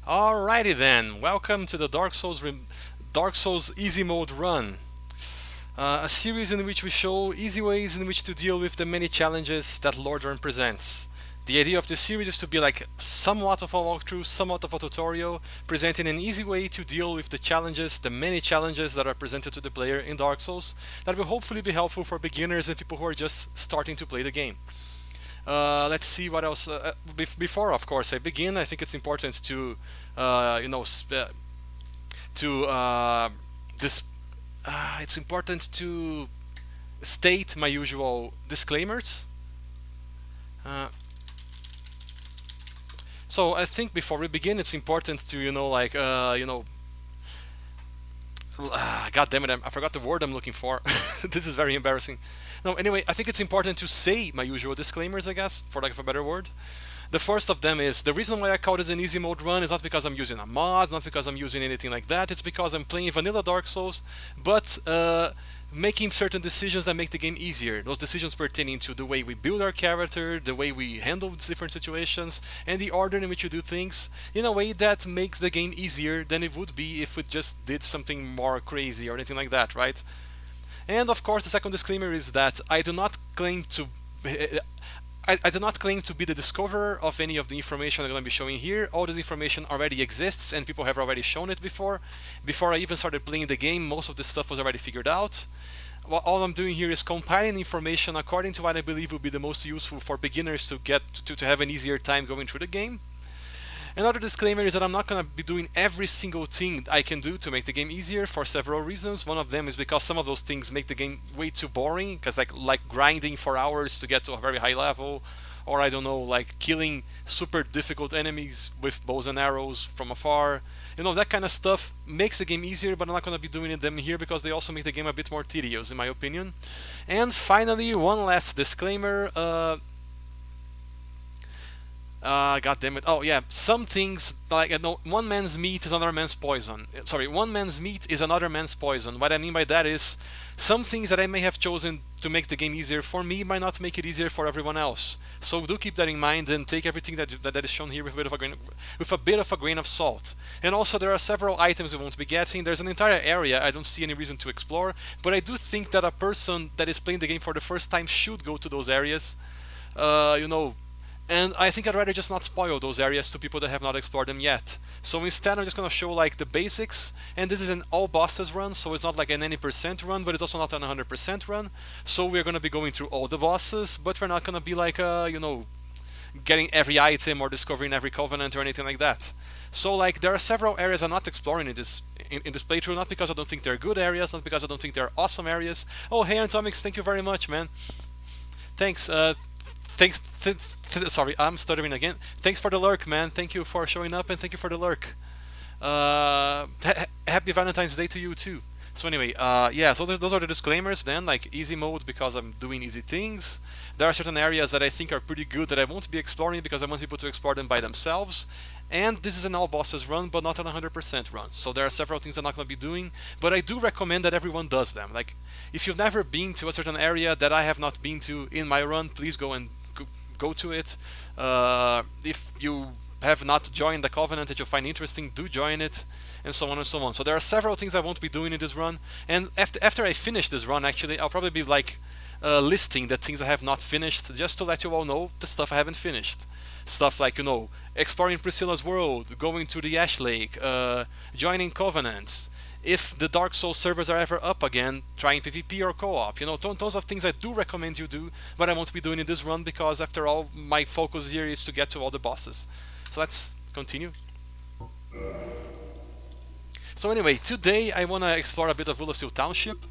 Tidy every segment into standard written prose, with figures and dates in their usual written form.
Alrighty then, welcome to the Dark Souls Easy Mode run, a series in which we show easy ways in which to deal with the many challenges that Lordran presents. The idea of this series is to be like somewhat of a walkthrough, somewhat of a tutorial, presenting an easy way to deal with the challenges, the many challenges that are presented to the player in Dark Souls, that will hopefully be helpful for beginners and people who are just starting to play the game. Let's see what else. Before, of course, I begin, I think it's important to, you know, to this. It's important to state my usual disclaimers. Uh, so I think before we begin, it's important to, God damn it, I forgot the word I'm looking for. This is very embarrassing. No, anyway, I think it's important to say my usual disclaimers, I guess, for lack of a better word. The first of them is the reason why I call this an easy mode run is not because I'm using a mod, not because I'm using anything like that. It's because I'm playing vanilla Dark Souls, but making certain decisions that make the game easier. Those decisions pertaining to the way we build our character, the way we handle different situations, and the order in which we do things in a way that makes the game easier than it would be if we just did something more crazy or anything like that, right? And of course, the second disclaimer is that I do not claim to. I do not claim to be the discoverer of any of the information I'm going to be showing here. All this information already exists and people have already shown it before. Before I even started playing the game, most of this stuff was already figured out. All I'm doing here is compiling information according to what I believe will be the most useful for beginners to get to have an easier time going through the game. Another disclaimer is that I'm not going to be doing every single thing I can do to make the game easier for several reasons. One of them is because some of those things make the game way too boring, because like grinding for hours to get to a very high level, or I don't know, like killing super difficult enemies with bows and arrows from afar. You know, that kind of stuff makes the game easier, but I'm not going to be doing them here because they also make the game a bit more tedious, in my opinion. And finally, one last disclaimer. God damn it. Oh, yeah. Some things, like, you know, one man's meat is another man's poison. Sorry, one man's meat is another man's poison. What I mean by that is, some things that I may have chosen to make the game easier for me might not make it easier for everyone else. So do keep that in mind and take everything that is shown here with a bit of a grain of salt. And also, there are several items we won't be getting. There's an entire area I don't see any reason to explore, but I do think that a person that is playing the game for the first time should go to those areas. You know, and I think I'd rather just not spoil those areas to people that have not explored them yet. So instead I'm just gonna show like the basics, and this is an all bosses run, so it's not like an 90% run, but it's also not an 100% run. So we're gonna be going through all the bosses, but we're not gonna be like, getting every item or discovering every covenant or anything like that. So like there are several areas I'm not exploring in this playthrough, not because I don't think they're good areas, not because I don't think they're awesome areas. Oh, hey Atomics, thank you very much, man. Thanks. Thanks. Sorry, I'm stuttering again. Thanks for the lurk, man. Thank you for showing up and thank you for the lurk. Happy Valentine's Day to you too. So anyway, yeah. So those are the disclaimers. Then, like easy mode because I'm doing easy things. There are certain areas that I think are pretty good that I won't be exploring because I want people to explore them by themselves. And this is an all bosses run, but not an 100% run. So there are several things I'm not going to be doing, but I do recommend that everyone does them. Like, if you've never been to a certain area that I have not been to in my run, please go to it. If you have not joined the Covenant that you find interesting, do join it, and so on and so on. So there are several things I won't be doing in this run, and after I finish this run, actually, I'll probably be like listing the things I have not finished, just to let you all know the stuff I haven't finished. Stuff like, exploring Priscilla's world, going to the Ash Lake, joining Covenants, if the Dark Souls servers are ever up again, trying PvP or co-op. Tons of things I do recommend you do, but I won't be doing in this run because, after all, my focus here is to get to all the bosses. So let's continue. So anyway, today I want to explore a bit of Wulasil Township.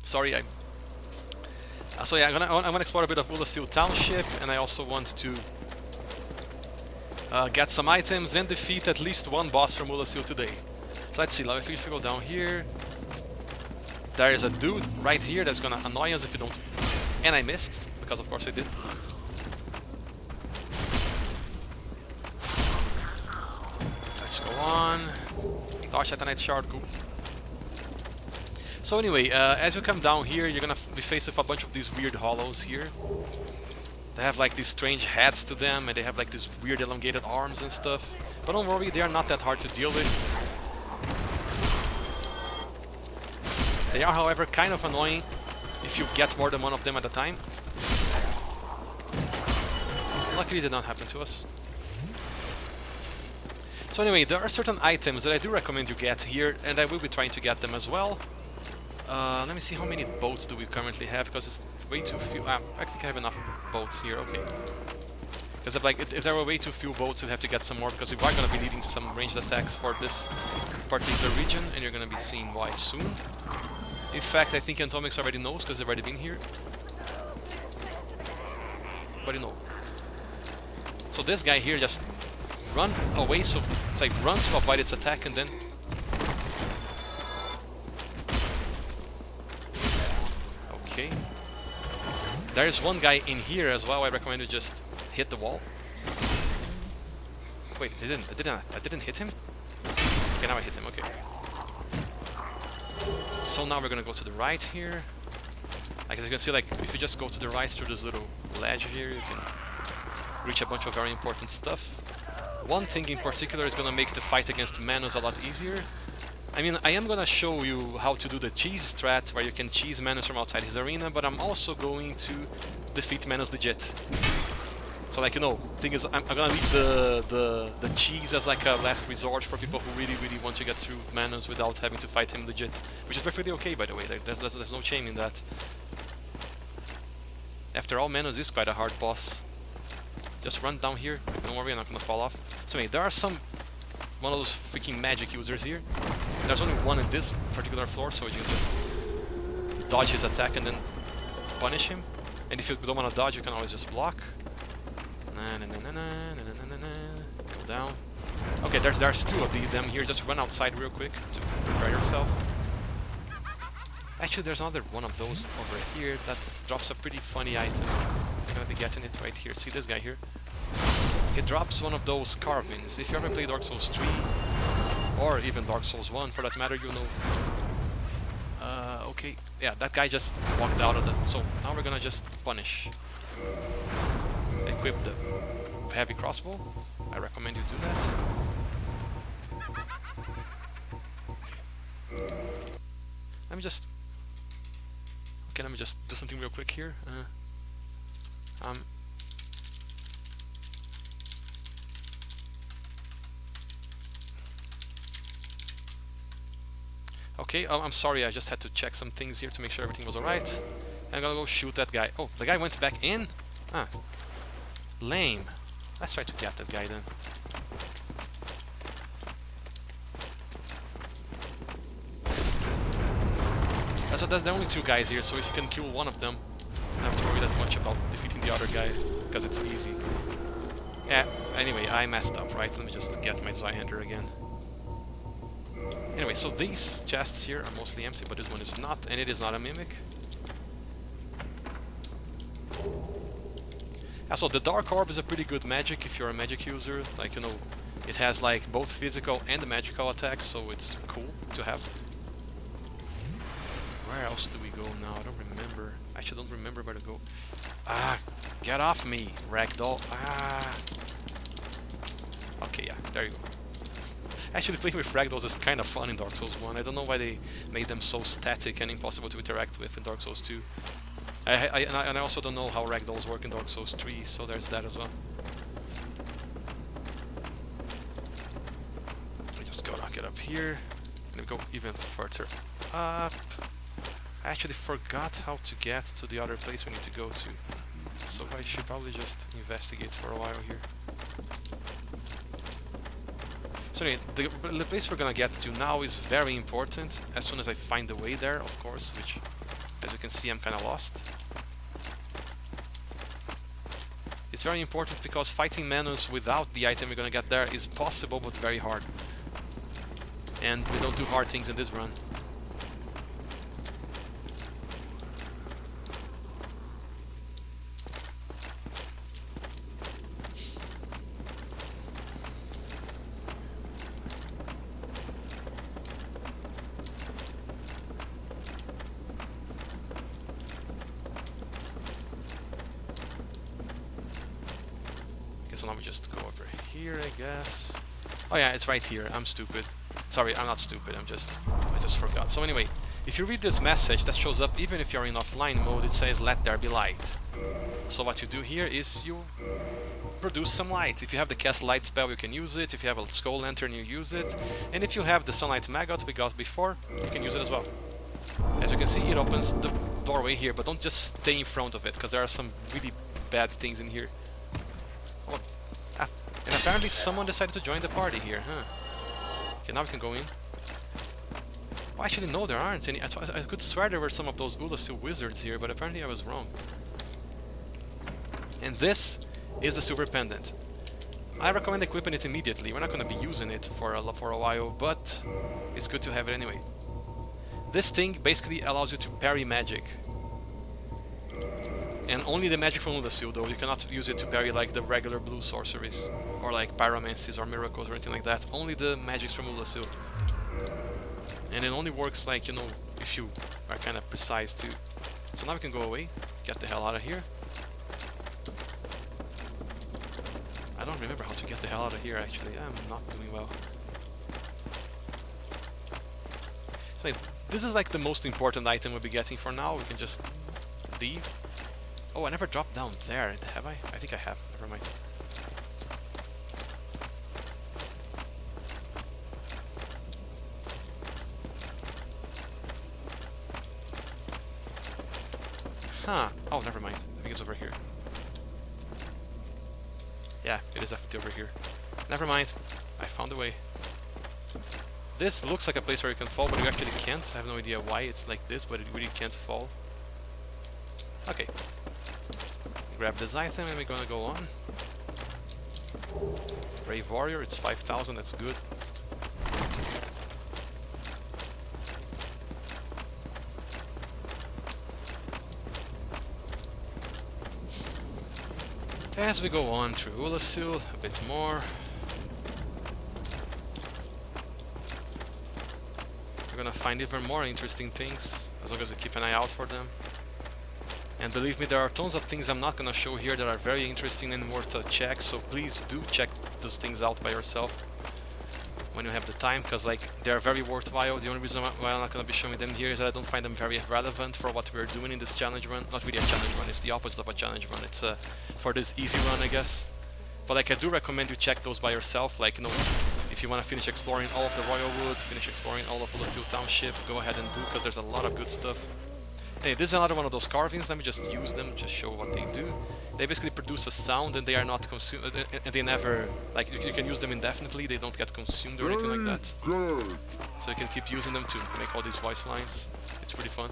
Sorry, so yeah, I want to explore a bit of Wulasil Township, and I also want to get some items and defeat at least one boss from Wulasil today. So let's see, if we go down here, there is a dude right here that's gonna annoy us if we don't... And I missed, because of course I did. Let's go on. Dark Satanite Shard, cool. So anyway, as you come down here, you're gonna be faced with a bunch of these weird hollows here. They have like these strange heads to them, and they have like these weird elongated arms and stuff. But don't worry, they are not that hard to deal with. They are, however, kind of annoying if you get more than one of them at a time. Luckily, it did not happen to us. So anyway, there are certain items that I do recommend you get here, and I will be trying to get them as well. Let me see how many boats do we currently have, because it's way too few. I think I have enough boats here, okay. Because if there were way too few boats, we'd have to get some more, because we are going to be needing some ranged attacks for this particular region, and you're going to be seeing why soon. In fact, I think Atomics already knows, because they've already been here. But you know. So this guy here just run away, so it's like run to avoid its attack, and then... Okay. There's one guy in here as well. I recommend you just hit the wall. Wait, I didn't hit him? Okay, now I hit him, okay. So now we're gonna go to the right here. Like as you can see, like if you just go to the right through this little ledge here, you can reach a bunch of very important stuff. One thing in particular is gonna make the fight against Manus a lot easier. I mean, I am gonna show you how to do the cheese strat, where you can cheese Manus from outside his arena, but I'm also going to defeat Manus legit. So like, you know, thing is, I'm gonna leave the cheese as like a last resort for people who really want to get through Manus without having to fight him legit. Which is perfectly okay, by the way, there's no shame in that. After all, Manus is quite a hard boss. Just run down here, don't worry, I'm not gonna fall off. So anyway, there are one of those freaking magic users here. And there's only one in this particular floor, so you can just dodge his attack and then punish him. And if you don't want to dodge, you can always just block. Go down. Okay, there's two of them here. Just run outside real quick to prepare yourself. Actually, there's another one of those over here that drops a pretty funny item. I'm gonna be getting it right here. See this guy here? It drops one of those carvings. If you ever played Dark Souls 3, or even Dark Souls 1 for that matter, you know. Okay, yeah, that guy just walked out of the... So now we're gonna just punish. Equip the heavy crossbow. I recommend you do that. Let me just... Okay, let me just do something real quick here. Okay, I'm sorry, I just had to check some things here to make sure everything was alright. I'm gonna go shoot that guy. Oh, the guy went back in? Ah. Lame. Let's try to get that guy then. So there's only two guys here, so if you can kill one of them, you don't have to worry that much about defeating the other guy, because it's easy. Yeah, anyway, I messed up, right? Let me just get my Zweihander again. Anyway, so these chests here are mostly empty, but this one is not, and it is not a mimic. So the Dark Orb is a pretty good magic if you're a magic user. Like, you know, it has like both physical and magical attacks, so it's cool to have. Where else do we go now? I don't remember. I actually don't remember where to go. Ah, get off me, ragdoll. Ah. Okay, yeah, there you go. Actually, playing with ragdolls is kind of fun in Dark Souls 1. I don't know why they made them so static and impossible to interact with in Dark Souls 2. And I also don't know how ragdolls work in Dark Souls 3, so there's that as well. We just gotta get up here, and we go even further up. I actually forgot how to get to the other place we need to go to, so I should probably just investigate for a while here. So anyway, the place we're gonna get to now is very important, as soon as I find the way there, of course, which, as you can see, I'm kinda lost. It's very important because fighting Manus without the item we're gonna get there is possible, but very hard. And we don't do hard things in this run. Okay, so now we just go over here, I guess. Oh yeah, it's right here. I'm stupid. Sorry, I'm not stupid. I just forgot. So anyway, if you read this message that shows up even if you're in offline mode, it says "Let there be light." So what you do here is you produce some light. If you have the cast light spell, you can use it. If you have a skull lantern, you use it. And if you have the sunlight maggot we got before, you can use it as well. As you can see, it opens the doorway here, but don't just stay in front of it, because there are some really bad things in here. Oh, and apparently someone decided to join the party here, huh? Okay, now we can go in. Oh, actually, no, there aren't any. I could swear there were some of those Ulasil wizards here, but apparently I was wrong. And this is the silver pendant. I recommend equipping it immediately. We're not going to be using it for a while, but it's good to have it anyway. This thing basically allows you to parry magic. And only the magic from Ulasil, though. You cannot use it to parry like the regular blue sorceries, or like pyromancies or miracles or anything like that. Only the magics from Ulasil. And it only works like, you know, if you are kind of precise too. So now we can go away, get the hell out of here. I don't remember how to get the hell out of here actually. I'm not doing well. So this is like the most important item we'll be getting for now. We can just leave. Oh, I never dropped down there, have I? I think I have. Never mind. Huh. Oh, never mind. I think it's over here. Yeah, it is definitely over here. Never mind. I found a way. This looks like a place where you can fall, but you actually can't. I have no idea why it's like this, but it really can't fall. Okay. Grab this item and we're gonna go on. Brave Warrior, it's 5,000, that's good. As we go on through Ulasil, a bit more. We're gonna find even more interesting things, as long as we keep an eye out for them. And believe me, there are tons of things I'm not gonna show here that are very interesting and worth a check, so please do check those things out by yourself when you have the time, because like they're very worthwhile. The only reason why I'm not gonna be showing them here is that I don't find them very relevant for what we're doing in this challenge run. Not really a challenge run, it's the opposite of a challenge run. It's for this easy run, I guess. But like I do recommend you check those by yourself, like, you know, if you want to finish exploring all of the Royal Wood, finish exploring all of Ulasil Township, go ahead and do, because there's a lot of good stuff. Hey, this is another one of those carvings. Let me just use them, just show what they do. They basically produce a sound and they are not consumed, and they never, like, you can use them indefinitely, they don't get consumed or anything like that. So you can keep using them to make all these voice lines. It's pretty fun.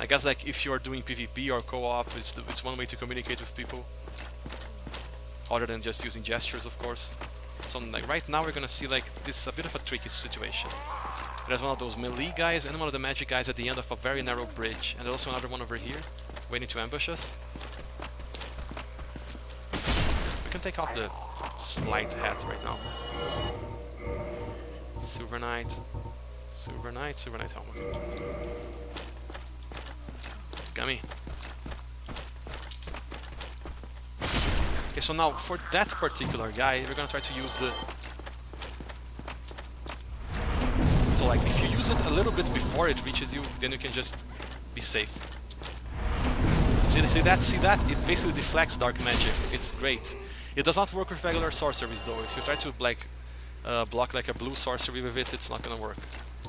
I guess like if you're doing PvP or co-op, it's one way to communicate with people. Other than just using gestures, of course. So like right now we're gonna see like this is a bit of a tricky situation. There's one of those melee guys and one of the magic guys at the end of a very narrow bridge. And there's also another one over here, waiting to ambush us. We can take off the slight hat right now. Silver Knight. Silver Knight, Silver Knight helmet. Gummy. Okay, so now for that particular guy, we're gonna try to use the... So like, if you use it a little bit before it reaches you, then you can just be safe. See that? It basically deflects dark magic. It's great. It does not work with regular sorceries though. If you try to like block like a blue sorcery with it, it's not gonna work.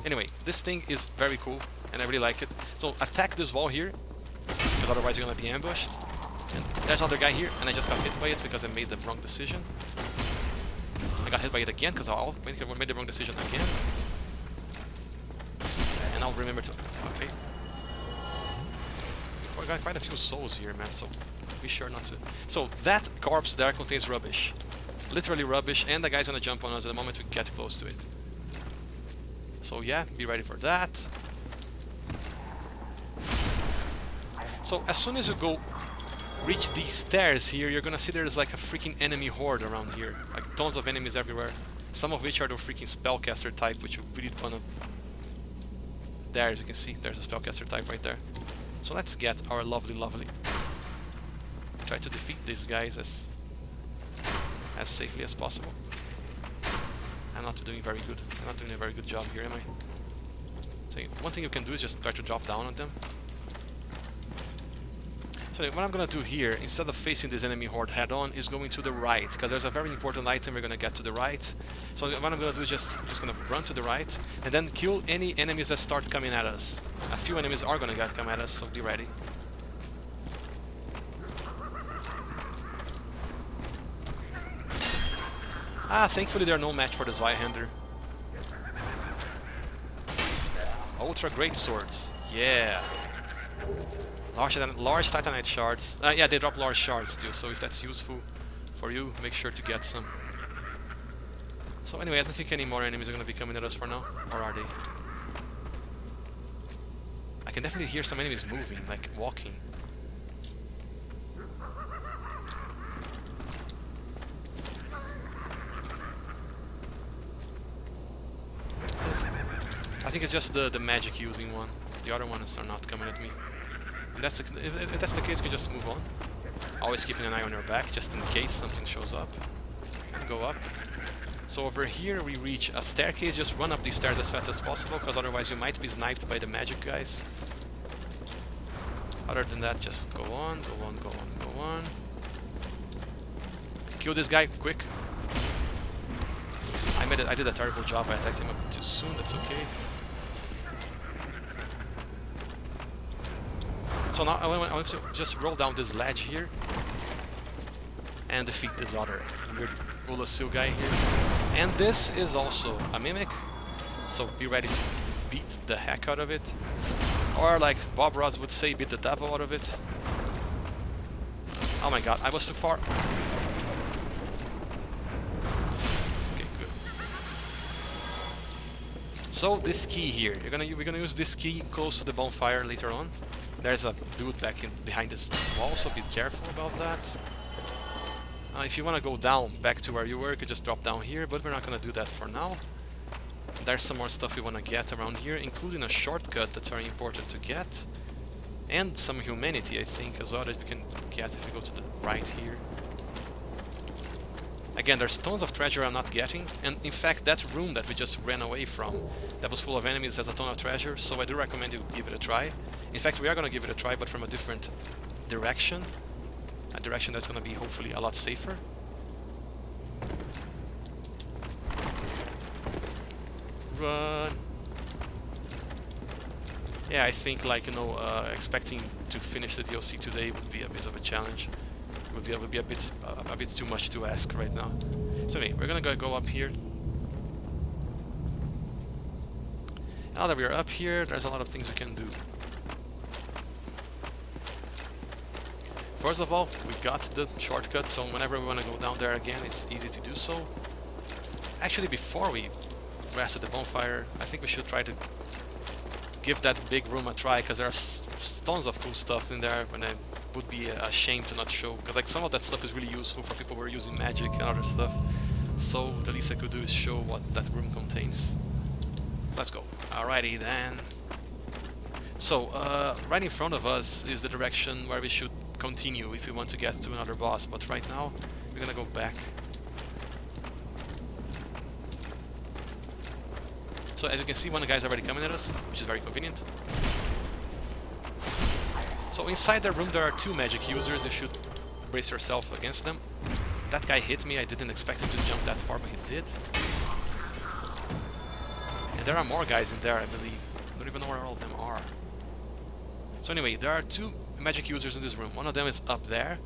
Anyway, this thing is very cool, and I really like it. So attack this wall here, because otherwise you're gonna be ambushed. And there's another guy here, and I just got hit by it because I made the wrong decision. I got hit by it again because I made the wrong decision again. And I'll remember to... Okay. I got quite a few souls here, man, so be sure not to... So, that corpse there contains rubbish. Literally rubbish, and the guy's gonna jump on us at the moment we get close to it. So yeah, be ready for that. So, as soon as you go... reach these stairs here, you're gonna see there's like a freaking enemy horde around here. Like tons of enemies everywhere. Some of which are the freaking spellcaster type, which you really wanna... There, as you can see, there's a spellcaster type right there. So let's get our lovely... Try to defeat these guys as as safely as possible. I'm not doing very good. I'm not doing a very good job here, am I? So one thing you can do is just try to drop down on them. So what I'm gonna do here, instead of facing this enemy horde head on, is going to the right, because there's a very important item we're gonna get to the right. So what I'm gonna do is just gonna run to the right, and then kill any enemies that start coming at us. A few enemies are gonna come at us, so be ready. Thankfully they're no match for the Zweihander. Ultra great swords, yeah. Large Titanite shards. Yeah, they drop large shards too, so if that's useful for you, make sure to get some. So anyway, I don't think any more enemies are going to be coming at us for now. Or are they? I can definitely hear some enemies moving, like walking. I think it's just the magic using one. The other ones are not coming at me. And if that's the case, you can just move on. Always keeping an eye on your back, just in case something shows up. And go up. So over here we reach a staircase. Just run up these stairs as fast as possible, because otherwise you might be sniped by the magic guys. Other than that, just go on, go on, go on, go on. Kill this guy, quick. I did a terrible job. I attacked him a bit too soon, that's okay. So now I want to just roll down this ledge here and defeat this other weird Ulasil guy here. And this is also a mimic, so be ready to beat the heck out of it. Or like Bob Ross would say, beat the devil out of it. Oh my god, I was too far. Okay, good. So this key here, we're gonna use this key close to the bonfire later on. There's a dude behind this wall, so be careful about that. If you want to go down back to where you were, you could just drop down here, but we're not going to do that for now. There's some more stuff we want to get around here, including a shortcut that's very important to get. And some humanity, I think, as well, that we can get if we go to the right here. Again, there's tons of treasure I'm not getting, and in fact that room that we just ran away from, that was full of enemies, has a ton of treasure, so I do recommend you give it a try. In fact, we are going to give it a try, but from a different direction. A direction that's going to be hopefully a lot safer. Run! Yeah, I think, like, expecting to finish the DLC today would be a bit of a challenge. Would be a bit too much to ask right now. So anyway, we're gonna go up here. Now that we're up here, there's a lot of things we can do. First of all, we got the shortcut, so whenever we want to go down there again, it's easy to do so. Actually, before we rest at the bonfire, I think we should try to give that big room a try, because there's tons of cool stuff in there, and it would be a shame to not show, because like some of that stuff is really useful for people who are using magic and other stuff. So the least I could do is show what that room contains. Let's go. Alrighty then. So right in front of us is the direction where we should continue if we want to get to another boss, but right now we're gonna go back. So as you can see, one guy's already coming at us, which is very convenient. So inside the room there are two magic users. You should brace yourself against them. That guy hit me. I didn't expect him to jump that far, but he did. And there are more guys in there, I believe. I don't even know where all of them are. So anyway, there are two magic users in this room. One of them is up there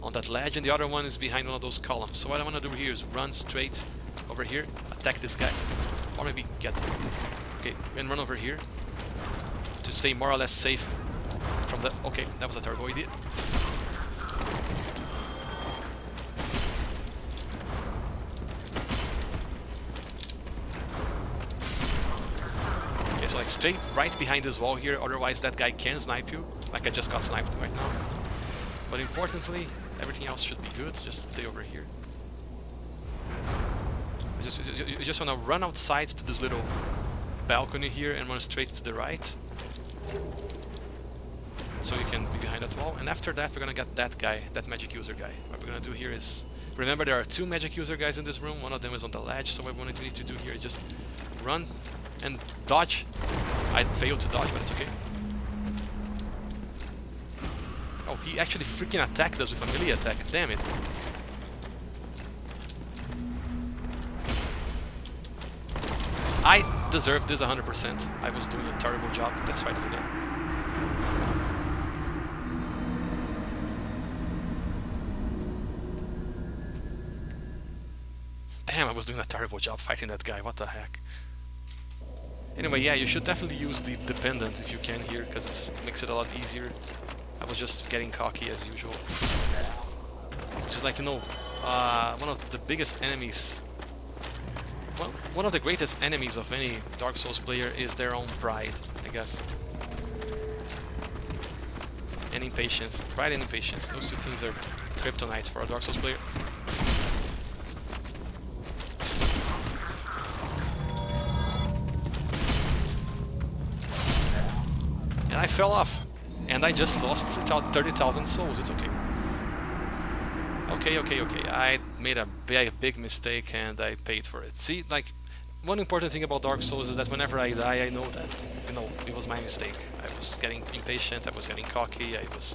on that ledge, and the other one is behind one of those columns. So what I want to do here is run straight over here, attack this guy, or maybe get him. Okay, and run over here to stay more or less safe from the... Okay, that was a terrible idea. Okay, so like stay right behind this wall here, otherwise that guy can snipe you. Like I just got sniped right now. But importantly, everything else should be good. Just stay over here. You just want to run outside to this little balcony here and run straight to the right. so you can be behind that wall. And after that, we're gonna get that guy, that magic user guy. What we're gonna do here is, remember there are 2 magic user guys in this room. One of them is on the ledge. So what we need to do here is just run and dodge. I failed to dodge, but it's okay. Oh, he actually freaking attacked us with a melee attack. Damn it. I deserved this 100%. I was doing a terrible job. Let's try this again. Damn, I was doing a terrible job fighting that guy. What the heck? Anyway, yeah, you should definitely use the Pendant if you can here, because it makes it a lot easier. I was just getting cocky as usual. Which is like, you know, one of the biggest enemies. One of the greatest enemies of any Dark Souls player is their own pride, I guess. And impatience. Pride and impatience. Those 2 things are kryptonite for a Dark Souls player. And I fell off. And I just lost 30,000 souls. It's okay. Okay. I made a big mistake and I paid for it. See, like, one important thing about Dark Souls is that whenever I die, I know that, you know, it was my mistake. I was getting impatient, I was getting cocky, I was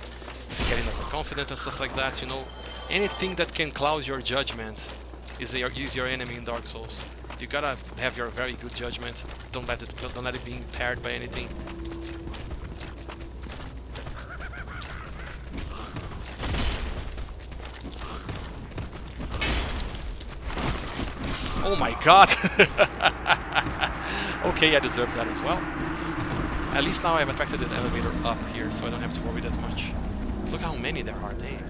getting overconfident and stuff like that, you know. Anything that can cloud your judgment is your enemy in Dark Souls. You gotta have your very good judgment. Don't let it be impaired by anything. Oh my god! Okay, I deserve that as well. At least now I've attracted an elevator up here, so I don't have to worry that much. Look how many there are, damn.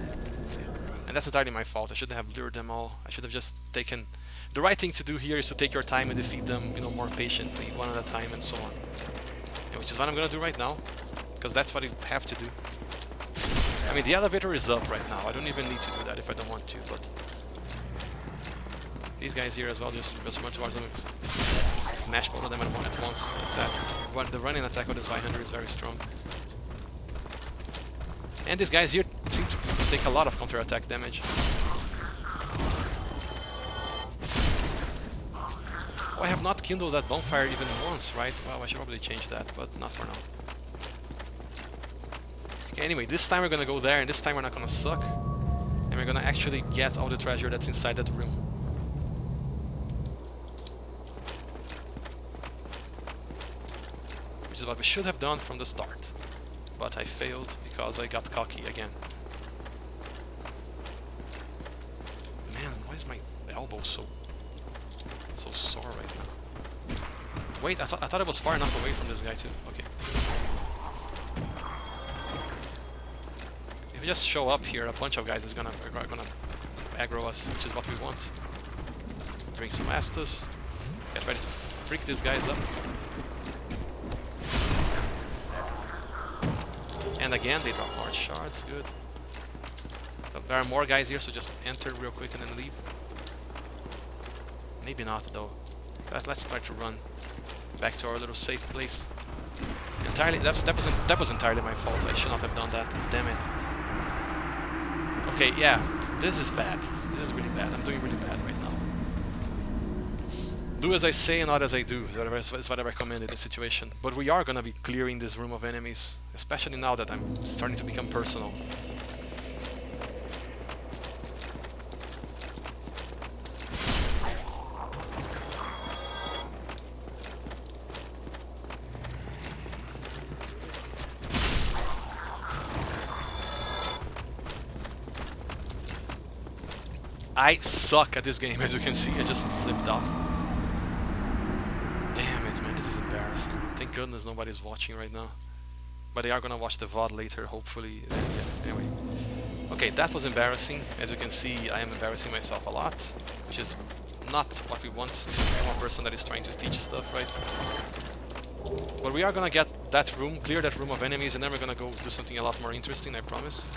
And that's entirely my fault. I shouldn't have lured them all. I should have just taken... The right thing to do here is to take your time and defeat them, you know, more patiently, one at a time and so on. And which is what I'm gonna do right now, because that's what you have to do. I mean, the elevator is up right now. I don't even need to do that if I don't want to, but... These guys here as well, just run towards them, smash both of them at once, like that. The running attack with this Y100 is very strong. And these guys here seem to take a lot of counter-attack damage. Oh, I have not kindled that bonfire even once, right? Well, I should probably change that, but not for now. Okay, anyway, this time we're gonna go there, and this time we're not gonna suck. And we're gonna actually get all the treasure that's inside that room. Which is what we should have done from the start. But I failed because I got cocky again. Man, why is my elbow so sore right now? Wait, I thought I was far enough away from this guy too. Okay. If we just show up here, a bunch of guys are gonna aggro us, which is what we want. Drink some Estus. Get ready to freak these guys up. And again, they drop large shards. Good. So there are more guys here, so just enter real quick and then leave. Maybe not, though. Let's try to run back to our little safe place. Entirely, that was entirely my fault. I should not have done that. Damn it. Okay, yeah, this is bad. This is really bad. I'm doing really bad right now. Do as I say and not as I do. That's what I recommend in this situation. But we are gonna be clearing this room of enemies, especially now that I'm starting to become personal. I suck at this game, as you can see. I just slipped off. Damn it, man, this is embarrassing. Thank goodness nobody's watching right now. But they are gonna watch the VOD later, hopefully. Yeah, anyway. Okay, that was embarrassing. As you can see, I am embarrassing myself a lot, which is not what we want from a person that is trying to teach stuff, right? But we are gonna get that room, clear that room of enemies, and then we're gonna go do something a lot more interesting, I promise.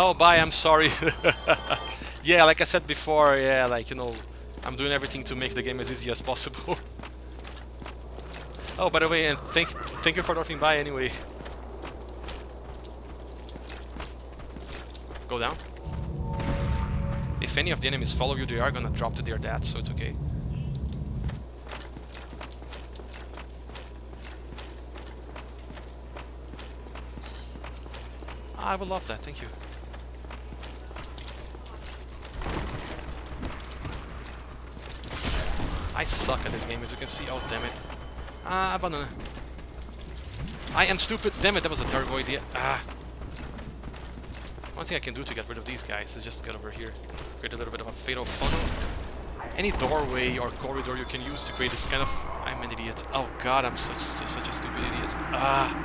Oh, bye, I'm sorry. Yeah, like I said before, yeah, like, you know, I'm doing everything to make the game as easy as possible. Oh, by the way, and thank you for dropping by anyway. Go down. If any of the enemies follow you, they are gonna drop to their death, so it's okay. I would love that, thank you. I suck at this game, as you can see. Oh, damn it. Ah, banana. I am stupid. Damn it, that was a terrible idea. Ah. One thing I can do to get rid of these guys is just get over here. Create a little bit of a fatal funnel. Any doorway or corridor you can use to create this kind of... I'm an idiot. Oh god, I'm such a stupid idiot. Ah.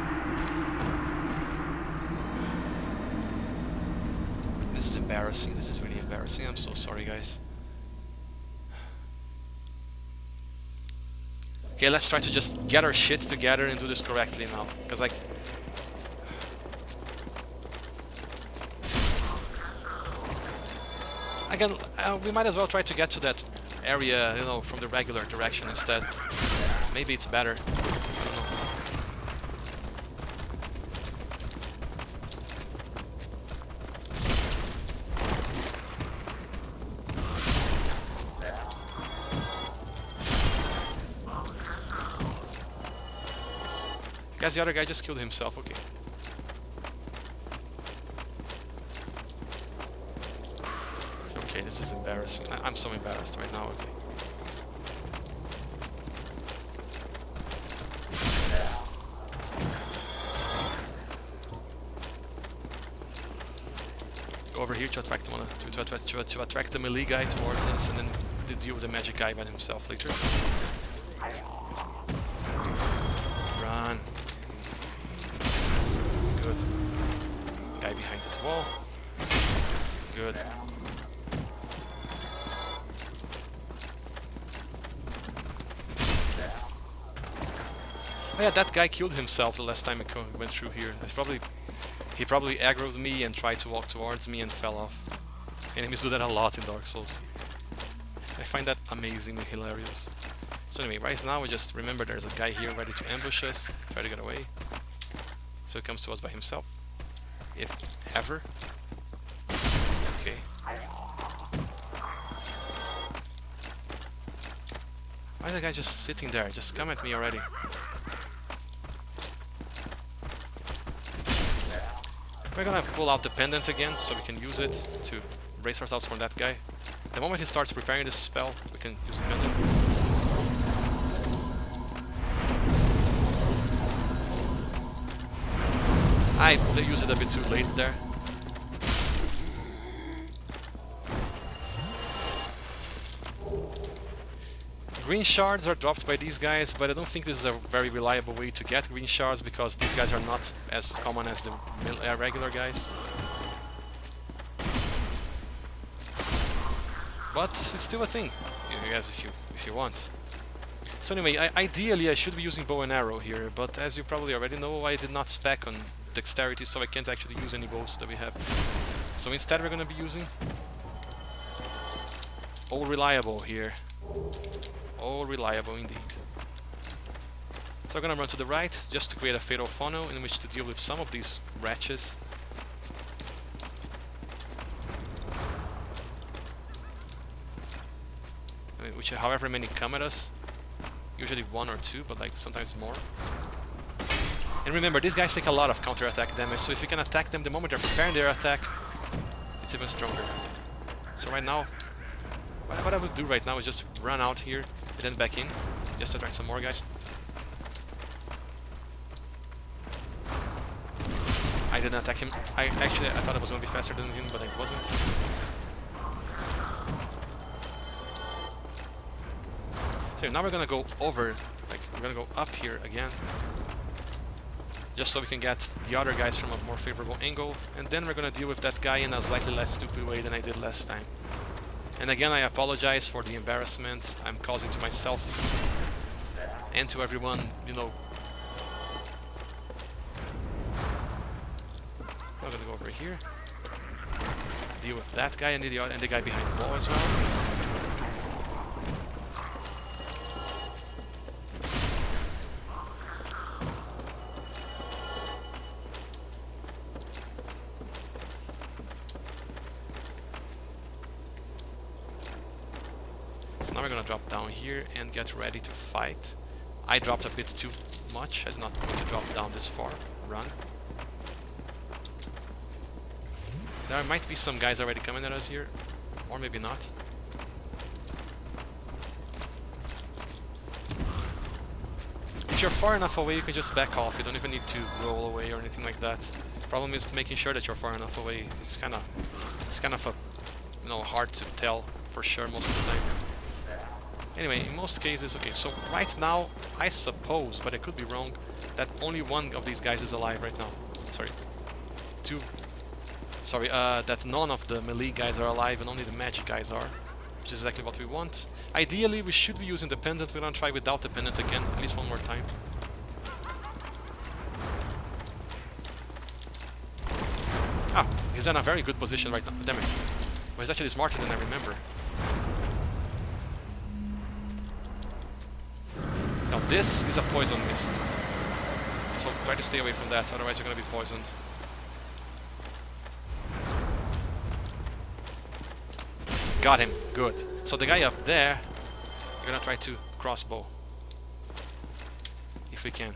This is embarrassing. This is really embarrassing. I'm so sorry, guys. Okay, let's try to just get our shit together and do this correctly now. Because, like... Again, we might as well try to get to that area, you know, from the regular direction instead. Maybe it's better. I don't know. Guess the other guy just killed himself, okay. Okay, this is embarrassing. I'm so embarrassed right now, okay. Go over here to attract one, to attract the melee guy towards us, and then to deal with the magic guy by himself later. Run. Good. Guy behind this wall. Good. Oh yeah, that guy killed himself the last time I went through here. He probably aggroed me and tried to walk towards me and fell off. Enemies do that a lot in Dark Souls. I find that amazingly hilarious. So anyway, right now we just remember there's a guy here ready to ambush us, try to get away. So he comes to us by himself. If ever. Okay. Why is that guy just sitting there? Just come at me already. We're gonna pull out the Pendant again, so we can use it to brace ourselves from that guy. The moment he starts preparing this spell, we can use the Pendant. I used it a bit too late there. Green shards are dropped by these guys, but I don't think this is a very reliable way to get green shards because these guys are not as common as the regular guys. But it's still a thing, I guess, if you want. So anyway, ideally I should be using bow and arrow here, but as you probably already know, I did not spec on dexterity, so I can't actually use any bows that we have. So instead we're gonna be using all reliable here. All reliable indeed. So I'm gonna run to the right just to create a fatal funnel in which to deal with some of these wretches. I mean, which however many come at us. Usually one or two, but like sometimes more. And remember, these guys take a lot of counter-attack damage, so if you can attack them the moment they're preparing their attack, it's even stronger. So right now, what I would do right now is just run out here and then back in, just to attract some more guys. I didn't attack him. I thought I was going to be faster than him, but I wasn't. So now we're going to go over, like we're going to go up here again, just so we can get the other guys from a more favorable angle, and then we're going to deal with that guy in a slightly less stupid way than I did last time. And again, I apologize for the embarrassment I'm causing to myself and to everyone, you know. I'm gonna go over here. deal with that guy and the guy behind the wall as well. So now we're gonna drop down here and get ready to fight. I dropped a bit too much. I did not want to drop down this far. Run. There might be some guys already coming at us here, or maybe not. If you're far enough away, you can just back off. You don't even need to roll away or anything like that. Problem is making sure that you're far enough away. It's kind of a, hard to tell for sure most of the time. Anyway, in most cases, okay, so right now, I suppose, but I could be wrong, that only one of these guys is alive right now. Sorry. That none of the melee guys are alive and only the magic guys are, which is exactly what we want. Ideally, we should be using the Pendant. We're gonna try without the Pendant again, at least one more time. Ah, he's in a very good position right now. Damn it. Well, he's actually smarter than I remember. Now this is a poison mist, so try to stay away from that, otherwise you're going to be poisoned. Got him, good. So the guy up there, we're going to try to crossbow, if we can.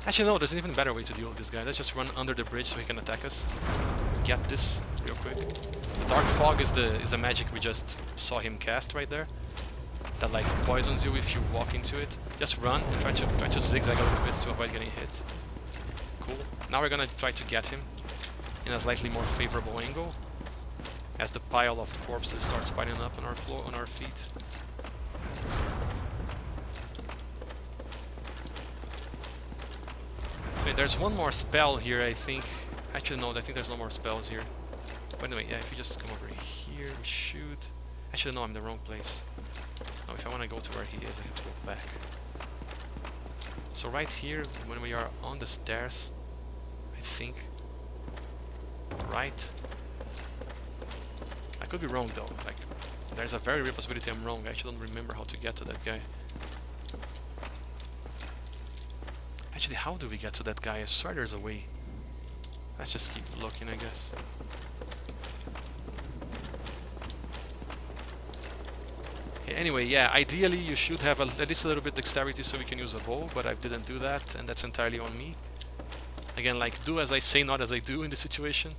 Actually no, there's an even better way to deal with this guy. Let's just run under the bridge so he can attack us. Get this real quick. The Dark Fog is the magic we just saw him cast right there. That like poisons you if you walk into it. Just run and try to zigzag a little bit to avoid getting hit. Cool. Now we're gonna try to get him in a slightly more favorable angle as the pile of corpses starts piling up on our floor, on our feet. Okay, there's one more spell here, I think. Actually, no, I think there's no more spells here. But anyway, yeah, if you just come over here, we shoot. Actually, no, I'm in the wrong place. No, if I want to go to where he is, I have to go back. So right here, when we are on the stairs, I think. Right. I could be wrong though. Like, there's a very real possibility I'm wrong. I actually don't remember how to get to that guy. Actually, how do we get to that guy? I swear there's a way. Let's just keep looking, I guess. Anyway, yeah, ideally you should have at least a little bit dexterity so we can use a bow, but I didn't do that, and that's entirely on me. Again, like, do as I say, not as I do in this situation.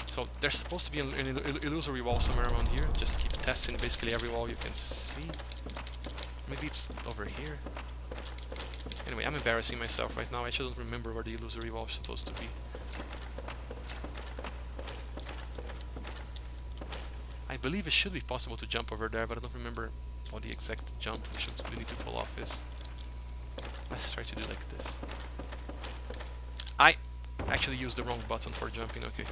So there's supposed to be an illusory wall somewhere around here. Just keep testing basically every wall you can see. Maybe it's over here. Anyway, I'm embarrassing myself right now. I shouldn't remember where the illusory wall is supposed to be. I believe it should be possible to jump over there, but I don't remember what the exact jump we need to pull off is. Let's try to do like this. I actually used the wrong button for jumping, okay.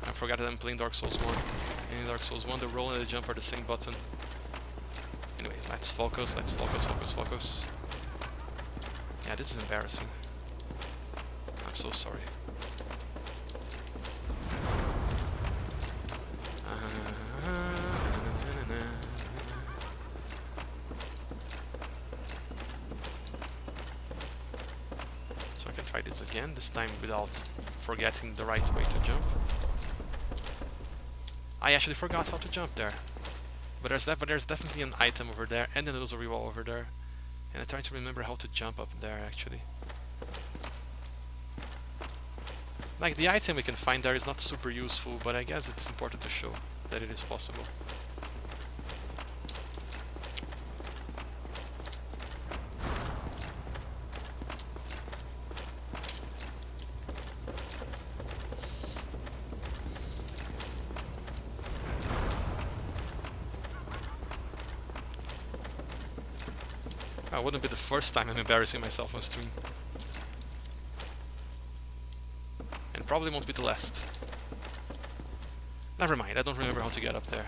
I forgot that I'm playing Dark Souls 1. And in Dark Souls 1, the roll and the jump are the same button. Anyway, let's focus, focus. Yeah, this is embarrassing. I'm so sorry. So I can try this again, this time without forgetting the right way to jump. I actually forgot how to jump there. But there's definitely an item over there and an illusory wall over there. And I'm trying to remember how to jump up there actually. Like, the item we can find there is not super useful, but I guess it's important to show that it is possible. It wouldn't be the first time I'm embarrassing myself on stream. And probably won't be the last. Never mind, I don't remember how to get up there.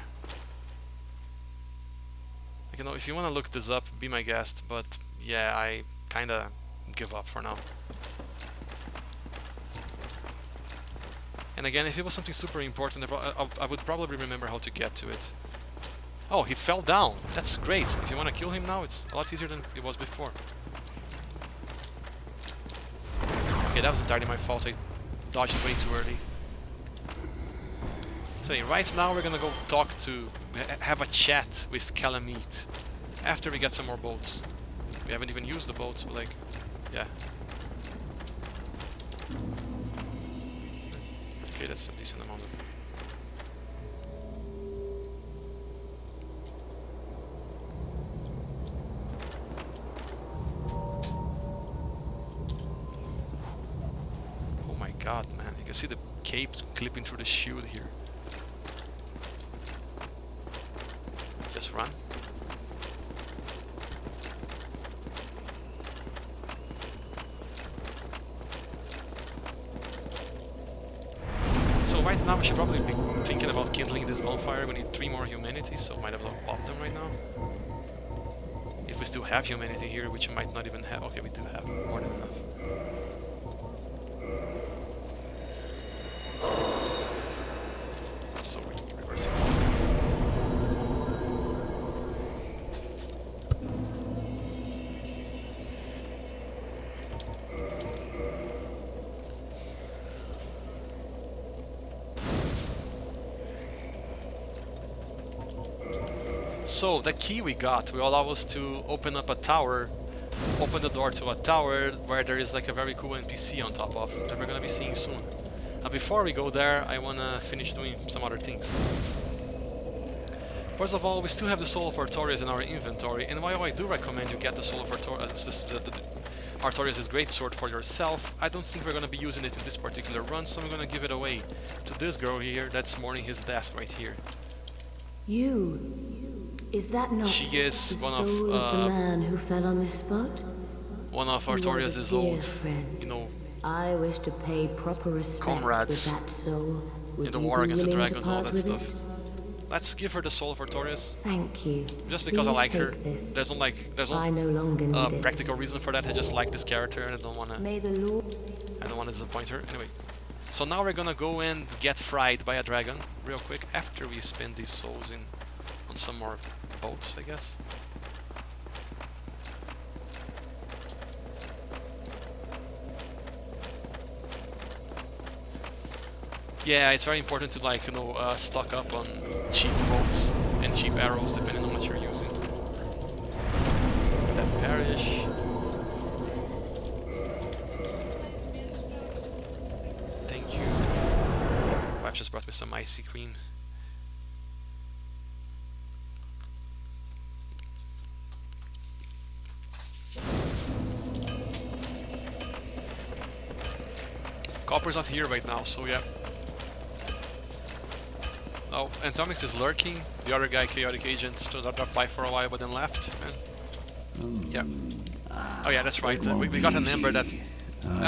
Like, you know, if you want to look this up, be my guest. But yeah, I kind of give up for now. And again, if it was something super important, I would probably remember how to get to it. Oh, he fell down. That's great. If you want to kill him now, it's a lot easier than it was before. Okay, that was entirely my fault. I dodged way too early. So right now we're gonna go talk to, have a chat with Calamity after we get some more boats. We haven't even used the boats, but like, yeah. Okay, that's a decent amount of. Oh my god, man. You can see the cape clipping through the shield here. Just run. So right now we should probably be thinking about kindling this bonfire. We need 3 more humanity, so might have to pop them right now. If we still have humanity here, which we might not even have. Okay, we do have more than enough. So we're reversing all. So the key we got will allow us to open up a tower, open the door to a tower where there is like a very cool NPC on top of that we're gonna be seeing soon. Before we go there, I wanna finish doing some other things. First of all, we still have the Soul of Artorias in our inventory, and while I do recommend you get the Soul of Artorias, Artorias' great sword for yourself, I don't think we're gonna be using it in this particular run, so I'm gonna give it away to this girl here that's mourning his death right here. Is that not she is the one of soul of the man who fell on this spot? One of Artorias' old, you know, I wish to pay proper respect comrades with that soul. in the war against the dragons and all that stuff. Let's give her the Soul of Artorias. Thank you. Just because I like her. This. There's no I no longer need practical reason for that. I just like this character and I don't wanna it. disappoint her. Anyway. So now we're gonna go and get fried by a dragon real quick after we spend these souls in on some more boats, I guess. Yeah, it's very important to, like, you know, stock up on cheap boats and cheap arrows depending on what you're using. That perish. Thank you. Wife just brought me some icy cream. Copper's not here right now, so yeah. Oh, Antomix is lurking. The other guy, Chaotic Agent, stood up by for a while but then left. And yeah. Oh yeah, that's right. We got an ember that...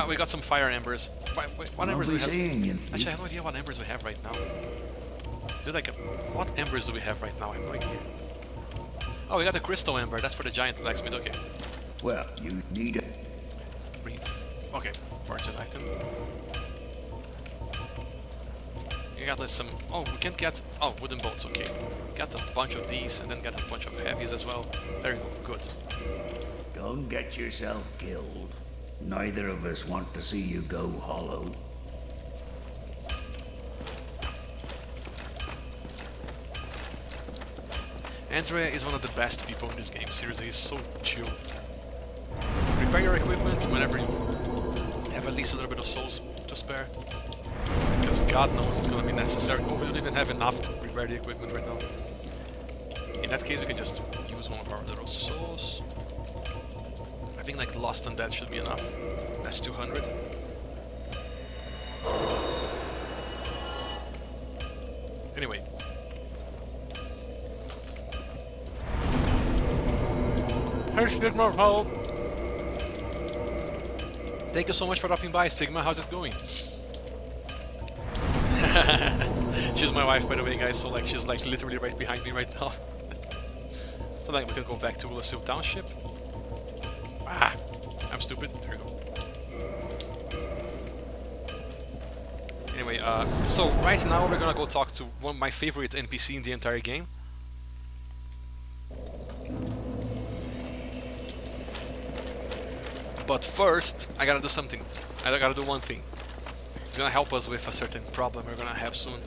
we got some fire embers. What embers do we have? Actually, I have no idea what embers we have right now. Is it like a... What embers do we have right now? I have no idea. Oh, we got a crystal ember. That's for the giant blacksmith. Okay. Well, you need it. Okay, purchase item. We got some... Oh, we can't get... Oh, wooden boats, okay. Got a bunch of these, and then get a bunch of heavies as well. There you go, good. Don't get yourself killed. Neither of us want to see you go hollow. Andrea is one of the best people in this game, seriously, he's so chill. Repair your equipment whenever you have at least a little bit of souls to spare. Because God knows it's gonna be necessary. Oh, we don't even have enough to repair the equipment right now. In that case, we can just use one of our little souls. I think like Lost and Dead should be enough. That's 200. Anyway. Here's get more help. Thank you so much for dropping by, Sigma. How's it going? She's my wife, by the way, guys. So like, she's like literally right behind me right now. So like we can go back to Lucille Township. Ah, I'm stupid. There we go. Anyway, so right now we're gonna go talk to one of my favorite NPC in the entire game. But first, I gotta do something. I gotta do one thing. He's gonna help us with a certain problem we're gonna have soon.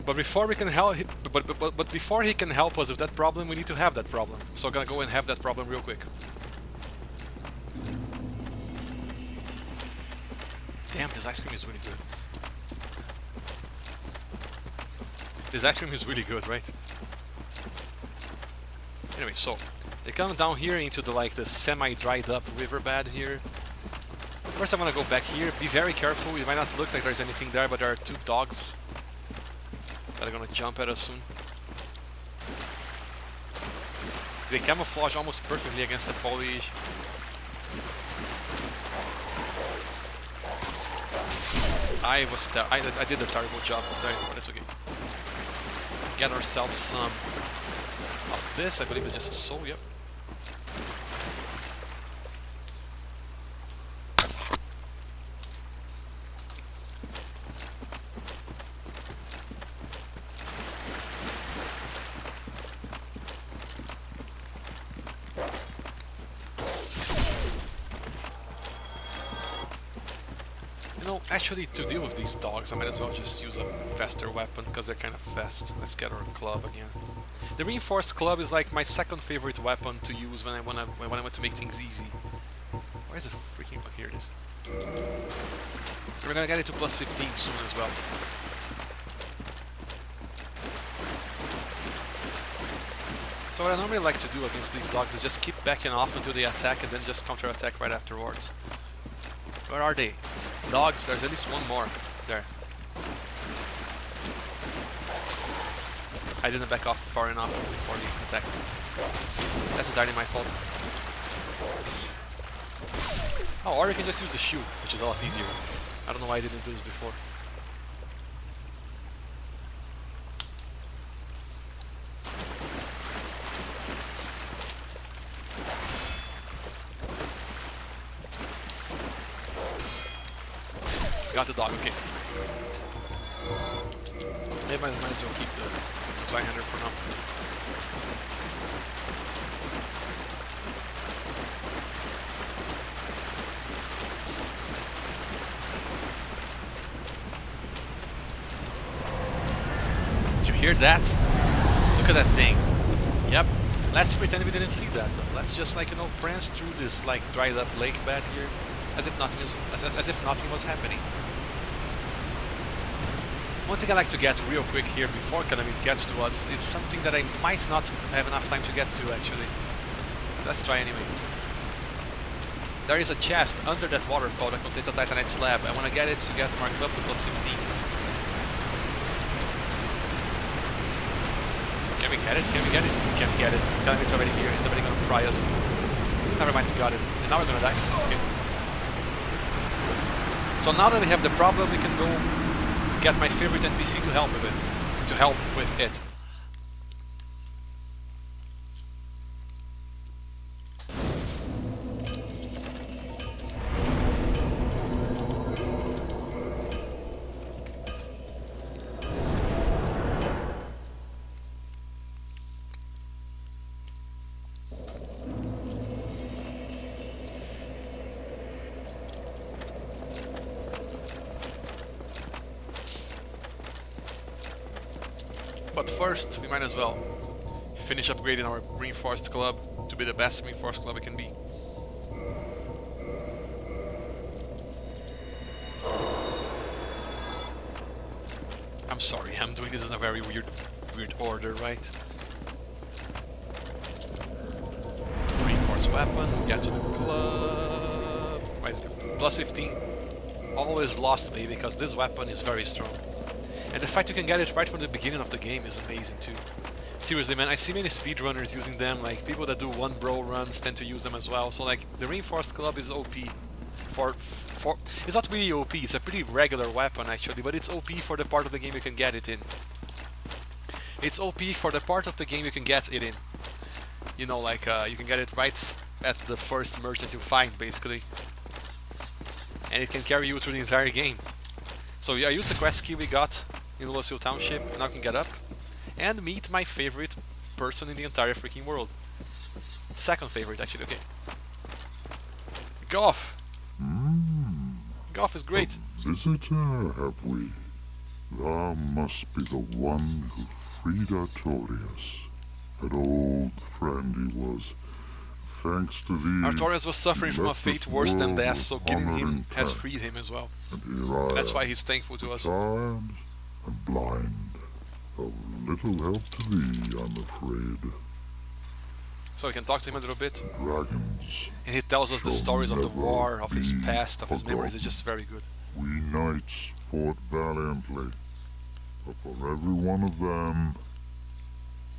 But before we can help, but before he can help us with that problem, we need to have that problem. So I'm gonna go and have that problem real quick. Damn, this ice cream is really good. This ice cream is really good, right? Anyway, so they come down here into the the semi-dried up riverbed here. First, I'm gonna go back here. Be very careful. It might not look like there's anything there, but there are two dogs that are gonna jump at us soon. They camouflage almost perfectly against the foliage. I did a terrible job there, but it's okay. Get ourselves some of this. I believe it's just a soul. Yep. Actually, to deal with these dogs, I might as well just use a faster weapon, because they're kind of fast. Let's get our club again. The reinforced club is like my second favorite weapon to use when I want to make things easy. Where is the freaking... Oh, here it is. We're gonna get it to plus 15 soon as well. So what I normally like to do against these dogs is just keep backing off until they attack and then just counter-attack right afterwards. Where are they? Dogs, there's at least one more. There. I didn't back off far enough before they attacked. That's entirely my fault. Oh, or you can just use the shield, which is a lot easier. I don't know why I didn't do this before. Got the dog, okay. They might as well keep the Zweihander for now. Did you hear that? Look at that thing. Yep. Let's pretend we didn't see that though. Let's just prance through this dried up lake bed here as if nothing was happening. One thing I like to get real quick here before Calamity gets to us is something that I might not have enough time to get to actually. Let's try anyway. There is a chest under that waterfall that contains a Titanite slab. I want to get it to get my club to plus 15. Can we get it? Can we get it? We can't get it. Calamity's already here. It's already gonna fry us. Never mind, we got it. And now we're gonna die. Okay. So now that we have the problem, we can go get my favorite NPC to help with it. But first, we might as well finish upgrading our reinforced club to be the best reinforced club it can be. I'm sorry, I'm doing this in a very weird order, right? Reinforced weapon, get to the club. Right, plus 15. All is lost, baby, because this weapon is very strong. And the fact you can get it right from the beginning of the game is amazing too. Seriously, man, I see many speedrunners using them, people that do one bro runs tend to use them as well. So the reinforced club is OP it's not really OP, it's a pretty regular weapon actually, but it's OP for the part of the game you can get it in. It's OP for the part of the game you can get it in. You know, like, you can get it right at the first merchant you find, basically. And it can carry you through the entire game. So I used the quest key we got in Lucille Township, and now I can get up and meet my favorite person in the entire freaking world. Second favorite, actually, okay. Goff! Goff is great. Visitor, have we? Thou must be the one who freed Artorias. An old friend he was. Thanks to thee, Artorias was suffering from a left fate this worse than world death, with so killing honor him and has pride. freed him as well. And here I And that's am, why he's thankful to us. tired and blind. Of little help to thee, I'm afraid. So we can talk to him a little bit. Dragons, And he tells us the shall stories of the never war, of his be past, of his memories. It's forgotten. just very good. We knights fought valiantly, but for every one of them,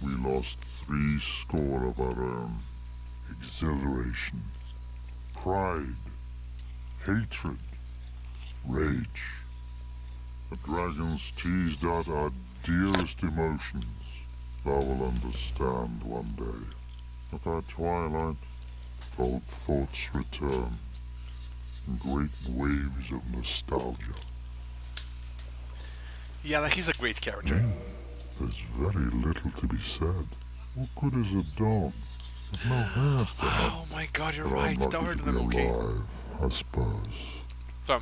we lost 80 of our own. Exhilaration, pride, hatred, rage. The dragons teased out our dearest emotions. Thou will understand one day. At our twilight, old thoughts return in great waves of nostalgia. Yeah, like he's a great character. There's very little to be said. What good is a dog with no hair to have? Oh my god, you're But I'm right. Tell lucky her to that be I'm okay. alive, I suppose. So,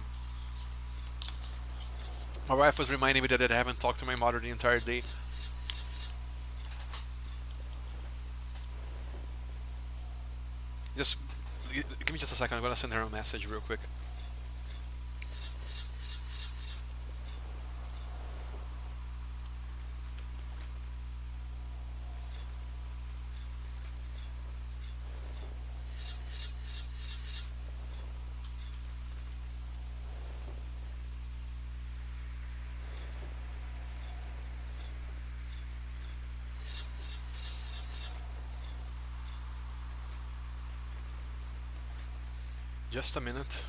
my wife was reminding me that I haven't talked to my mother the entire day. Just give me just a second. I'm gonna send her a message real quick. Just a minute.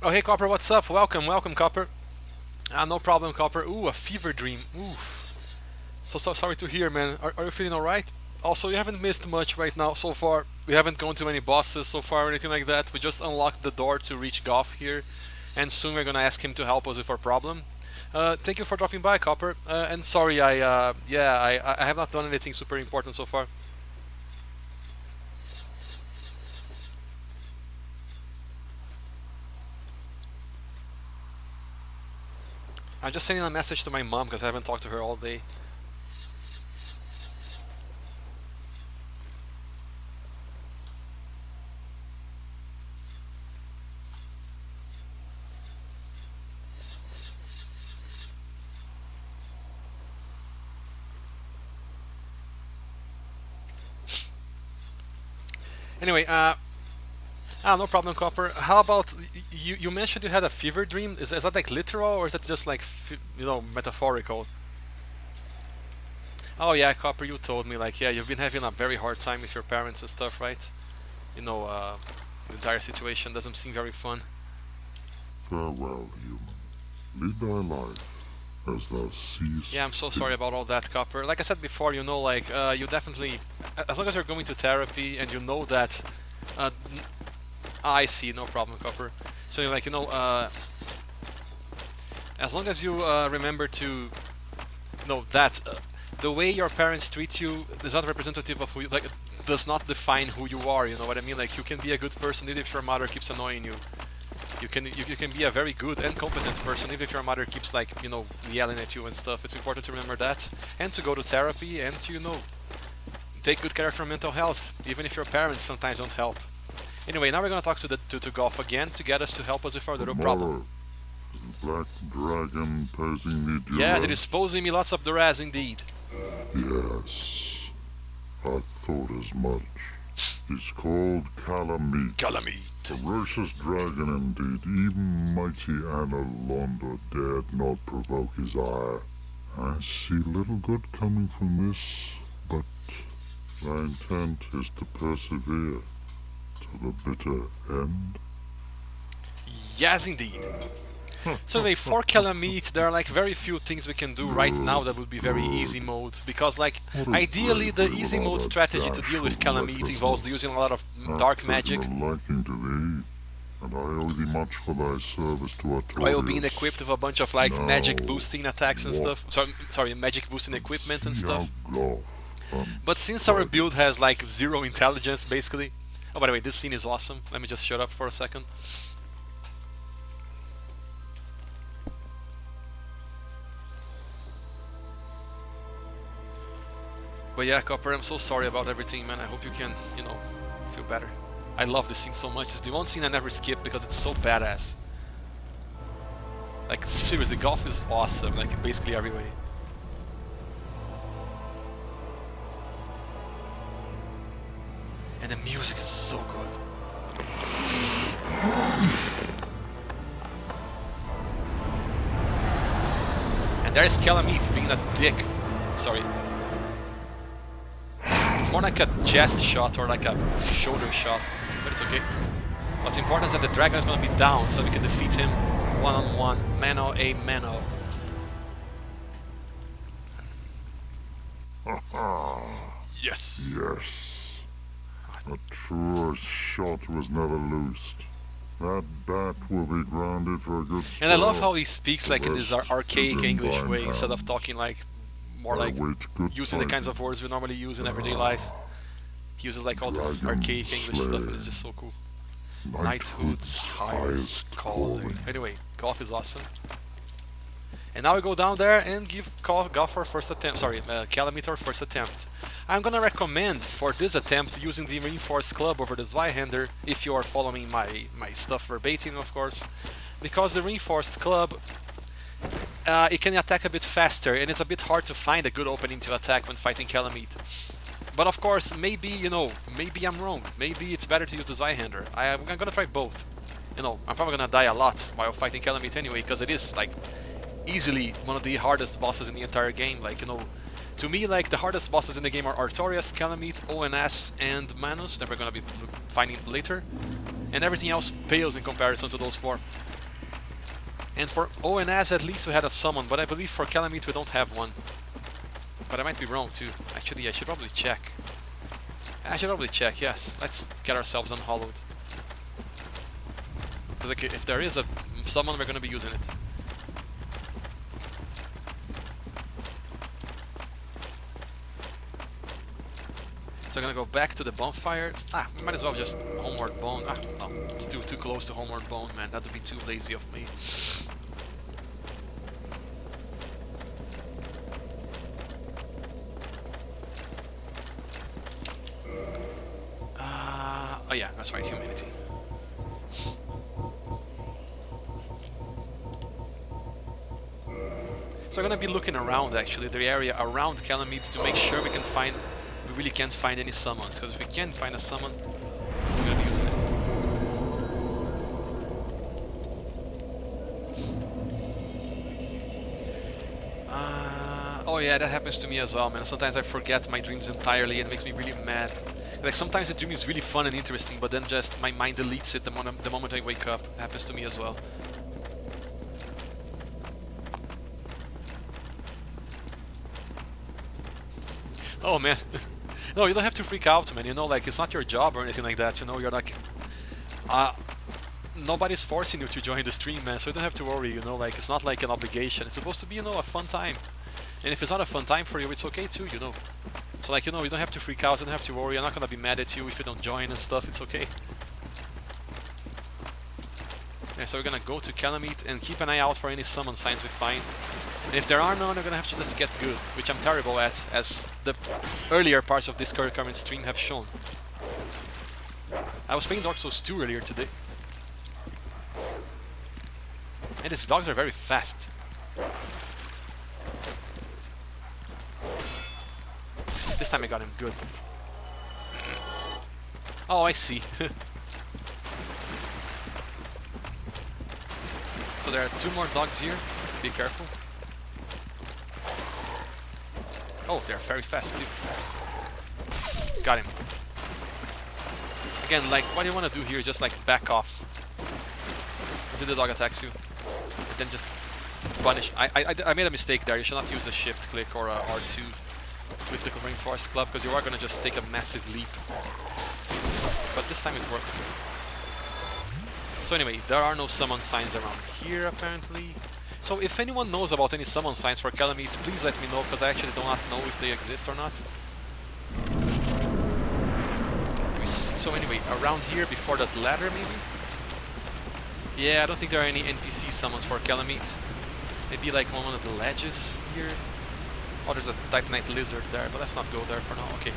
Oh, hey, Copper, what's up? Welcome, welcome, Copper. No problem, Copper. Ooh, a fever dream. Oof. So sorry to hear, man. Are you feeling alright? Also, you haven't missed much right now so far. We haven't gone to any bosses so far or anything like that. We just unlocked the door to reach Goff here, and soon we're gonna ask him to help us with our problem. Thank you for dropping by, Copper. And sorry, I have not done anything super important so far. I'm just sending a message to my mom because I haven't talked to her all day. Anyway, no problem, Copper. How about you mentioned you had a fever dream? Is that like literal or is that just like metaphorical? Oh yeah, Copper, you told me like yeah, you've been having a very hard time with your parents and stuff, right? You know, the entire situation doesn't seem very fun. Farewell, human. Lead thy life as thou seest. Yeah, I'm so sorry about all that, Copper. Like I said before, you know, like you definitely, as long as you're going to therapy and you know that, I see, no problem, Copper. So you're like, as long as you remember to know that the way your parents treat you is not representative of who you, like, does not define who you are. You know what I mean? Like you can be a good person even if your mother keeps annoying you. You can be a very good and competent person even if your mother keeps like yelling at you and stuff. It's important to remember that and to go to therapy and to take good care of your mental health even if your parents sometimes don't help. Anyway, now we're gonna talk to Golf again to get us to help us with our little problem. Is the black dragon posing me duress? Yes, it is posing me lots of duress indeed. Yes, I thought as much. He's called Calamity. Calamity. Ferocious dragon indeed. Even mighty Analondo dared not provoke his ire. I see little good coming from this, but my intent is to persevere to the bitter end. Yes, indeed. So anyway, for Calamite, there are like very few things we can do right now that would be very easy mode, because like ideally the easy mode strategy to deal with Calamite involves using a lot of dark magic Liking to thee, and I owe thee much for thy service to Artorias. while being equipped with a bunch of like magic boosting attacks and stuff. Sorry, magic boosting equipment and stuff. But since our build has like 0 intelligence basically. Oh, by the way, this scene is awesome. Let me just shut up for a second. But yeah, Copper, I'm so sorry about everything, man. I hope you can, you know, feel better. I love this scene so much. It's the one scene I never skip because it's so badass. Like, seriously, golf is awesome, like, in basically every way. And the music is so good. And there's Calamite being a dick. Sorry. It's more like a chest shot or like a shoulder shot, but it's okay. What's important is that the dragon is going to be down, so we can defeat him one-on-one, mano a mano. Yes. Yes. A truer shot was never loosed. That bat will be grounded for a good And I love spell. how he speaks like in this archaic English way, instead of talking like more like using the kinds of words we normally use in everyday life. He uses like all this archaic English stuff, and it's just so cool. Knighthood's highest calling. Anyway, golf is awesome. And now we go down there and give golf our first attempt. Sorry, Calamity our first attempt. I'm gonna recommend for this attempt using the reinforced club over the Zweihander, if you are following my stuff verbatim, of course, because the reinforced club it can attack a bit faster, and it's a bit hard to find a good opening to attack when fighting Calamite. But of course, maybe, you know, maybe I'm wrong. Maybe it's better to use the Zweihander. I'm gonna try both. You know, I'm probably gonna die a lot while fighting Calamite anyway, because it is, like, easily one of the hardest bosses in the entire game. Like, you know, to me, like, the hardest bosses in the game are Artorias, Calamite, ONS, and Manus, that we're gonna be finding later. And everything else pales in comparison to those 4. And for ONS, at least we had a summon, but I believe for Calamite we don't have one. But I might be wrong too. Actually, I should probably check. Yes. Let's get ourselves unhollowed. Because like, if there is a summon, we're gonna be using it. So I'm gonna go back to the bonfire. We might as well just homeward bone. No, it's too close to homeward bone, man. That would be too lazy of me. Oh yeah, that's right, humanity. So I'm gonna be looking around, actually, the area around Calamite to make sure we really can't find any summons, because if we can't find a summon, we're gonna be using it. Oh yeah, that happens to me as well, man. Sometimes I forget my dreams entirely, and it makes me really mad. Like, sometimes the dream is really fun and interesting, but then just my mind deletes it the moment I wake up. It happens to me as well. Oh man. No, you don't have to freak out, man. You know, like, it's not your job or anything like that. You know, you're like... nobody's forcing you to join the stream, man, so you don't have to worry, you know, like, it's not like an obligation. It's supposed to be, you know, a fun time. And if it's not a fun time for you, it's okay too, you know. So, like, you know, you don't have to freak out, you don't have to worry. I'm not gonna be mad at you if you don't join and stuff, it's okay. Yeah, so we're gonna go to Calamite and keep an eye out for any summon signs we find. And if there are none, we're gonna have to just get good, which I'm terrible at, as the earlier parts of this current stream have shown. I was playing Dark Souls 2 earlier today. And these dogs are very fast. This time I got him good. Oh, I see. So there are 2 more dogs here. Be careful. Oh, they're very fast too. Got him. Again, like, what you want to do here is just like back off until the dog attacks you, and then just punish. I made a mistake there. You should not use a shift click or a R2 with the reinforced club, because you are gonna just take a massive leap. But this time it worked. So anyway, there are no summon signs around here apparently. So if anyone knows about any summon signs for Calamity, please let me know, because I actually do not know if they exist or not. Let me see. So anyway, around here before that ladder maybe? Yeah, I don't think there are any NPC summons for Calamity. Maybe like on one of the ledges here. Oh, there's a Titanite lizard there, but let's not go there for now. Okay,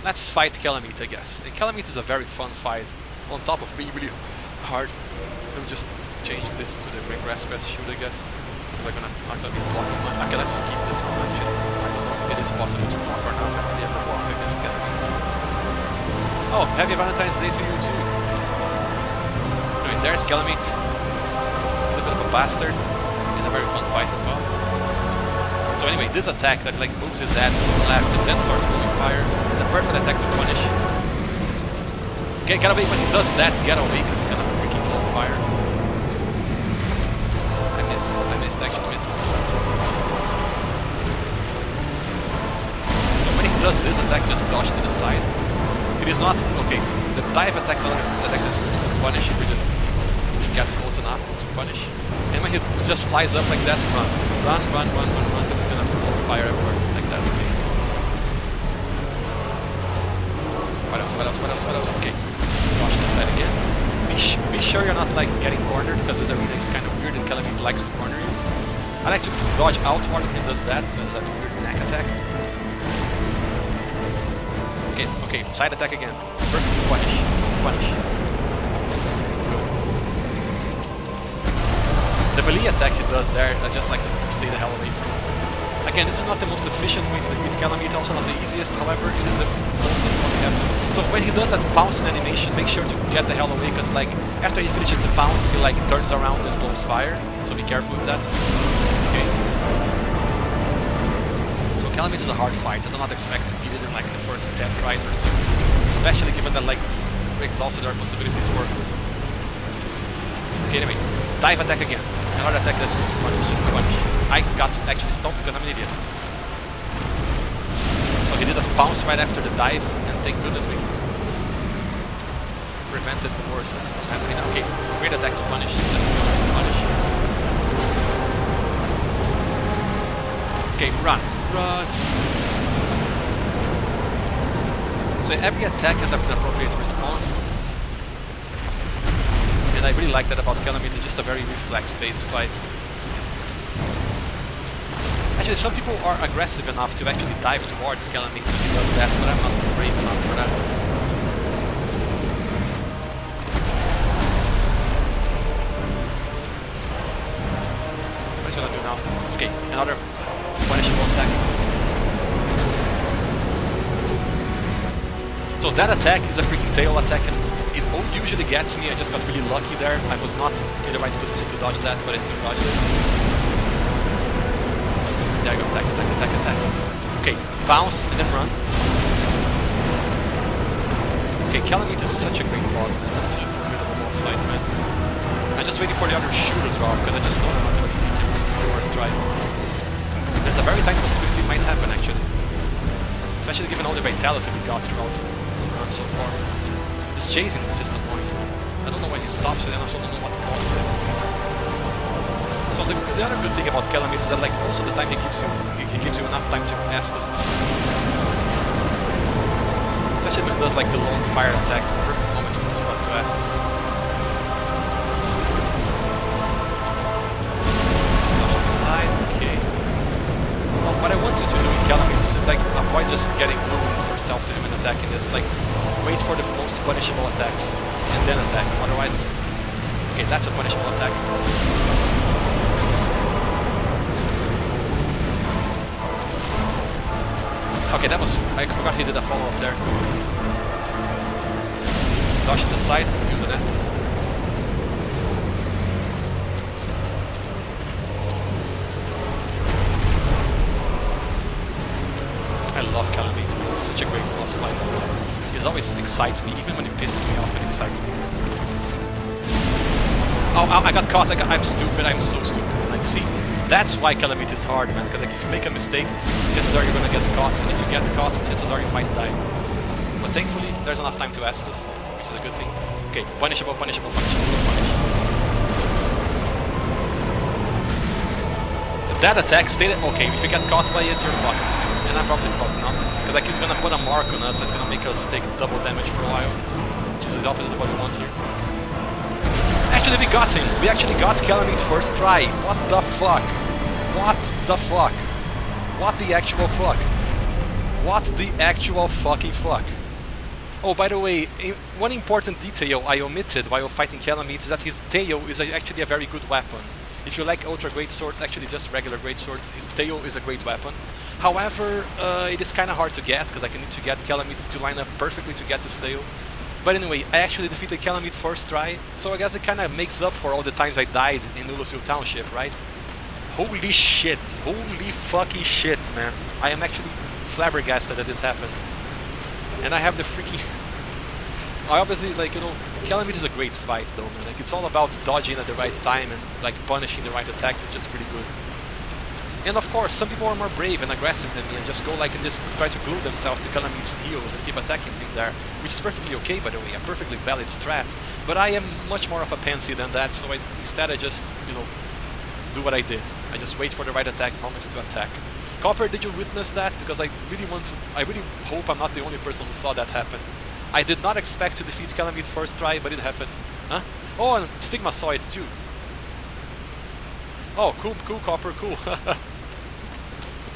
let's fight Calamity, I guess. And Calamity is a very fun fight, on top of being really hard. Let me just change this to the Grass Shield, I guess. Because I'm not gonna be blocking much. Okay, let's keep this on actually. I don't know if it is possible to block or not. I hardly ever block against Calamity. Oh, happy Valentine's Day to you too. Anyway, there's Calamity. He's a bit of a bastard. It's a very fun fight as well. So anyway, this attack that like moves his head to the left and then starts blowing fire is a perfect attack to punish. Get away when he does that, get away, because it's gonna freaking blow fire. I missed, actually missed. So when he does this attack, just dodge to the side. It is not, okay, the dive attack is another attack that's going to punish if you just get close enough to punish. And when he just flies up like that, run, because it's gonna blow fire everywhere, like that, okay. What else? Okay, dodge the side again. Be sure you're not like getting cornered, because this arena is kind of weird and Calamity likes to corner you. I like to dodge outward when he does that, there's a weird neck attack. Okay, side attack again. Perfect to punish. The melee attack he does there, I just like to stay the hell away from. Again, this is not the most efficient way to defeat Calamity, also not the easiest, however, it is the closest one we have to. So when he does that pouncing animation, make sure to get the hell away, because like, after he finishes the pounce, he like turns around and blows fire, so be careful with that. Okay. So Calamity is a hard fight, I do not expect to beat it in like the first 10 tries or so, especially given that like, we exhausted our possibilities for... Okay, anyway, dive attack again. Another attack that's going to punish, just a punish. I got actually stopped because I'm an idiot. So he did a bounce right after the dive, and thank goodness we prevented the worst from happening. Okay, great attack to punish, just to punish. Okay, run. So every attack has an appropriate response. And I really like that about Calamity, just a very reflex-based fight. Actually, some people are aggressive enough to actually dive towards Calamity when he does that, but I'm not brave enough for that. What is he gonna do now? Okay, another punishable attack. So that attack is a freaking tail attack, and it usually gets me. I just got really lucky there. I was not in the right position to dodge that, but I still dodged it. There I go, attack. Okay, bounce and then run. Okay, Calamity is such a great boss, man. It's a formidable boss fight, man. I'm just waiting for the other shoe to drop, because I just know I'm not going to defeat him in the first try. There's a very tiny possibility it might happen, actually. Especially given all the vitality we got throughout the run so far. This chasing is just annoying. I don't know why he stops it, and I also don't know what causes it. So the other good thing about Calamity is that like most of the time he gives you enough time to Estus. Especially when he does like the long fire attacks, perfect moment to Estus. Touch the side, okay. Well, what I want you to do in Calamity is like avoid just getting gluing yourself to him and attacking this, like wait for the most punishable attacks and then attack, otherwise... Okay, that's a punishable attack. Okay, that was... I forgot he did a follow-up there. Dodge to the side, use an Estus. I love Calamity, man. It's such a great boss fight. It always excites me, even when it pisses me off, it excites me. Oh, I got caught. I'm stupid. I'm so stupid. Like, see, that's why Calamity is hard, man. Because like, if you make a mistake, chances are you're gonna get caught, and if you get caught, chances are you might die. But thankfully, there's enough time to Estus, which is a good thing. Okay, punishable, punishable, punishable, so punish. That attack stayed. Okay, if you get caught by it, you're fucked. And I'm probably fucked now. Because like, it's gonna put a mark on us, it's gonna make us take double damage for a while. Which is the opposite of what we want here. Actually, we got him! We actually got Calamity first try! What the fuck? What the fuck? What the actual fuck? What the actual fucking fuck? Oh, by the way, one important detail I omitted while fighting Calamity is that his tail is actually a very good weapon. If you like Ultra Great Swords, actually just regular Great Swords, his tail is a great weapon. However, it is kind of hard to get, because I need to get Calamity to line up perfectly to get his tail. But anyway, I actually defeated Calamity first try, so I guess it kind of makes up for all the times I died in Ulusil Township, right? Holy shit, holy fucking shit, man. I am actually flabbergasted that this happened. And I have the freaking... I obviously, like, you know, Calamity is a great fight though, man. Like, it's all about dodging at the right time and, like, punishing the right attacks. It's just really good. And of course, some people are more brave and aggressive than me and just go, like, and just try to glue themselves to Calamity's heels and keep attacking him there. Which is perfectly okay, by the way, a perfectly valid strat. But I am much more of a pansy than that, so instead I just, you know, do what I did. I just wait for the right attack moments to attack. Copper, did you witness that? Because I really hope I'm not the only person who saw that happen. I did not expect to defeat Calamity first try, but it happened. Huh? Oh, and Stigma saw it too. Oh, cool, cool, Copper, cool.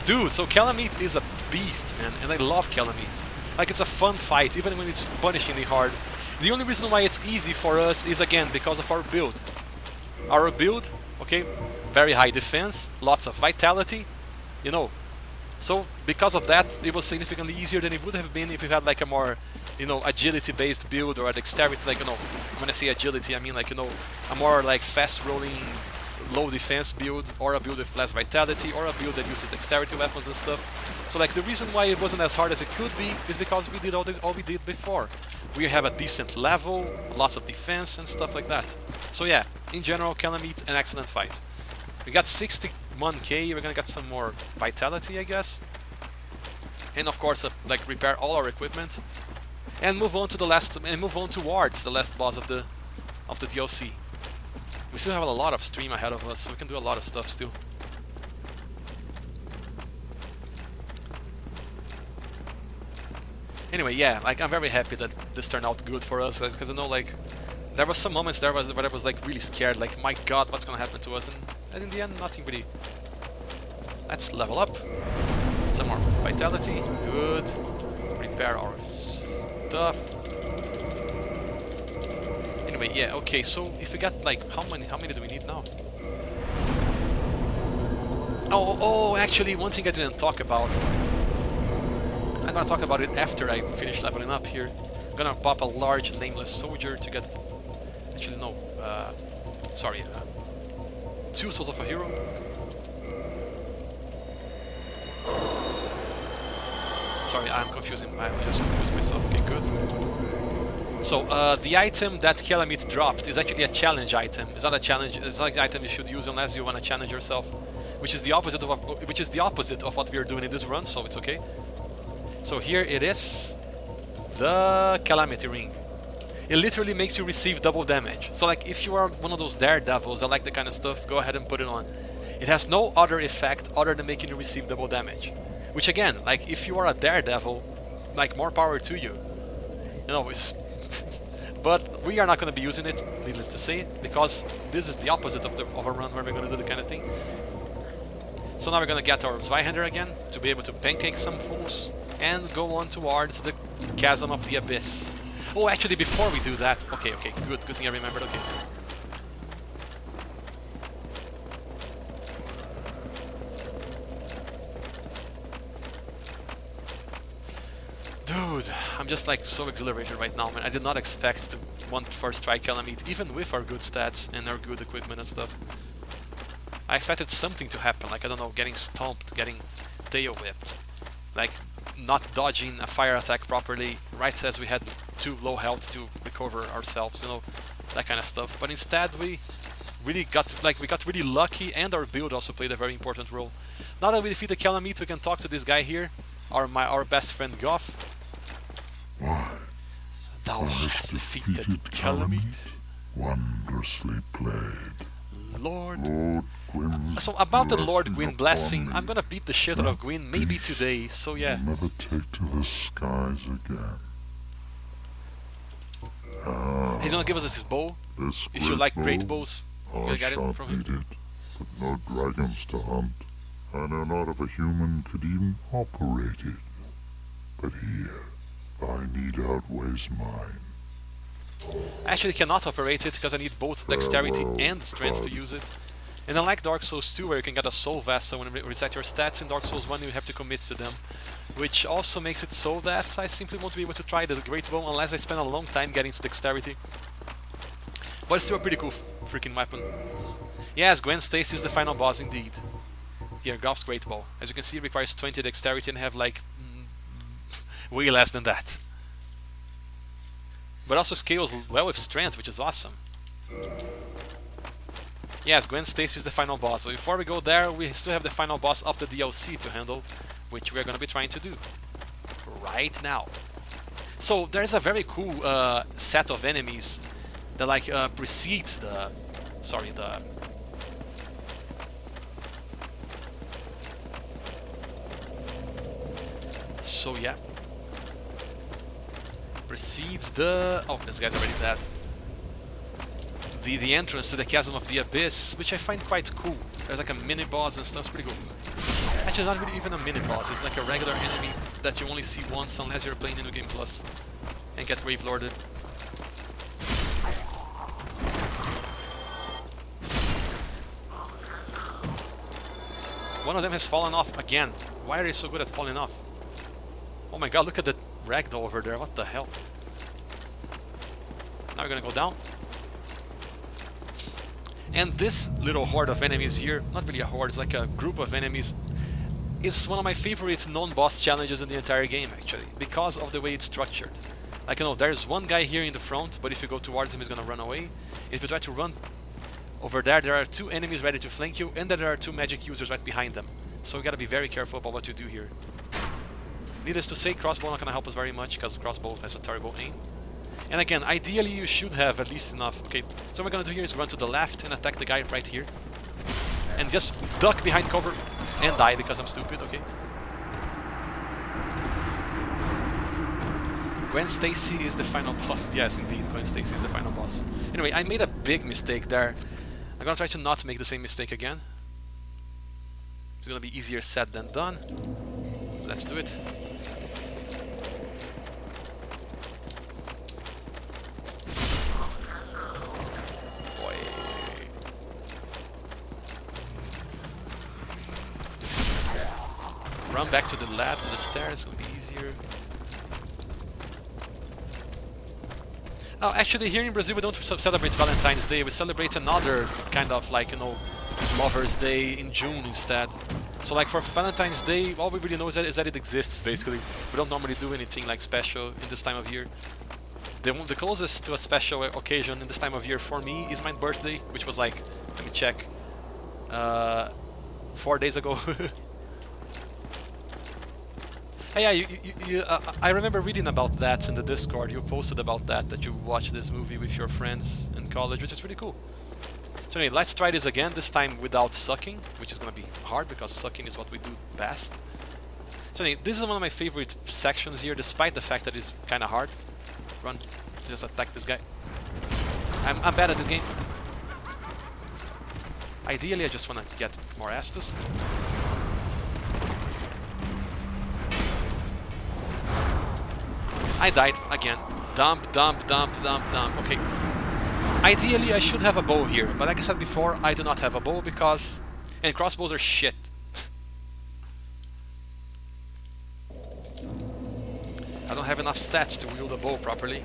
Dude, so Calamity is a beast, man, and I love Calamity. Like, it's a fun fight, even when it's punishingly hard. The only reason why it's easy for us is, again, because of our build. Our build, okay, very high defense, lots of vitality, you know. So, because of that, it was significantly easier than it would have been if you had, like, a more, you know, agility-based build or a dexterity, like, you know, when I say agility, I mean, like, you know, a more, like, fast-rolling, low defense build, or a build with less vitality, or a build that uses dexterity weapons and stuff. So, like, the reason why it wasn't as hard as it could be is because we did all we did before. We have a decent level, lots of defense, and stuff like that. So, yeah, in general, Calamity, an excellent fight. We got 61k, we're gonna get some more vitality, I guess. And of course, like, repair all our equipment. And move on to towards the last boss of the DLC. We still have a lot of stream ahead of us, so we can do a lot of stuff still. Anyway, yeah, like, I'm very happy that this turned out good for us, because I know, like, there was some moments where I was like really scared, like, my god, what's gonna happen to us, and in the end, nothing really. Let's level up. Some more vitality, good. Repair our stuff. Anyway, yeah, okay, so if we got, like, how many do we need now? Oh, actually, one thing I didn't talk about. I'm gonna talk about it after I finish leveling up here. I'm gonna pop a large nameless soldier to get... Actually, no. Sorry. 2 souls of a hero. Sorry, I'm confusing. I just confused myself. Okay, good. So, the item that Calamity dropped is actually a challenge item. It's not a challenge. It's not an item you should use unless you want to challenge yourself, which is the opposite of what we are doing in this run. So it's okay. So here it is, the Calamity Ring. It literally makes you receive double damage. So, like, if you are one of those daredevils that like the kind of stuff, go ahead and put it on. It has no other effect other than making you receive double damage. Which, again, like, if you are a daredevil, like, more power to you. You know, it's... But we are not going to be using it, needless to say, because this is the opposite of a run where we're going to do the kind of thing. So now we're going to get our Zweihander again, to be able to pancake some fools, and go on towards the Chasm of the Abyss. Oh, actually, before we do that... Okay, good thing I remembered, okay. Dude, I'm just like so exhilarated right now, man. I did not expect to want first try Calamity, even with our good stats and our good equipment and stuff. I expected something to happen, like, I don't know, getting stomped, getting tail whipped, like not dodging a fire attack properly right as we had too low health to recover ourselves, you know, that kind of stuff. But instead we got really lucky, and our build also played a very important role. Now that we defeated Calamity, we can talk to this guy here, our best friend Goff. Why, Thou hast defeated defeated Calamity, wondrously played. Lord. Lord Gwyn's So about the Lord blessing Gwyn upon blessing, me. I'm gonna beat the shit out of Gwyn maybe today, so yeah. Will never take to the skies again. He's gonna give us his bow. This If you like great bow, bows, I you're gonna get it shan't from him. need it, but no dragons to hunt. I know not if a human could even operate it. But here, thy need outweighs mine. I actually cannot operate it because I need both dexterity and strength to use it. And unlike Dark Souls 2, where you can get a soul vessel and reset your stats, in Dark Souls 1 you have to commit to them. Which also makes it so that I simply won't be able to try the Great Bow unless I spend a long time getting its dexterity. But it's still a pretty cool freaking weapon. Yes, Gwen Stacy is the final boss indeed. Here, Goff's Great Bow. As you can see, it requires 20 dexterity and have like way less than that. But also scales well with strength, which is awesome. Yes, Gwen Stacy is the final boss. But before we go there, we still have the final boss of the DLC to handle, which we're gonna be trying to do right now. So there's a very cool set of enemies that like precedes the so yeah, precedes the this guy's already dead. The entrance to the Chasm of the Abyss, which I find quite cool. There's like a mini boss and stuff. It's pretty cool. Actually, it's not really even a mini boss. It's like a regular enemy that you only see once unless you're playing New Game Plus and get Grave Lorded. One of them has fallen off again. Why are they so good at falling off? Oh my god, look at the ragdoll over there. What the hell? Now we're gonna go down. And this little horde of enemies here, not really a horde, it's like a group of enemies, is one of my favorite non-boss challenges in the entire game, actually, because of the way it's structured. Like, you know, there's one guy here in the front, but if you go towards him, he's gonna run away. If you try to run over there, there are two enemies ready to flank you, and then there are two magic users right behind them. So you gotta be very careful about what you do here. Needless to say, crossbow not gonna help us very much, because crossbow has a terrible aim. And again, ideally you should have at least enough. Okay, so what we're gonna do here is run to the left and attack the guy right here. And just duck behind cover and die because I'm stupid, okay? Gwen Stacy is the final boss. Yes, indeed, Gwen Stacy is the final boss. Anyway, I made a big mistake there. I'm gonna try to not make the same mistake again. It's gonna be easier said than done. Let's do it. Run back to the lab, to the stairs, it's gonna be easier. Oh, actually, here in Brazil we don't celebrate Valentine's Day, we celebrate another kind of like, you know, Lover's Day in June instead. So like for Valentine's Day, all we really know is that it exists, basically. We don't normally do anything like special in this time of year. The closest to a special occasion in this time of year for me is my birthday, which was like, let me check, 4 days ago. Hey, yeah, I remember reading about that in the Discord. You posted about that you watched this movie with your friends in college, which is pretty cool. So anyway, let's try this again, this time without sucking, which is gonna be hard because sucking is what we do best. So anyway, this is one of my favorite sections here, despite the fact that it's kinda hard. Run, just attack this guy. I'm bad at this game. Ideally, I just wanna get more Estus. I died again. Dump, dump, dump, dump, dump. Okay. Ideally, I should have a bow here, but like I said before, I do not have a bow because... And crossbows are shit. I don't have enough stats to wield a bow properly.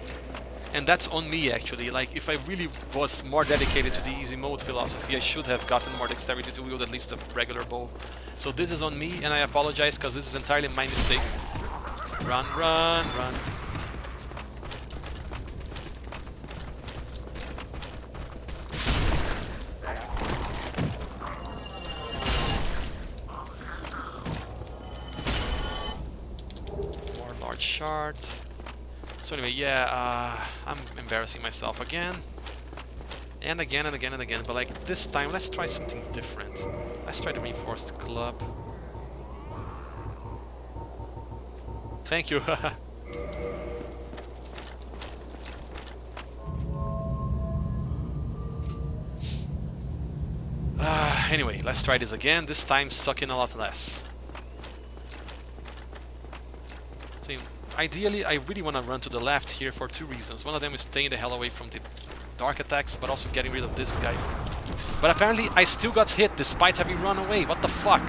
And that's on me actually. Like, if I really was more dedicated to the easy mode philosophy, I should have gotten more dexterity to wield at least a regular bow. So this is on me, and I apologize because this is entirely my mistake. Run, run, run. More large shards. So anyway, yeah, I'm embarrassing myself again. And again and again and again. But like this time, let's try something different. Let's try the reinforced club. Thank you. Anyway, let's try this again. This time sucking a lot less. So ideally, I really want to run to the left here for two reasons. One of them is staying the hell away from the dark attacks, but also getting rid of this guy. But apparently I still got hit despite having run away. What the fuck?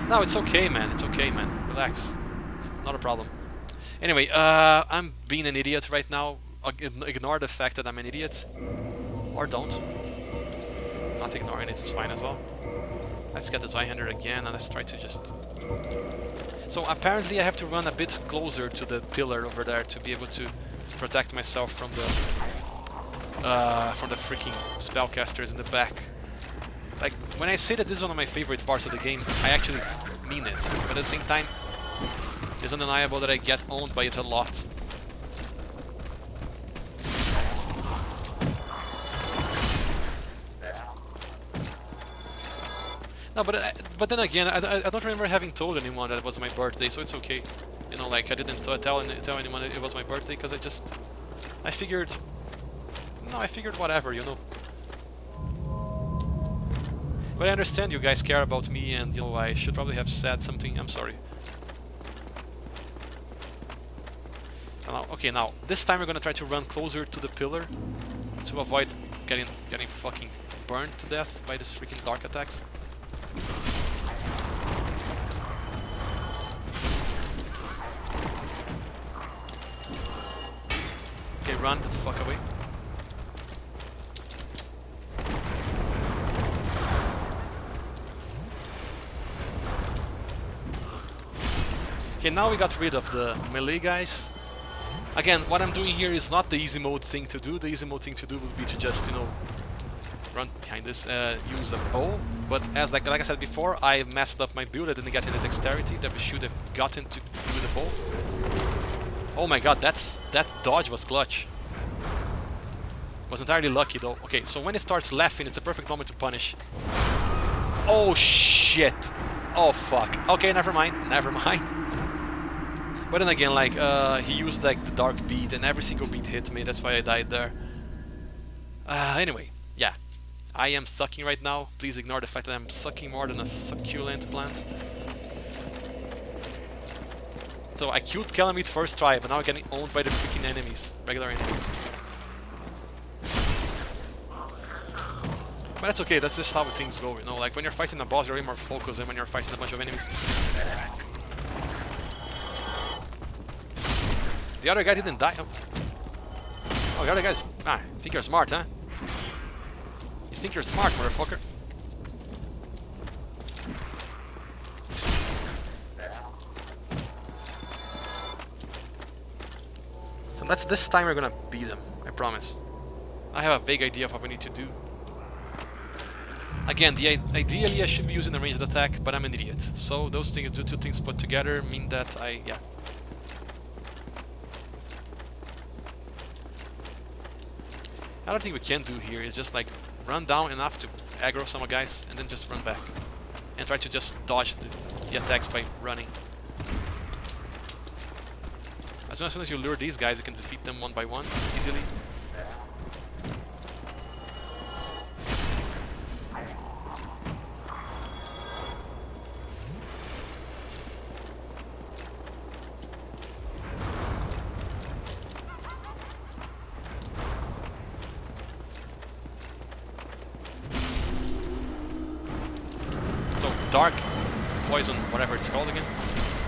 No, it's okay, man. It's okay, man. Relax. Not a problem. Anyway, I'm being an idiot right now. Ignore the fact that I'm an idiot. Or don't. Not ignoring it is fine as well. Let's get the Zweihander again and let's try to just... So apparently I have to run a bit closer to the pillar over there to be able to protect myself from the freaking spellcasters in the back. Like, when I say that this is one of my favorite parts of the game, I actually mean it. But at the same time, it's undeniable that I get owned by it a lot. No, but then again, I don't remember having told anyone that it was my birthday, so it's okay. You know, like, I didn't tell anyone it was my birthday, because I figured... No, I figured whatever, you know. But I understand you guys care about me, and, you know, I should probably have said something. I'm sorry. Okay, now, this time we're gonna try to run closer to the pillar to avoid getting fucking burned to death by this freaking dark attacks. Okay, run the fuck away. Okay, now we got rid of the melee guys. Again, what I'm doing here is not the easy mode thing to do. The easy mode thing to do would be to just, you know, run behind this, use a bow. But as like I said before, I messed up my build. I didn't get any dexterity that we should have gotten to do the bow. Oh my god, that dodge was clutch. Was entirely lucky though. Okay, so when it starts laughing, it's a perfect moment to punish. Oh shit! Oh fuck. Okay, never mind. Never mind. But then again, like, he used like the dark bead and every single bead hit me, that's why I died there. Anyway, yeah. I am sucking right now. Please ignore the fact that I'm sucking more than a succulent plant. So I killed Calamity first try, but now I'm getting owned by the freaking enemies. Regular enemies. But that's okay, that's just how things go, you know, like when you're fighting a boss you're way more focused than when you're fighting a bunch of enemies. The other guy didn't die. Oh, the other guy's... Ah, you think you're smart, huh? You think you're smart, motherfucker? And that's this time we're gonna beat them, I promise. I have a vague idea of what we need to do. Again, ideally I should be using a ranged attack, but I'm an idiot. So those things, the two things put together mean that yeah. Another thing we can do here is just like run down enough to aggro some guys and then just run back. And try to just dodge the attacks by running. As soon as you lure these guys, you can defeat them one by one easily. Dark poison, whatever it's called again.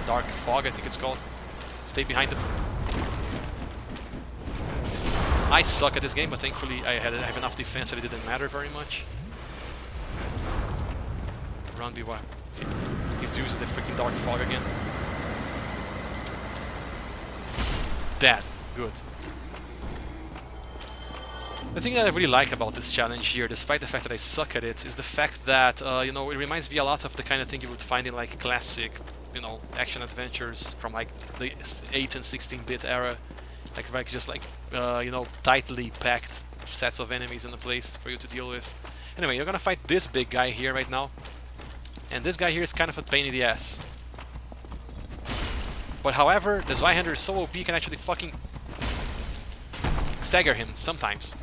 Dark fog, I think it's called. Stay behind them. I suck at this game, but thankfully I have enough defense that it didn't matter very much. Run, BY. Okay. He's using the freaking Dark Fog again. Dead. Good. The thing that I really like about this challenge here, despite the fact that I suck at it, is the fact that, you know, it reminds me a lot of the kind of thing you would find in like classic, you know, action adventures from like the 8 and 16-bit era. Like just like, you know, tightly packed sets of enemies in a place for you to deal with. Anyway, you're gonna fight this big guy here right now. And this guy here is kind of a pain in the ass. But however, the Zweihander is so OP, you can actually fucking stagger him sometimes.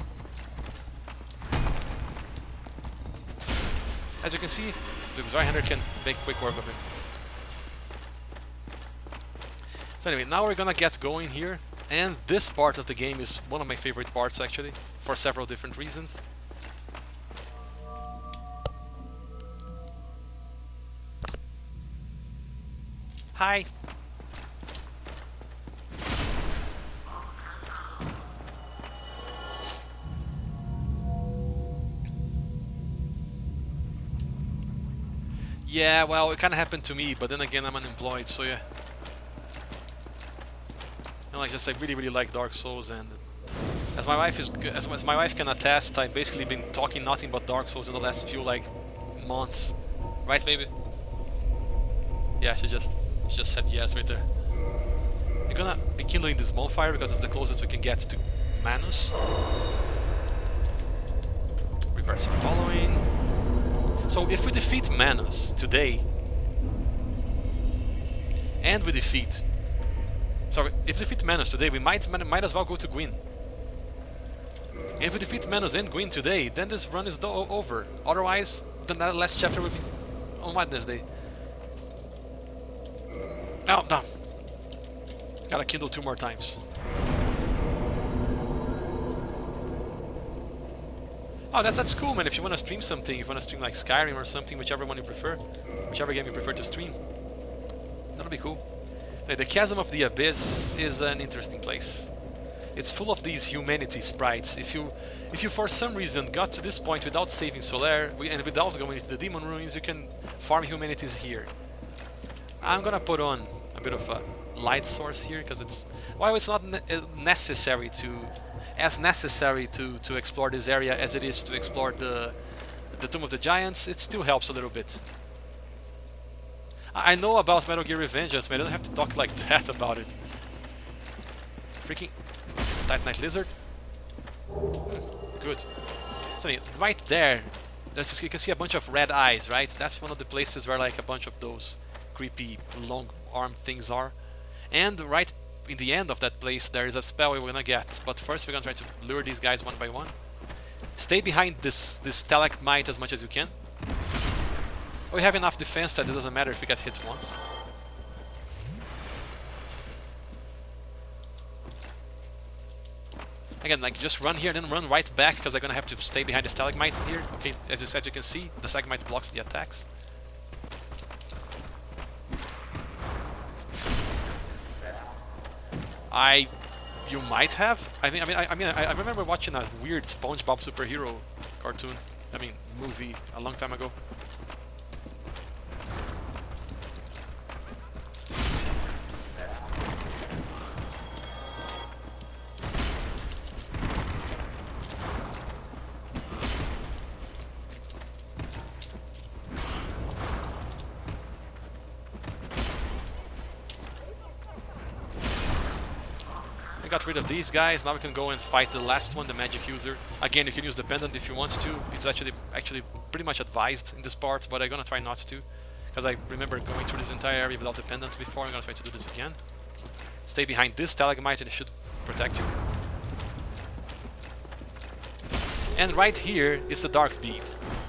As you can see, the Zweihander can make quick work of him. So anyway, now we're gonna get going here. And this part of the game is one of my favorite parts actually, for several different reasons. Hi! Yeah, well, it kinda happened to me, but then again I'm unemployed, so yeah. And like just I really like Dark Souls, and as my wife can attest, I've basically been talking nothing but Dark Souls in the last few like months. Right, baby? Yeah, she just said yes right there. We're gonna be kindling this bonfire because it's the closest we can get to Manus. Reversing following. So if we defeat Manus today, and we defeat... Sorry, if we defeat Manus today, we might as well go to Gwen. And if we defeat Manus and Gwen today, then this run is over. Otherwise, the last chapter will be on Wednesday. Oh, no. Gotta kindle 2 more times. Oh, that's cool, man. If you wanna stream something, if you wanna stream like Skyrim or something, whichever one you prefer, whichever game you prefer to stream, that'll be cool. The Chasm of the Abyss is an interesting place. It's full of these humanity sprites. If you for some reason got to this point without saving Solaire and without going into the demon ruins, you can farm humanities here. I'm gonna put on a bit of a light source here because it's not necessary to explore this area as it is to explore the Tomb of the Giants. It still helps a little bit. I know about Metal Gear Revengeance, man. I don't have to talk like that about it. Freaking Titanite Lizard. Good. So yeah, right there, you can see a bunch of red eyes, right? That's one of the places where like a bunch of those creepy long-armed things are. And right in the end of that place, there is a spell we're gonna get. But first, we're gonna try to lure these guys one by one. Stay behind this stalagmite as much as you can. We have enough defense that it doesn't matter if we get hit once. Again, like just run here, then run right back because I'm gonna have to stay behind the stalagmite here. Okay, as you can see, the stalagmite blocks the attacks. You might have. I remember watching a weird SpongeBob superhero cartoon. Movie a long time ago. We got rid of these guys. Now we can go and fight the last one, the magic user. Again, you can use the pendant if you want to. It's actually pretty much advised in this part, but I'm gonna try not to, because I remember going through this entire area without the pendant before. I'm gonna try to do this again. Stay behind this stalagmite and it should protect you. And right here is the dark bead.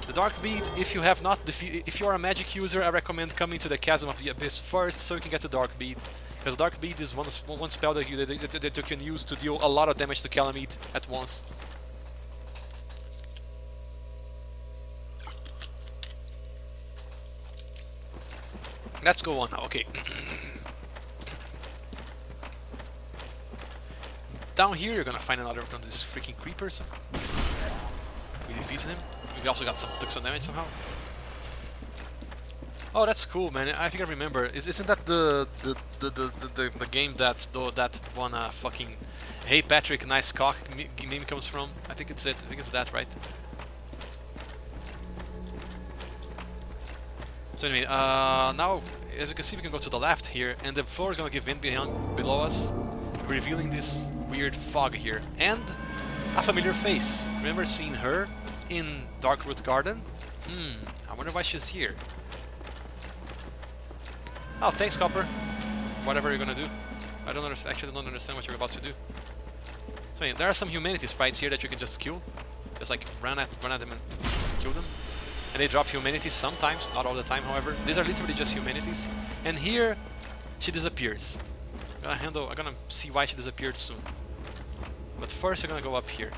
The dark bead, if you are a magic user, I recommend coming to the Chasm of the Abyss first so you can get the dark bead. Because Dark Bead is one spell that you can use to deal a lot of damage to Calamity at once. Let's go on now, okay. Down here, you're gonna find another one of these freaking creepers. We defeated him. We also took some damage somehow. Oh, that's cool, man. I think I remember. Isn't that the game that one fucking "Hey Patrick, nice cock" meme comes from? I think it's it. I think it's that, right? So anyway, now as you can see, we can go to the left here, and the floor is gonna give in below us, revealing this weird fog here and a familiar face. Remember seeing her in Darkroot Garden? I wonder why she's here. Oh, thanks, Copper. Whatever you're gonna do. I don't understand. Actually, I don't understand what you're about to do. So yeah, there are some humanity sprites here that you can just kill. Just like run at them and kill them. And they drop humanity sometimes, not all the time, however. These are literally just humanities. And here, she disappears. I'm gonna see why she disappeared soon. But first, I'm gonna go up here.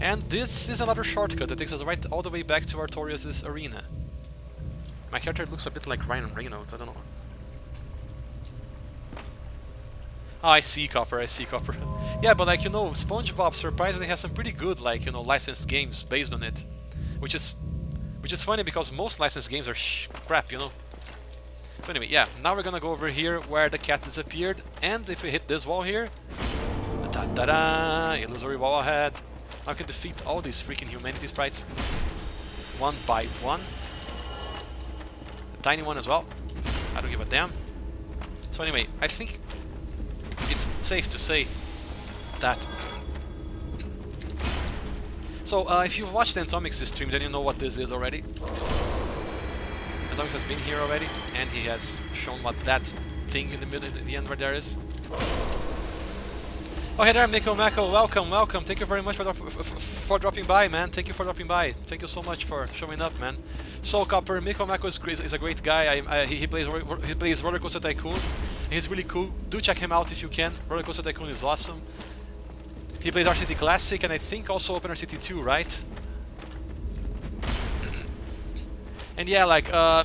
And this is another shortcut that takes us right all the way back to Artorias' arena. My character looks a bit like Ryan Reynolds, I don't know. Oh, I see, Copper, I see, Copper. Yeah, but like, you know, SpongeBob surprisingly has some pretty good, like, you know, licensed games based on it. Which is funny because most licensed games are crap, you know. So anyway, yeah, now we're gonna go over here where the cat disappeared, and if we hit this wall here, da-da-da, illusory wall ahead. Now we can defeat all these freaking humanity sprites. One by one. A tiny one as well. I don't give a damn. So anyway, I think it's safe to say that... So, if you've watched Atomics' stream, then you know what this is already. Atomics has been here already, and he has shown what that thing in the middle, at the end where there is. Oh, hey there, Miko Mako, welcome, welcome. Thank you very much for dropping by, man. Thank you for dropping by. Thank you so much for showing up, man. So, Copper, Miko Mako is a great guy. He plays Roller Coaster Tycoon. He's really cool. Do check him out if you can. Roller Coaster Tycoon is awesome. He plays RCT Classic and I think also Open RCT 2, right? And yeah, like, so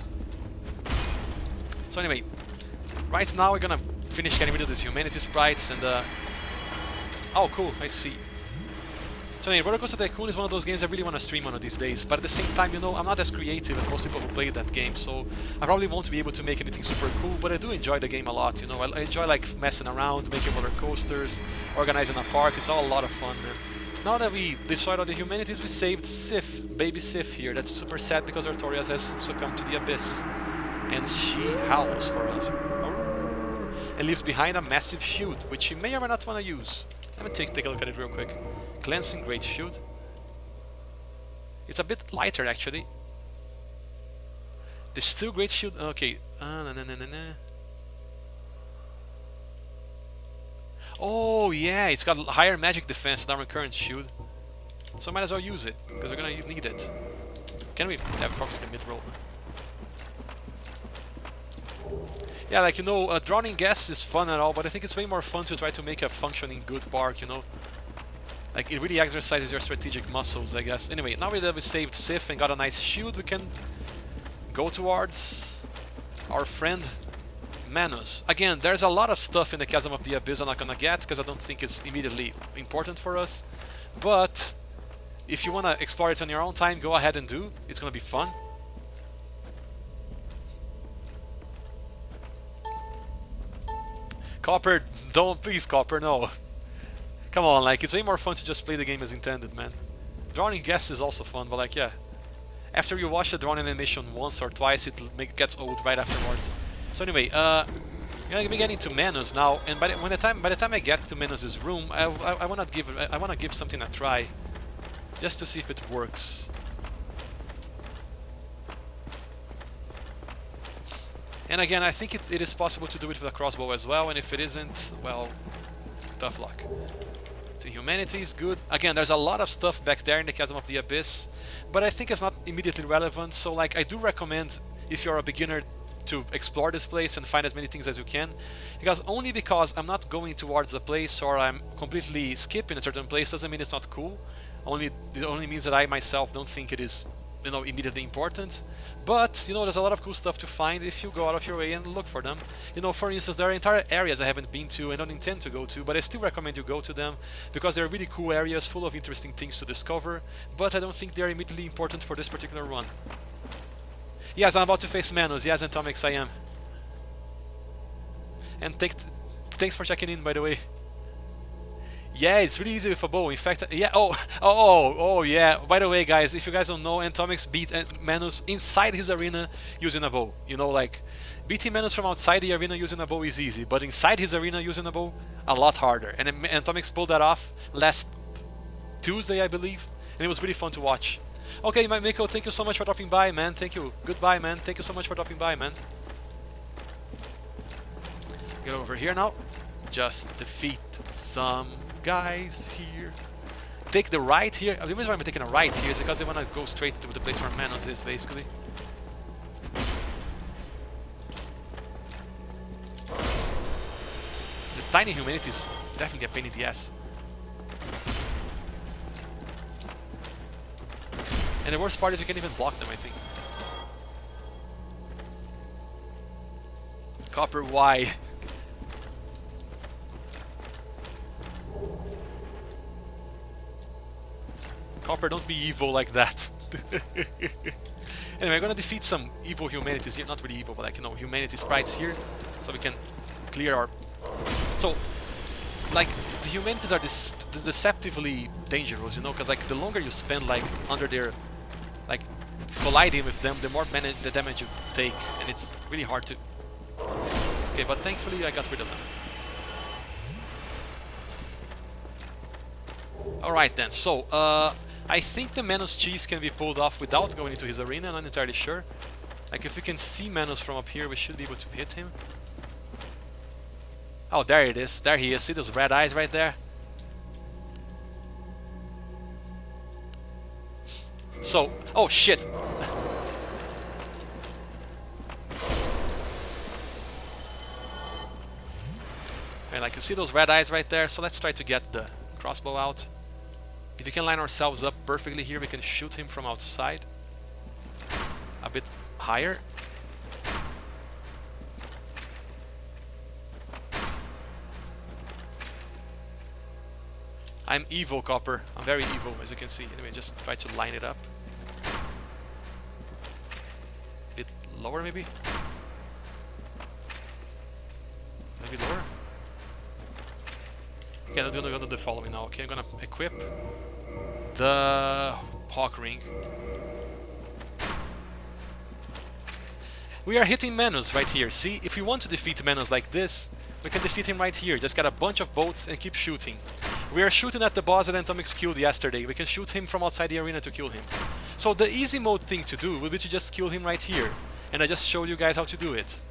anyway, right now we're gonna finish getting rid of these humanity sprites and, oh, cool, I see. So anyway, Roller Coaster Tycoon is one of those games I really want to stream one of these days, but at the same time, you know, I'm not as creative as most people who play that game, so I probably won't be able to make anything super cool, but I do enjoy the game a lot, you know. I enjoy, like, messing around, making roller coasters, organizing a park. It's all a lot of fun, man. Now that we destroyed all the humanities, we saved Sif, baby Sif here. That's super sad because Artorias has succumbed to the abyss. And she howls for us. And leaves behind a massive shield, which she may or may not want to use. Let me take a look at it real quick. Cleansing Great Shield. It's a bit lighter, actually. The Still Great Shield... Okay. Oh, yeah, it's got higher magic defense than our current shield. So I might as well use it, because we're gonna need it. Can we... Yeah, we probably can mid-roll. Yeah, like, you know, drowning gas is fun and all, but I think it's way more fun to try to make a functioning good park, you know? Like, it really exercises your strategic muscles, I guess. Anyway, now that we saved Sif and got a nice shield, we can go towards our friend Manus. Again, there's a lot of stuff in the Chasm of the Abyss I'm not gonna get, because I don't think it's immediately important for us. But, if you wanna explore it on your own time, go ahead and do. It's gonna be fun. Copper, don't, please, Copper, no. Come on, like, it's way more fun to just play the game as intended, man. Drowning gas is also fun, but like, yeah. After you watch the drowning animation once or twice, it gets old right afterwards. So anyway, I'm gonna be getting to Manus now, and by the time I get to Manus' room, I wanna give something a try, just to see if it works. And again, I think it is possible to do it with a crossbow as well, and if it isn't, well, tough luck. To humanities, good. Again, there's a lot of stuff back there in the Chasm of the Abyss, but I think it's not immediately relevant, so like, I do recommend, if you're a beginner, to explore this place and find as many things as you can, because only because I'm not going towards a place or I'm completely skipping a certain place doesn't mean it's not cool. It only means that I myself don't think it is immediately important. But there's a lot of cool stuff to find if you go out of your way and look for them. For instance, there are entire areas I haven't been to and don't intend to go to, but I still recommend you go to them because they're really cool areas full of interesting things to discover. But I don't think they're immediately important for this particular run. Yes, I'm about to face Manus. Yes, Atomics, I am. And thanks for checking in, by the way. Yeah, it's really easy with a bow. In fact, yeah. Oh, yeah. By the way, guys, if you guys don't know, Atomics beat Manus inside his arena using a bow. Like beating Manus from outside the arena using a bow is easy, but inside his arena using a bow, a lot harder. And Atomics pulled that off last Tuesday, I believe, and it was really fun to watch. Okay, Miko, thank you so much for dropping by, man. Thank you. Goodbye, man. Thank you so much for dropping by, man. Get over here now. Just defeat some guys here. Take the right here. The reason why I'm taking a right here is because I want to go straight to the place where Manus is, basically. The tiny humanity is definitely a pain in the ass. And the worst part is you can't even block them, I think. Copper, why? Copper, don't be evil like that. Anyway, I'm gonna defeat some evil humanities here. Not really evil, but humanity sprites here. So we can clear our... So, the humanities are deceptively dangerous, because the longer you spend under their... colliding with them, the more the damage you take. And it's really hard to... Okay, but thankfully I got rid of them. Alright then, so, I think the Manus cheese can be pulled off without going into his arena, I'm not entirely sure. If we can see Manus from up here, we should be able to hit him. Oh, there it is. There he is. See those red eyes right there? So, oh shit! And I can see those red eyes right there, so let's try to get the crossbow out. If we can line ourselves up perfectly here, we can shoot him from outside. A bit higher. I'm evil, Copper. I'm very evil, as you can see. Anyway, just try to line it up. A bit lower, maybe? Maybe lower? Okay, I'm gonna do the following now. Okay, I'm gonna equip the Hawk Ring. We are hitting Manus right here. See, if we want to defeat Manus like this, we can defeat him right here. Just get a bunch of bolts and keep shooting. We are shooting at the boss that Atomics killed yesterday. We can shoot him from outside the arena to kill him. So the easy mode thing to do would be to just kill him right here. And I just showed you guys how to do it.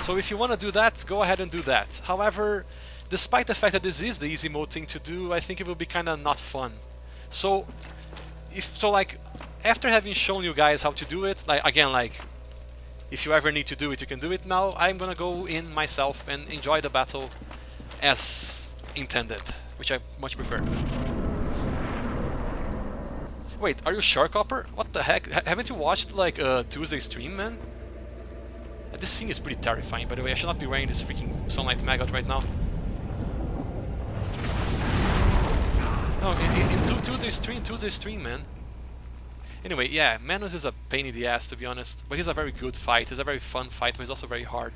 So if you want to do that, go ahead and do that. However, despite the fact that this is the easy mode thing to do, I think it will be kind of not fun. So, after having shown you guys how to do it, if you ever need to do it, you can do it now. I'm gonna go in myself and enjoy the battle as intended, which I much prefer. Wait, are you sure, Copper? What the heck? Haven't you watched Tuesday stream, man? This scene is pretty terrifying, by the way. I should not be wearing this freaking Sunlight Maggot right now. No, in Tuesday stream, man. Anyway, yeah, Manus is a pain in the ass, to be honest. But he's a very good fight. He's a very fun fight, but he's also very hard.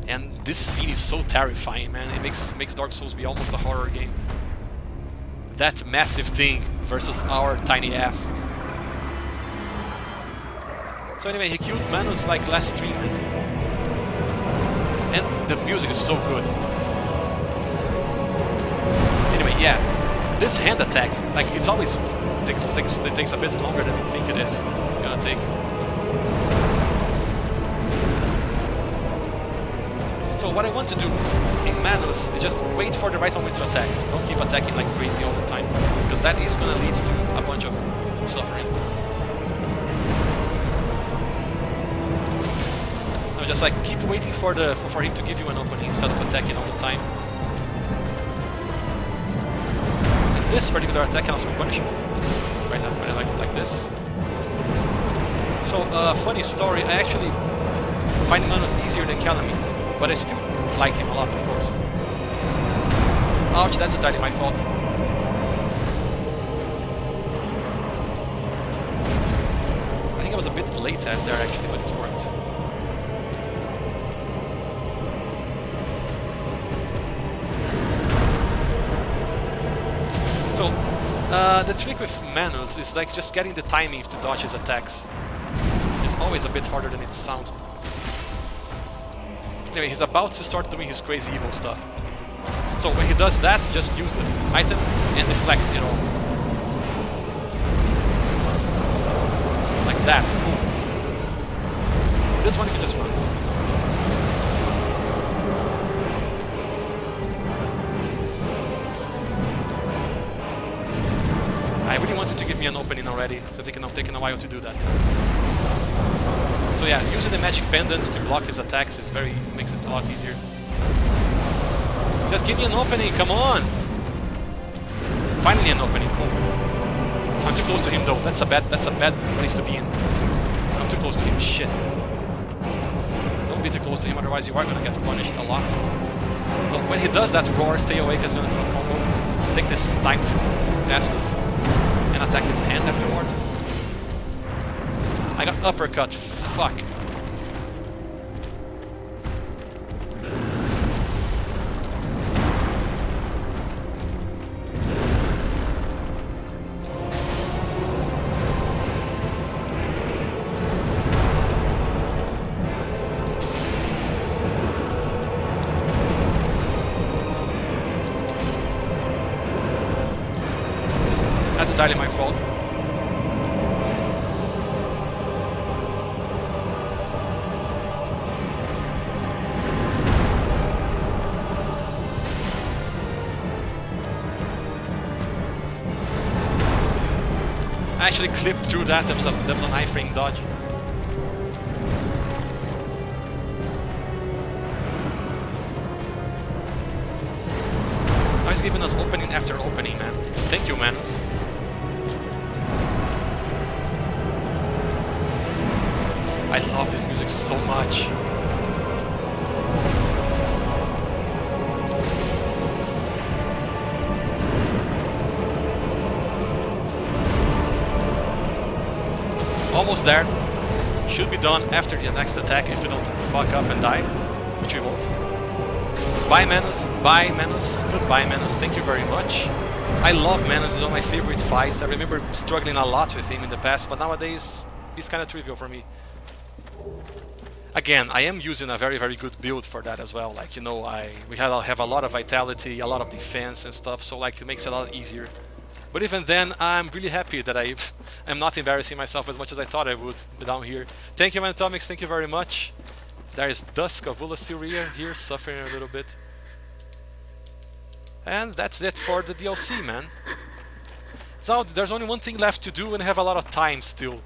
And this scene is so terrifying, man. It makes Dark Souls be almost a horror game. That massive thing versus our tiny ass. So anyway, he killed Manus last stream, and the music is so good. Anyway, yeah, this hand attack, it's always it takes a bit longer than you think it is gonna take. So what I want to do in Manus is just wait for the right moment to attack. Don't keep attacking like crazy all the time, because that is gonna lead to a bunch of suffering. No, just keep waiting for him to give you an opening instead of attacking all the time. this particular attack can also be punishable. Right, when I like this. So, funny story, I actually find Manus easier than Calamity, but I still like him a lot, of course. Ouch, that's entirely my fault. I think I was a bit late at there actually, but it worked. So, the trick with Manus is like just getting the timing to dodge his attacks. It's always a bit harder than it sounds. Anyway, he's about to start doing his crazy evil stuff. So when he does that, just use the item and deflect it all. Like that, cool. This one you can just run. I really wanted to give me an opening already, so it's taking a while to do that. So yeah, using the magic pendant to block his attacks is very easy, makes it a lot easier. Just give me an opening, come on! Finally an opening, cool. I'm too close to him though, that's a bad place to be in. I'm too close to him, shit. Don't be too close to him, otherwise you are gonna get punished a lot. So when he does that roar, stay awake is gonna do a combo. Take this time to Estus and attack his hand afterward. I got uppercut, fuck. That's entirely my fault. I actually clipped through that. There was an iframe dodge. Now he's giving us opening after opening, man. Thank you, Manus. I love this music so much. Almost there. Should be done after the next attack if we don't fuck up and die, which we won't. Bye Manus, bye Manus, goodbye Manus, thank you very much. I love Manus, he's one of my favorite fights. I remember struggling a lot with him in the past, but nowadays he's kind of trivial for me. Again, I am using a very very good build for that as well. Like, you know, we have a lot of vitality, a lot of defense and stuff, so like it makes it a lot easier. But even then, I'm really happy that I am not embarrassing myself as much as I thought I would down here. Thank you, Atomics, thank you very much. There is Dusk of Ulasyria here, suffering a little bit. And that's it for the DLC, man. So there's only one thing left to do and I have a lot of time still.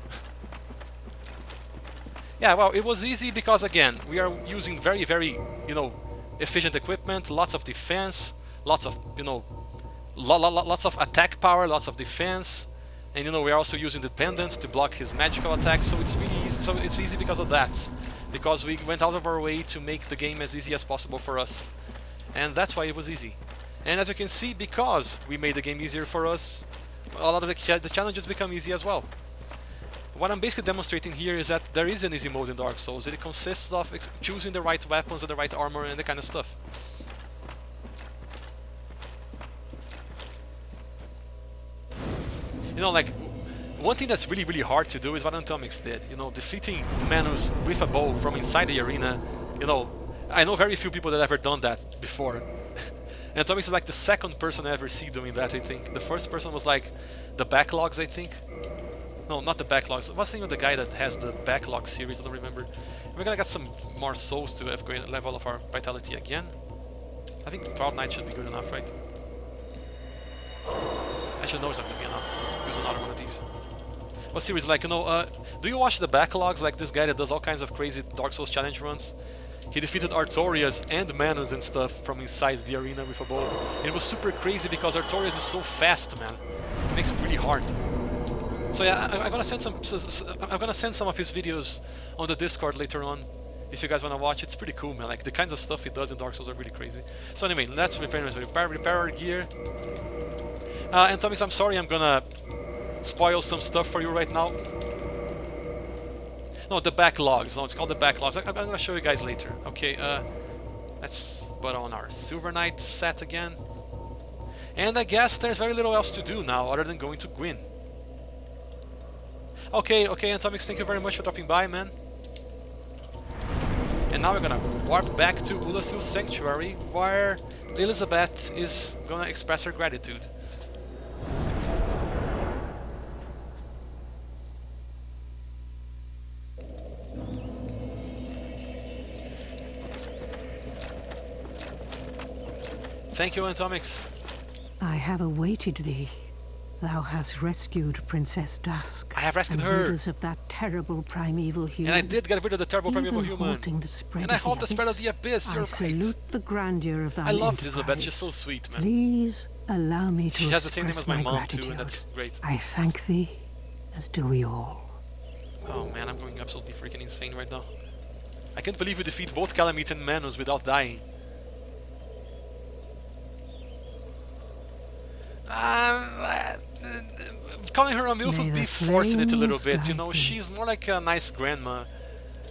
Yeah, well, it was easy because, again, we are using very, very, you know, efficient equipment, lots of defense, lots of, you know, lots of attack power, lots of defense, and, you know, we are also using the pendants to block his magical attacks, so it's really easy. So it's easy because of that, because we went out of our way to make the game as easy as possible for us, and that's why it was easy. And as you can see, because we made the game easier for us, a lot of the challenges become easy as well. What I'm basically demonstrating here is that there is an easy mode in Dark Souls. It consists of choosing the right weapons and the right armor and the kind of stuff. You know, like, one thing that's really, really hard to do is what Atomics did. You know, defeating Manus with a bow from inside the arena. You know, I know very few people that ever done that before. And Atomics is like the second person I ever see doing that, I think. The first person was like the Backlogs, I think. No, not the Backlogs. What's the name of the guy that has the Backlog series? I don't remember. We're gonna get some more souls to upgrade the level of our vitality again. I think Proud Knight should be good enough, right? Actually, no, it's not gonna be enough. Use another one of these. What series? Like, you know, do you watch the Backlogs? Like this guy that does all kinds of crazy Dark Souls challenge runs? He defeated Artorias and Manus and stuff from inside the arena with a bow. And it was super crazy because Artorias is so fast, man. It makes it really hard. So yeah, I'm gonna send some of his videos on the Discord later on. If you guys wanna watch, it's pretty cool, man. Like the kinds of stuff he does in Dark Souls are really crazy. So anyway, let's repair our gear. And Thomas, I'm sorry, I'm gonna spoil some stuff for you right now. No, the backlogs. No, it's called the backlogs. I'm gonna show you guys later. Okay, let's put on our Silver Knight set again. And I guess there's very little else to do now other than going to Gwen. Okay, Atomics, thank you very much for dropping by, man. And now we're gonna warp back to Ulasil's Sanctuary, where Elizabeth is gonna express her gratitude. Thank you, Atomics. I have awaited thee. Thou hast rescued Princess Dusk. I have rescued and her. Rid of that terrible primeval human. And I did get rid of the terrible primeval human. And I halt the spread of the abyss. You're I salute the grandeur of thy I love enterprise. Elizabeth. She's so sweet, man. Please allow me to She has the same name express as my mom gratitude. too, and that's great. I thank thee, as do we all. Oh man, I'm going absolutely freaking insane right now. I can't believe we defeat both Calamity and Manus without dying. Calling her a MILF would be forcing it a little bit, you know, she's more like a nice grandma.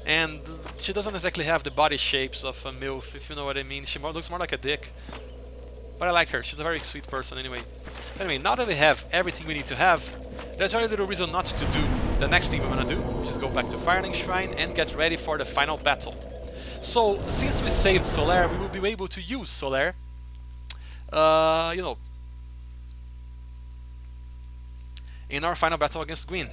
And she doesn't exactly have the body shapes of a MILF, if you know what I mean. She looks more like a dick. But I like her, she's a very sweet person anyway. Anyway, now that we have everything we need to have, there's very little reason not to do the next thing we're gonna do, which is go back to Firelink Shrine and get ready for the final battle. So, since we saved Solaire, we will be able to use Solaire, you know, in our final battle against Gwen.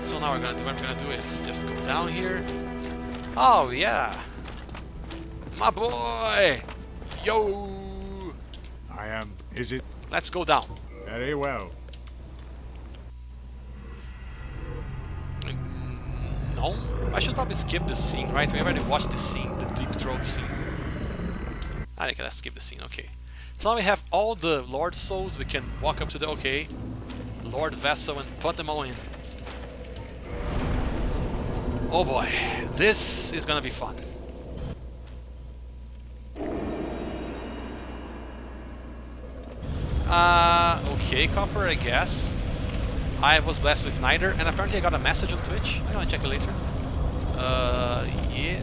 So now what we're gonna do is just go down here. Oh yeah, my boy, yo. Is it? Let's go down. Very well. No, I should probably skip this scene, right? We already watched this scene, the Deep Throat scene. I think let's skip the scene. Okay. So now we have all the Lord Souls. We can walk up to the Lord Vessel and put them all in. Oh boy, this is gonna be fun. Okay, Copper, I guess. I was blessed with neither, and apparently I got a message on Twitch. I'm gonna check it later. Yeah.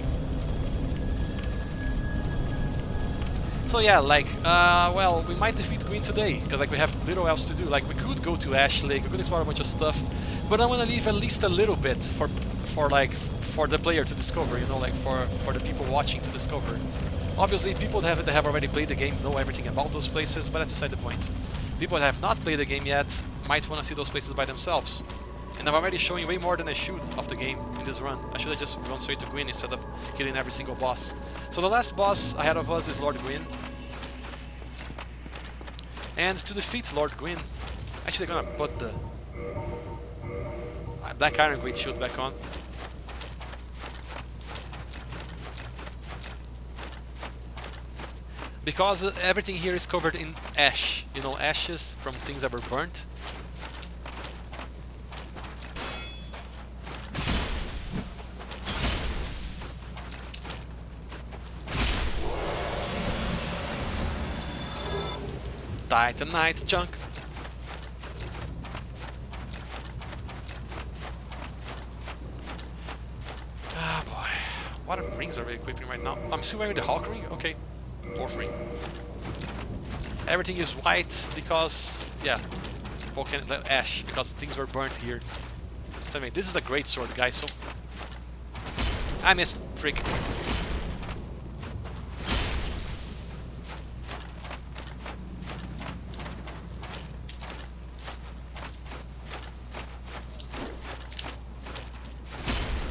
So yeah, like, well, we might defeat Gwen today, because like we have little else to do. Like, we could go to Ash Lake, we could explore a bunch of stuff, but I want to leave at least a little bit for the player to discover, you know, like for the people watching to discover. Obviously, people that have already played the game know everything about those places, but that's beside the point. People that have not played the game yet might want to see those places by themselves. And I'm already showing way more than I should of the game in this run. I should have just gone straight to Gwen instead of killing every single boss. So the last boss ahead of us is Lord Gwen. And to defeat Lord Gwen, actually I'm gonna put the Black Iron Great Shield back on. Because everything here is covered in ash, you know, ashes from things that were burnt. Titanite junk. Ah boy, what rings are we equipping right now? I'm still wearing the Hulk ring? Okay, for free. Everything is white because, yeah, ash, because things were burnt here. So anyway, this is a great sword, guys, so... I missed, freak.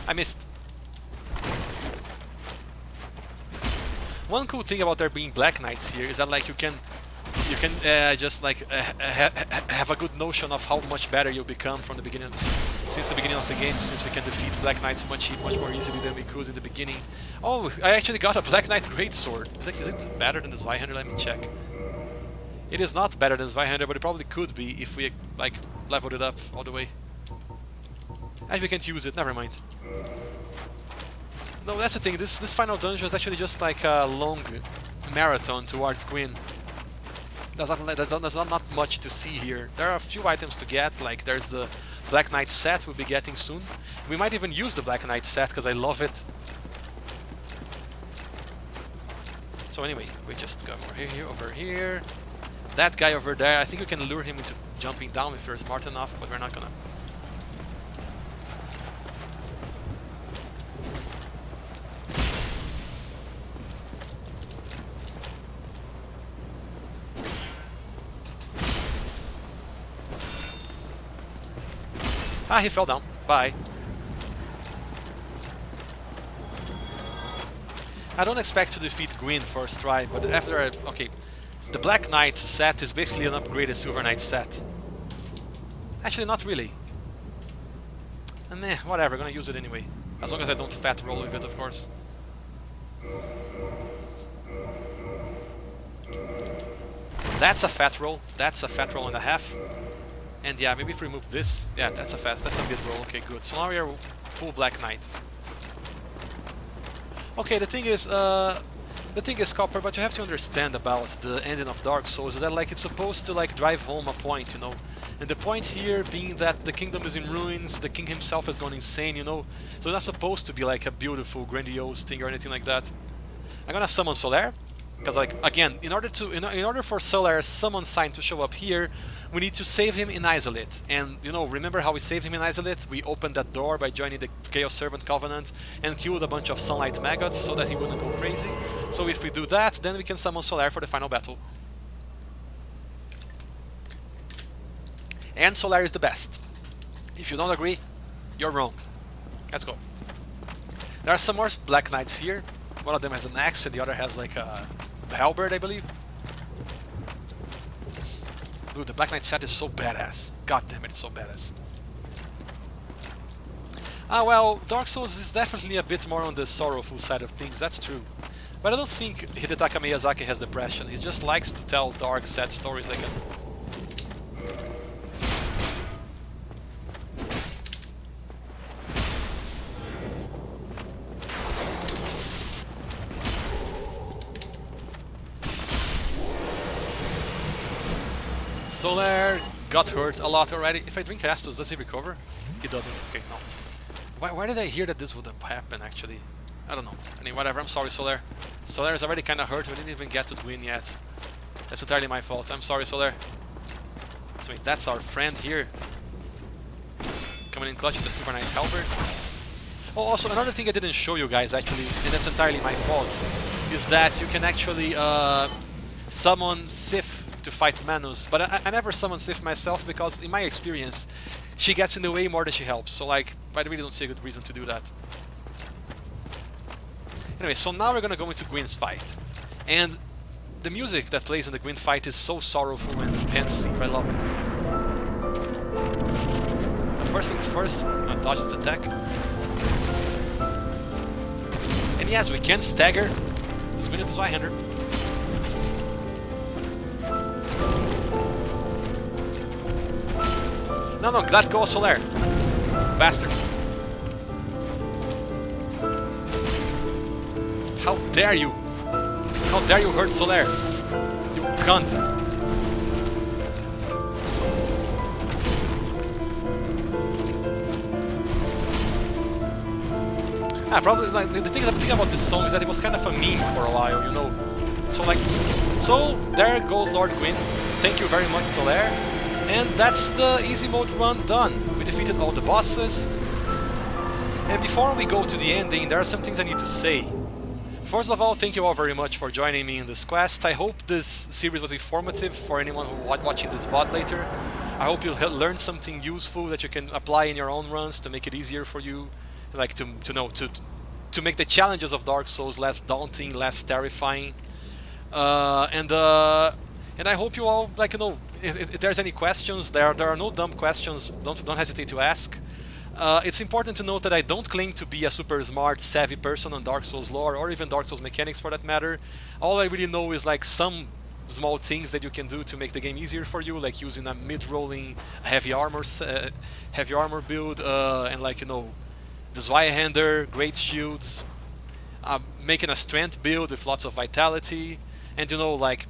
I missed. One cool thing about there being Black Knights here is that like you can you can just like have a good notion of how much better you become from the beginning, since the beginning of the game, since we can defeat Black Knights much more easily than we could in the beginning. Oh, I actually got a Black Knight Greatsword. Is it better than the Zweihander? Let me check. It is not better than Zweihander, but it probably could be if we like leveled it up all the way. Actually, we can't use it. Never mind. No, that's the thing. This final dungeon is actually just like a long marathon towards Gwen. There's not much to see here. There are a few items to get. Like there's the Black Knight set we'll be getting soon. We might even use the Black Knight set because I love it. So anyway, we just go over here. That guy over there, I think we can lure him into jumping down if we're smart enough, but we're not gonna. Ah, he fell down. Bye. I don't expect to defeat Gwen first try, but after okay, the Black Knight set is basically an upgraded Silver Knight set. Actually, not really. Meh, whatever, gonna use it anyway. As long as I don't fat roll with it, of course. That's a fat roll. That's a fat roll and a half. And yeah, maybe if we remove this, yeah, that's a mid roll. Okay, good. So now we are full Black Knight. Okay, the thing is, Copper, but you have to understand about the ending of Dark Souls is that like it's supposed to like drive home a point, you know. And the point here being that the kingdom is in ruins, the king himself has gone insane, you know. So it's not supposed to be like a beautiful, grandiose thing or anything like that. I'm gonna summon Solaire. Because, like, again, in order for Solaire's summon sign to show up here, we need to save him in Isolate. And, you know, remember how we saved him in Isolate? We opened that door by joining the Chaos Servant Covenant and killed a bunch of Sunlight Maggots so that he wouldn't go crazy. So if we do that, then we can summon Solaire for the final battle. And Solaire is the best. If you don't agree, you're wrong. Let's go. There are some more Black Knights here. One of them has an axe and the other has like a halberd, I believe. Dude, the Black Knight set is so badass. God damn it, it's so badass. Ah, well, Dark Souls is definitely a bit more on the sorrowful side of things, that's true. But I don't think Hidetaka Miyazaki has depression, he just likes to tell dark, sad stories, I guess. Solaire got hurt a lot already. If I drink Astos, does he recover? He doesn't. Okay, no. Why did I hear that this would happen, actually? I don't know. I mean, whatever. I'm sorry, Solaire. Solaire is already kind of hurt. We didn't even get to Gwyn yet. That's entirely my fault. I'm sorry, Solaire. So wait, that's our friend here. Coming in clutch with the Silver Knight Halberd. Oh, also, another thing I didn't show you guys, actually, and that's entirely my fault, is that you can actually summon Sif to fight Manus, but I never summon Sif myself because, in my experience, she gets in the way more than she helps, so like, I really don't see a good reason to do that. Anyway, so now we're gonna go into Gwyn's fight, and the music that plays in the Gwyn fight is so sorrowful and pensive, I love it. First things first, I'm gonna dodge this attack. And yes, we can stagger this Gwyn into Zweihander. No, let go of Solaire. Bastard. How dare you? How dare you hurt Solaire? You cunt. Probably, like, the thing about this song is that it was kind of a meme for a while, you know? So there goes Lord Gwyn. Thank you very much, Solaire. And that's the easy mode run done. We defeated all the bosses. And before we go to the ending, there are some things I need to say. First of all, thank you all very much for joining me in this quest. I hope this series was informative for anyone who watching this VOD later. I hope you'll learn something useful that you can apply in your own runs to make it easier for you, like to make the challenges of Dark Souls less daunting, less terrifying. And I hope you all, like, if there's any questions, there are no dumb questions. Don't hesitate to ask. It's important to note that I don't claim to be a super smart, savvy person on Dark Souls lore, or even Dark Souls mechanics for that matter. All I really know is like some small things that you can do to make the game easier for you, like using a mid-rolling heavy armor build, and like the Zweihander, great shields, making a strength build with lots of vitality, and like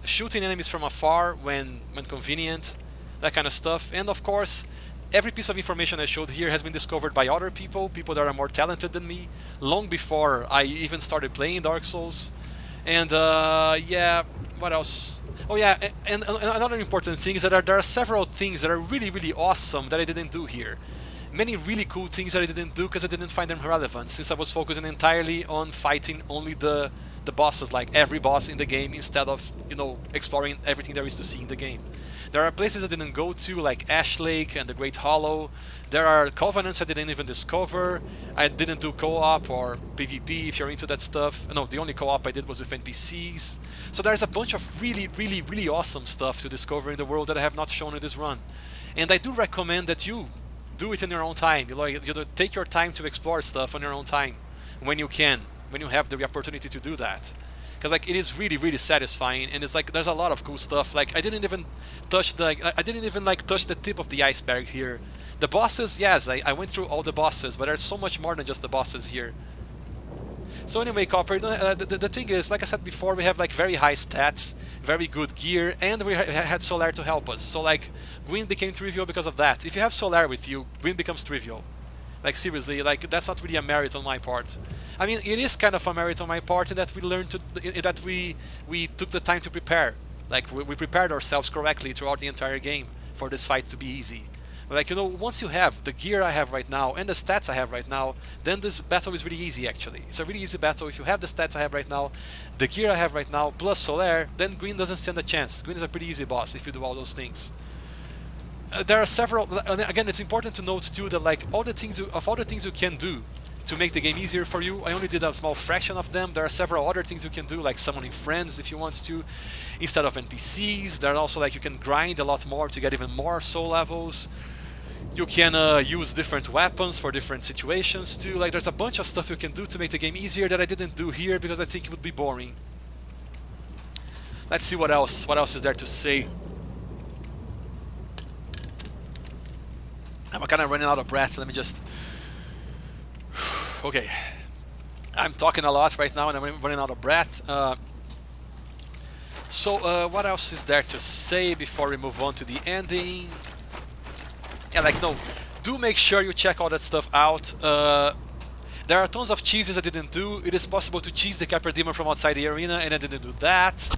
shooting enemies from afar when convenient, that kind of stuff. And of course, every piece of information I showed here has been discovered by other people that are more talented than me, long before I even started playing Dark Souls. And yeah, what else? Oh yeah, and another important thing is that there are several things that are really, really awesome that I didn't do here. Many really cool things that I didn't do because I didn't find them relevant, since I was focusing entirely on fighting only the bosses, like every boss in the game, instead of, exploring everything there is to see in the game. There are places I didn't go to, like Ash Lake and the Great Hollow. There are covenants I didn't even discover. I didn't do co-op or PvP, if you're into that stuff. No, the only co-op I did was with NPCs. So there's a bunch of really, really, really awesome stuff to discover in the world that I have not shown in this run. And I do recommend that you do it in your own time. You take your time to explore stuff on your own time, when you can, when you have the opportunity to do that. Because like it is really, really satisfying, and it's like there's a lot of cool stuff. Like I didn't even touch the tip of the iceberg here. The bosses, yes, I went through all the bosses, but there's so much more than just the bosses here. So anyway, Copper, the thing is, like I said before, we have like very high stats, very good gear, and we had Solaire to help us. So like, Gwen became trivial because of that. If you have Solaire with you, Gwen becomes trivial. Like seriously, like that's not really a merit on my part. I mean, it is kind of a merit on my part in that we learned that we took the time to prepare. Like we prepared ourselves correctly throughout the entire game for this fight to be easy. But like once you have the gear I have right now and the stats I have right now, then this battle is really easy. Actually, it's a really easy battle if you have the stats I have right now, the gear I have right now, plus Solaire. Then Gwen doesn't stand a chance. Gwen is a pretty easy boss if you do all those things. There are several. Again, it's important to note too that like all the things you can do to make the game easier for you, I only did a small fraction of them. There are several other things you can do, like summoning friends if you want to, instead of NPCs. There are also like you can grind a lot more to get even more soul levels. You can use different weapons for different situations too. Like there's a bunch of stuff you can do to make the game easier that I didn't do here because I think it would be boring. Let's see what else is there to say. I'm kind of running out of breath. Let me just... Okay. I'm talking a lot right now and I'm running out of breath. So what else is there to say before we move on to the ending? Yeah, like, no, do make sure you check all that stuff out. There are tons of cheeses I didn't do. It is possible to cheese the Capra Demon from outside the arena, and I didn't do that.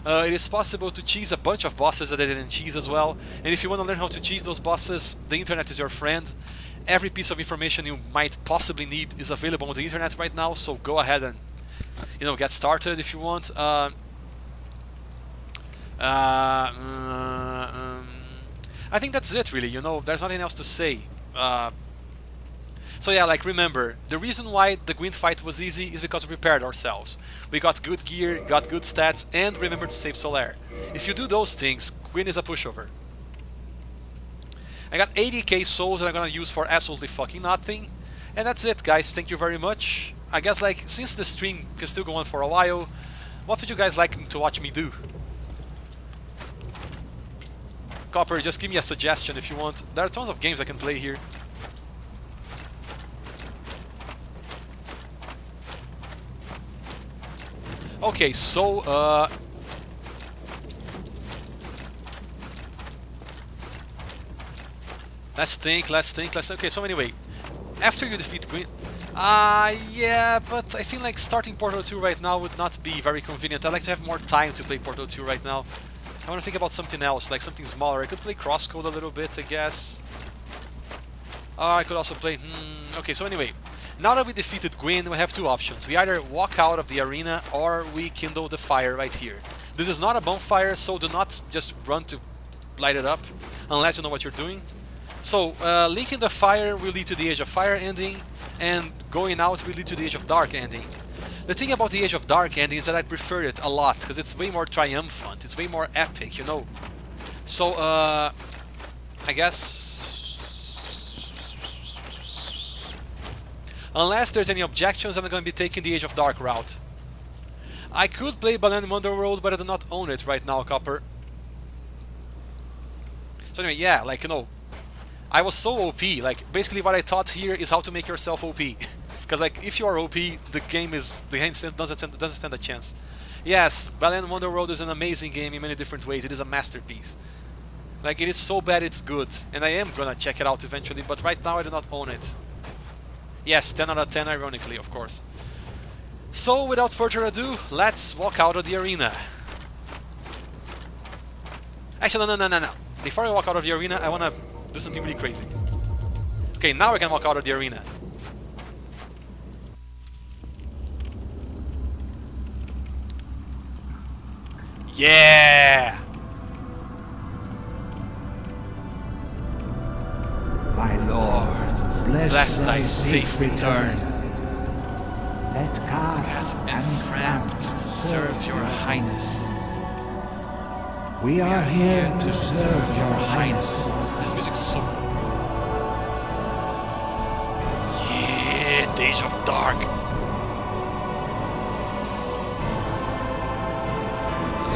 It is possible to cheese a bunch of bosses that I didn't cheese as well. And if you want to learn how to cheese those bosses, the internet is your friend. Every piece of information you might possibly need is available on the internet right now, so go ahead and get started if you want. I think that's it really, there's nothing else to say. So yeah, like remember, the reason why the Gwen fight was easy is because we prepared ourselves. We got good gear, got good stats, and remember to save Solaire. If you do those things, Gwen is a pushover. I got 80k souls that I'm gonna use for absolutely fucking nothing. And that's it, guys. Thank you very much. I guess like, since the stream can still go on for a while, what would you guys like to watch me do? Copper, just give me a suggestion if you want. There are tons of games I can play here. Okay, so let's think. Okay, so anyway, after you defeat Gwen, yeah, but I feel like starting Portal 2 right now would not be very convenient. I'd like to have more time to play Portal 2 right now. I want to think about something else, like something smaller. I could play Crosscode a little bit, I guess. I could also play... Okay, so anyway, now that we defeated Gwen, we have two options. We either walk out of the arena, or we kindle the fire right here. This is not a bonfire, so do not just run to light it up, unless you know what you're doing. So, linking the fire will lead to the Age of Fire ending, and going out will lead to the Age of Dark ending. The thing about the Age of Dark ending is that I prefer it a lot, because it's way more triumphant, it's way more epic, you know. So, I guess... Unless there's any objections, I'm going to be taking the Age of Dark route. I could play Balan Wonderworld, but I do not own it right now, Copper. So anyway, yeah, like, you know, I was so OP, like, basically what I taught here is how to make yourself OP. Because, like, if you are OP, the game doesn't stand a chance. Yes, Balan Wonderworld is an amazing game in many different ways. It is a masterpiece. Like, it is so bad it's good. And I am gonna check it out eventually, but right now I do not own it. Yes, 10 out of 10, ironically, of course. So, without further ado, let's walk out of the arena. Actually, no. Before I walk out of the arena, I want to do something really crazy. Okay, now I can walk out of the arena. Yeah! My Lord, Bless thy safe return. Let Cat Cat and Cramped serve your highness. We are Here to serve your highness. This music is so good. Yeah, Days of Dark.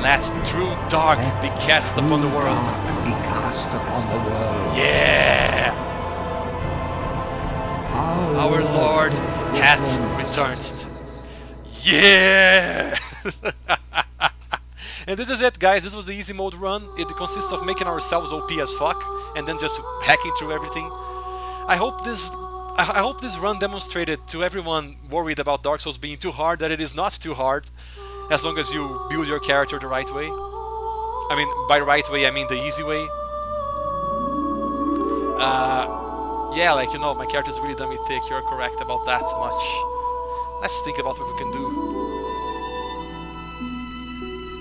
Let true dark be cast upon the world. Be cast upon the world. Yeah! Our Lord hath returned. Yeah! And this is it, guys. This was the easy mode run. It consists of making ourselves OP as fuck and then just hacking through everything. I hope this run demonstrated to everyone worried about Dark Souls being too hard that it is not too hard, as long as you build your character the right way. I mean, by right way, I mean the easy way. Yeah, like, you know, my character's really dummy thick. You're correct about that much. Let's think about what we can do.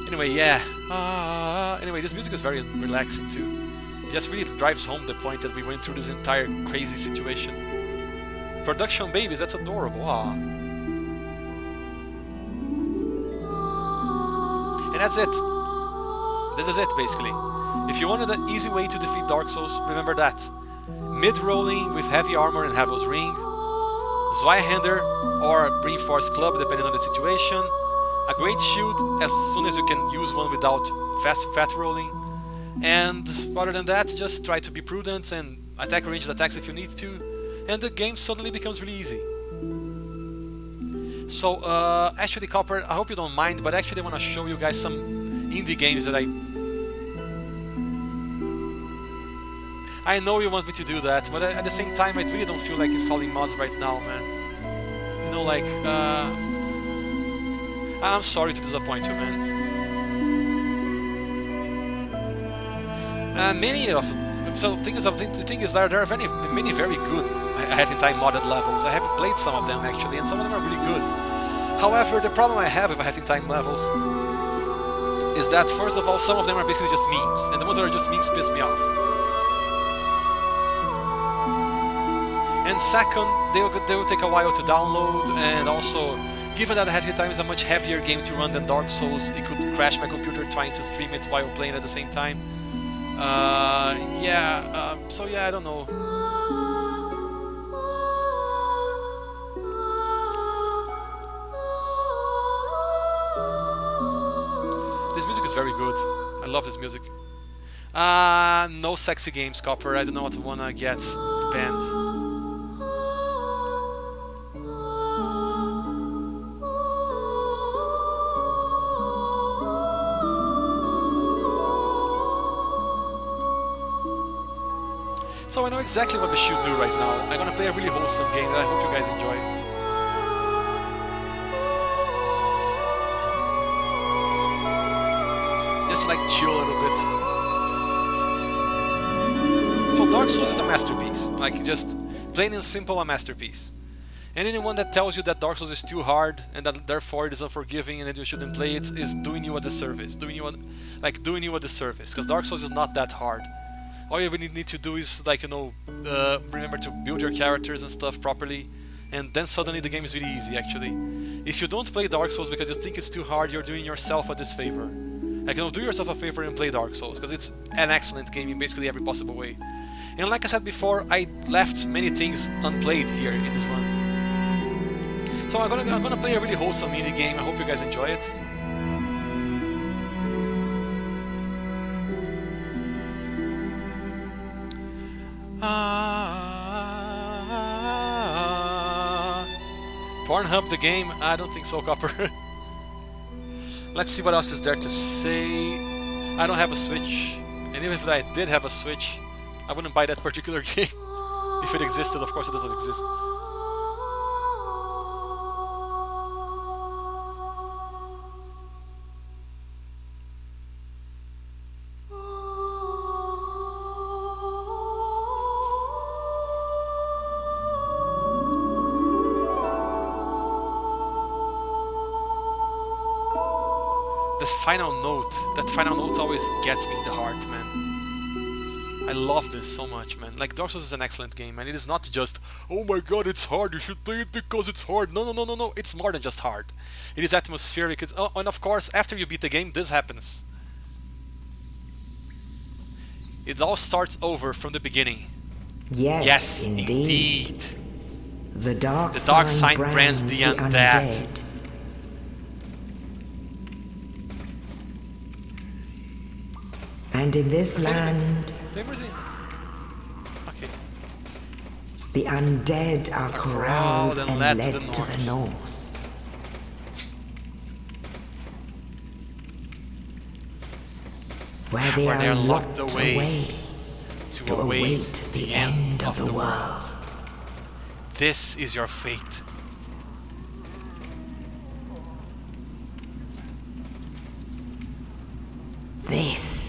Anyway, yeah. Anyway, this music is very relaxing too. It just really drives home the point that we went through this entire crazy situation. Production babies, that's adorable. Aww. And that's it. This is it, basically. If you wanted an easy way to defeat Dark Souls, remember that. Mid-rolling with heavy armor and Havel's Ring, Zweihander or Reinforced Club, depending on the situation, a great shield as soon as you can use one without fat rolling, and other than that, just try to be prudent and attack ranged attacks if you need to, and the game suddenly becomes really easy. So, actually, Copper, I hope you don't mind, but actually I want to show you guys some indie games that I know you want me to do that, but at the same time, I really don't feel like installing mods right now, man. You know, like, I'm sorry to disappoint you, man. So the thing is that there are many very good Hat in Time modded levels. I have played some of them actually, and some of them are really good. However, the problem I have with Hat in Time levels is that first of all, some of them are basically just memes, and the ones that are just memes piss me off. And second, they will take a while to download, and also, given that Hat in Time is a much heavier game to run than Dark Souls, it could crash my computer trying to stream it while playing at the same time. So yeah, I don't know. This music is very good. I love this music. No sexy games, Copper. I do not wanna get banned. So I know exactly what we should do right now. I'm gonna play a really wholesome game that I hope you guys enjoy. Just like chill a little bit. So Dark Souls is a masterpiece. Like, just plain and simple, a masterpiece. And anyone that tells you that Dark Souls is too hard and that therefore it is unforgiving and that you shouldn't play it is doing you a disservice. Doing you a disservice. Because Dark Souls is not that hard. All you really need to do is, like, you know, remember to build your characters and stuff properly, and then suddenly the game is really easy actually. If you don't play Dark Souls because you think it's too hard, you're doing yourself a disfavor. Like, do yourself a favor and play Dark Souls, because it's an excellent game in basically every possible way. And like I said before, I left many things unplayed here in this one. So I'm gonna play a really wholesome indie game. I hope you guys enjoy it. Pornhub the game? I don't think so, Copper. Let's see what else is there to say. I don't have a Switch, and even if I did have a Switch, I wouldn't buy that particular game. If it existed, of course it doesn't exist. That final note always gets me in the heart, man. I love this so much, man. Like, Dark Souls is an excellent game, and it is not just, oh my god, it's hard, you should play it because it's hard. No. It's more than just hard. It is atmospheric, and of course, after you beat the game, this happens. It all starts over from the beginning. Yes, indeed. The dark sign brands the undead. And in this land, okay. The undead are corralled and led to the north. Where they are locked away to await the end of the world. This is your fate. This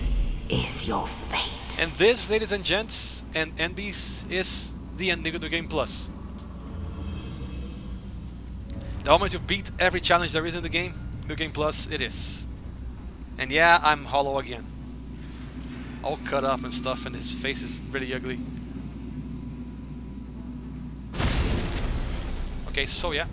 is your fate. And this, ladies and gents, and NBs, is the ending of the game plus. The moment you beat every challenge there is in the game, New Game Plus, it is. And yeah, I'm hollow again. All cut up and stuff, and his face is really ugly. Okay, so yeah.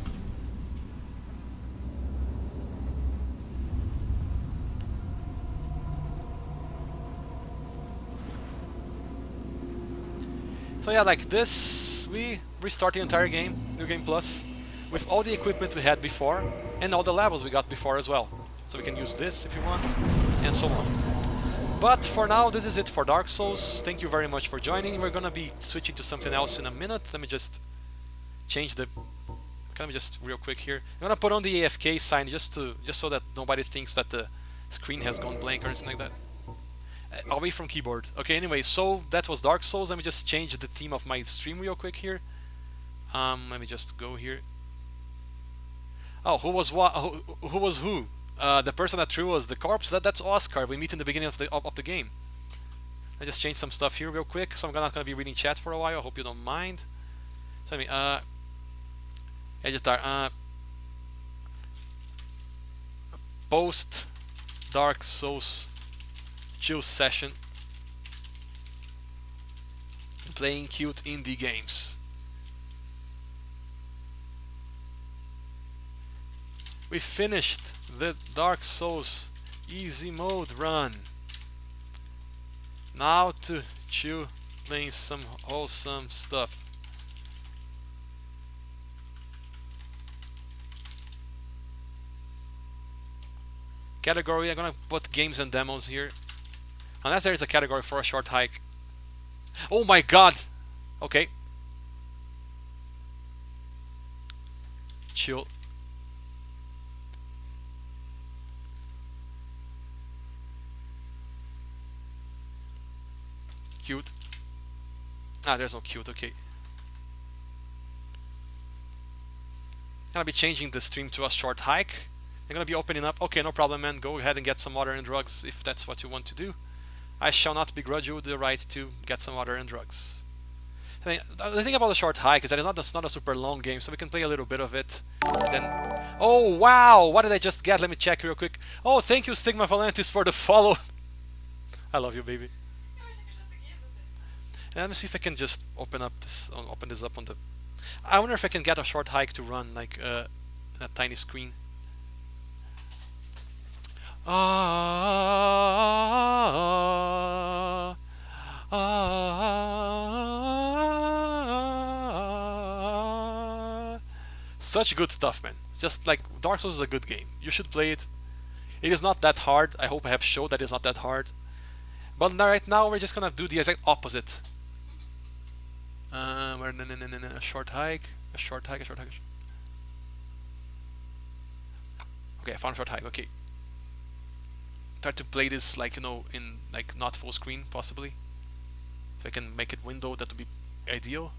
So yeah, like this, we restart the entire game, New Game Plus, with all the equipment we had before, and all the levels we got before as well. So we can use this if you want, and so on. But for now, this is it for Dark Souls. Thank you very much for joining. We're gonna be switching to something else in a minute. Let me just change the... Can we just real quick here? I'm gonna put on the AFK sign just so that nobody thinks that the screen has gone blank or anything like that. Away from keyboard. Okay, anyway, so that was Dark Souls. Let me just change the theme of my stream real quick here. Let me just go here. Oh, who was what? Who was who? The person that threw us the corpse. That's Oscar. We meet in the beginning of the game. I just changed some stuff here real quick, so I'm not gonna be reading chat for a while. I hope you don't mind. So I mean, editor. Post Dark Souls chill session, playing cute indie games. We finished the Dark Souls easy mode run. Now to chill, playing some wholesome stuff. Category, I'm gonna put games and demos here. Unless there is a category for a short hike. Oh my god! Okay. Chill. Cute. Ah, there's no cute, okay. I'm gonna be changing the stream to a short hike. I'm gonna be opening up. Okay, no problem, man. Go ahead and get some water and drugs if that's what you want to do. I shall not begrudge you the right to get some water and drugs. The thing about the short hike is that it's not a super long game, so we can play a little bit of it. Then, oh wow! What did I just get? Let me check real quick. Oh, thank you, Stigma Valentis, for the follow. I love you, baby. And let me see if I can just open this up on the I wonder if I can get a short hike to run like a tiny screen. Ah, such good stuff, man. Just like Dark Souls is a good game. You should play it. It is not that hard. I hope I have showed that it's not that hard. But right now we're just gonna do the exact opposite. A short hike, a short hike, a short hike. Okay, I found a short hike. Okay. Try to play this like, you know, in like not full screen possibly. If I can make it window, that would be ideal.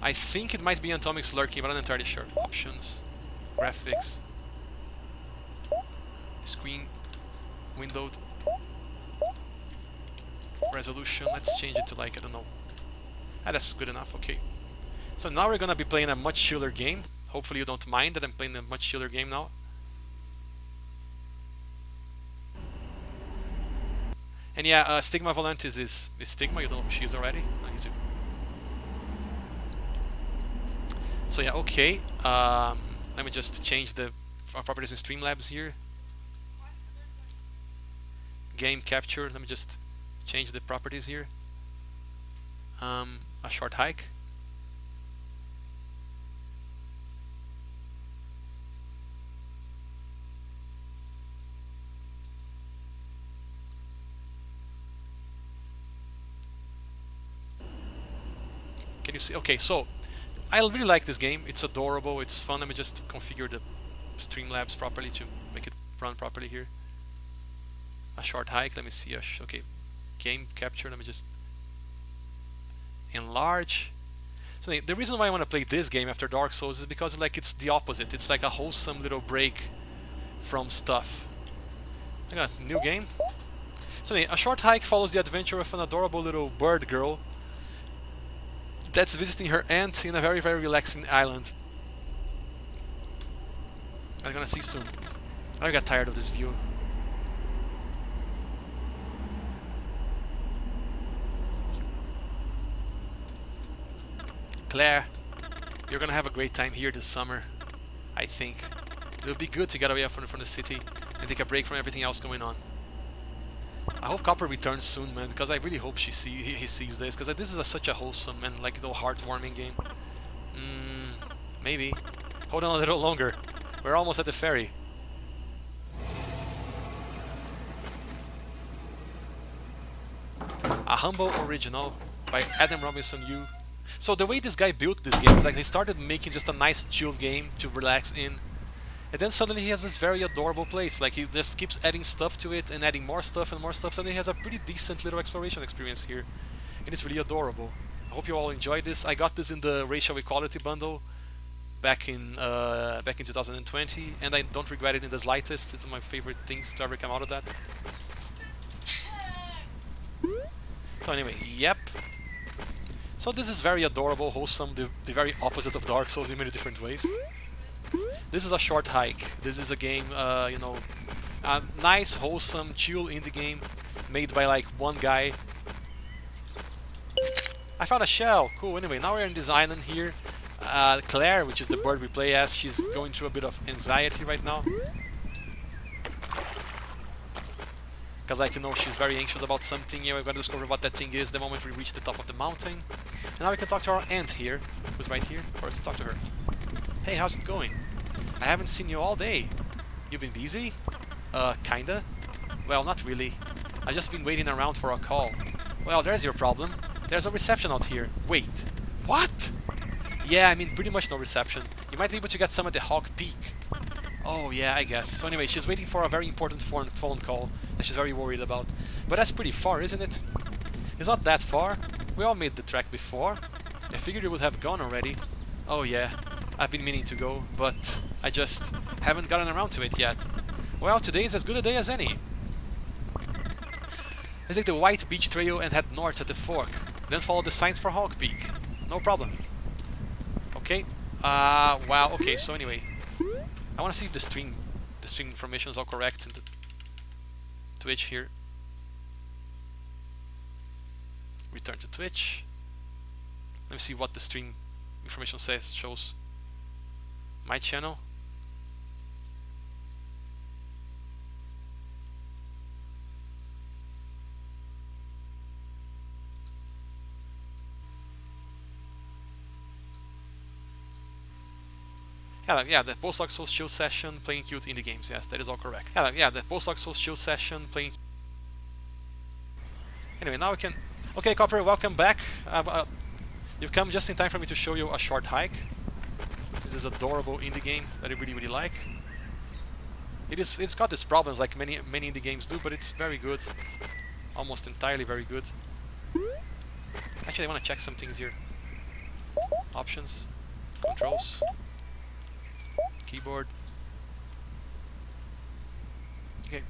I think it might be Atomic's lurking, but I'm not entirely sure. Options, graphics, screen, windowed, resolution. Let's change it to like, I don't know. Ah, that's good enough. Okay. So now we're gonna be playing a much chiller game. Hopefully you don't mind that I'm playing a much chiller game now. And yeah, Stigma Volantis is Stigma. You know who she is already. I need to. So yeah, okay. Let me just change the properties in Streamlabs here. Game capture. Let me just change the properties here. A short hike. Can you see? Okay, so I really like this game. It's adorable. It's fun. Let me just configure the Streamlabs properly to make it run properly here. A short hike. Let me see. Okay, game capture. Let me just enlarge. So the reason why I want to play this game after Dark Souls is because like it's the opposite. It's like a wholesome little break from stuff. I got a new game. So a short hike follows the adventure of an adorable little bird girl that's visiting her aunt in a very, very relaxing island. I'm gonna see soon. I got tired of this view. Claire, you're gonna have a great time here this summer, I think. It'll be good to get away from the city and take a break from everything else going on. I hope Copper returns soon, man, because I really hope he sees this, because this is such a wholesome and like heartwarming game. Maybe. Hold on a little longer. We're almost at the ferry. A Humble Original by Adam Robinson Yu. So the way this guy built this game is like he started making just a nice chill game to relax in. And then suddenly he has this very adorable place, like he just keeps adding stuff to it and adding more stuff and more stuff, suddenly he has a pretty decent little exploration experience here. And it's really adorable. I hope you all enjoyed this. I got this in the Racial Equality bundle back in 2020, and I don't regret it in the slightest. It's one of my favorite things to ever come out of that. So anyway, yep. So this is very adorable, wholesome, the very opposite of Dark Souls in many different ways. This is a short hike. This is a game, you know, a nice, wholesome, chill indie game made by like one guy. I found a shell. Cool. Anyway, now we're in this island here. Claire, which is the bird we play as, she's going through a bit of anxiety right now. Because, like, you know, she's very anxious about something. Yeah, we're going to discover what that thing is the moment we reach the top of the mountain. And now we can talk to our aunt here, who's right here. First, talk to her. Hey, how's it going? I haven't seen you all day. You've been busy? Kinda. Well, not really. I've just been waiting around for a call. Well, there's your problem. There's no reception out here. Wait. What? Yeah, I mean, pretty much no reception. You might be able to get some at the Hawk Peak. Oh, yeah, I guess. So anyway, she's waiting for a very important phone call that she's very worried about. But that's pretty far, isn't it? It's not that far. We all made the trek before. I figured you would have gone already. Oh, yeah. I've been meaning to go, but I just haven't gotten around to it yet. Well, today is as good a day as any. Let's take the White Beach Trail and head north at the fork. Then follow the signs for Hawk Peak. No problem. Okay. Wow. Okay, so anyway. I want to see if the string information is all correct in the Twitch here. return to Twitch. Let me see what the stream information shows. My channel. Yeah, the post-log Souls chill session playing cute indie games. Yes, that is all correct. Yeah, the post-log Souls chill session playing. Anyway, now we can. Okay, Copper, welcome back. You've come just in time for me to show you a short hike. This is adorable indie game that I really like. It's got its problems like many indie games do, but it's very good. Almost entirely very good. Actually, I want to check some things here. Options, controls. Keyboard. Okay.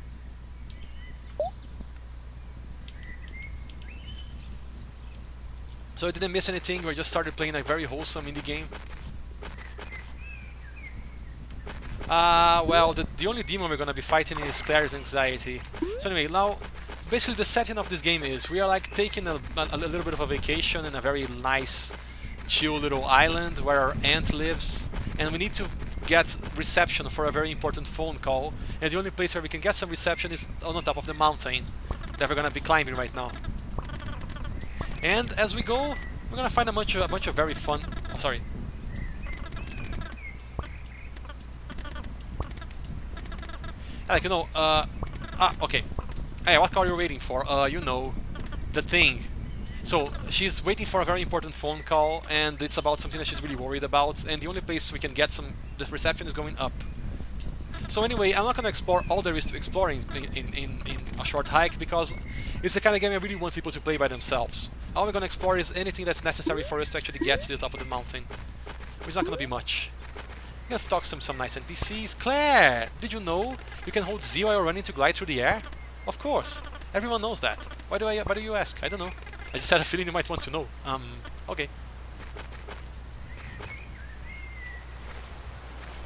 So I didn't miss anything. We just started playing a very wholesome indie game. Well, the only demon we're gonna be fighting is Claire's anxiety. So anyway, now basically the setting of this game is we are like taking a little bit of a vacation in a very nice, chill little island where our aunt lives, and we need to get reception for a very important phone call, and the only place where we can get some reception is on the top of the mountain that we're gonna be climbing right now. And as we go, we're gonna find a bunch of very fun. Oh, sorry. Like, you know, okay. Hey, what call are you waiting for? You know, the thing. So she's waiting for a very important phone call, and it's about something that she's really worried about, and the only place we can get the reception is going up. So anyway, I'm not going to explore all there is to explore in a short hike, because it's the kind of game I really want people to play by themselves. All we're going to explore is anything that's necessary for us to actually get to the top of the mountain, which is not going to be much. We're going to talk to some nice NPCs. Claire! Did you know you can hold Z while running to glide through the air? Of course. Everyone knows that. Why do you ask? I don't know. I just had a feeling you might want to know. Okay.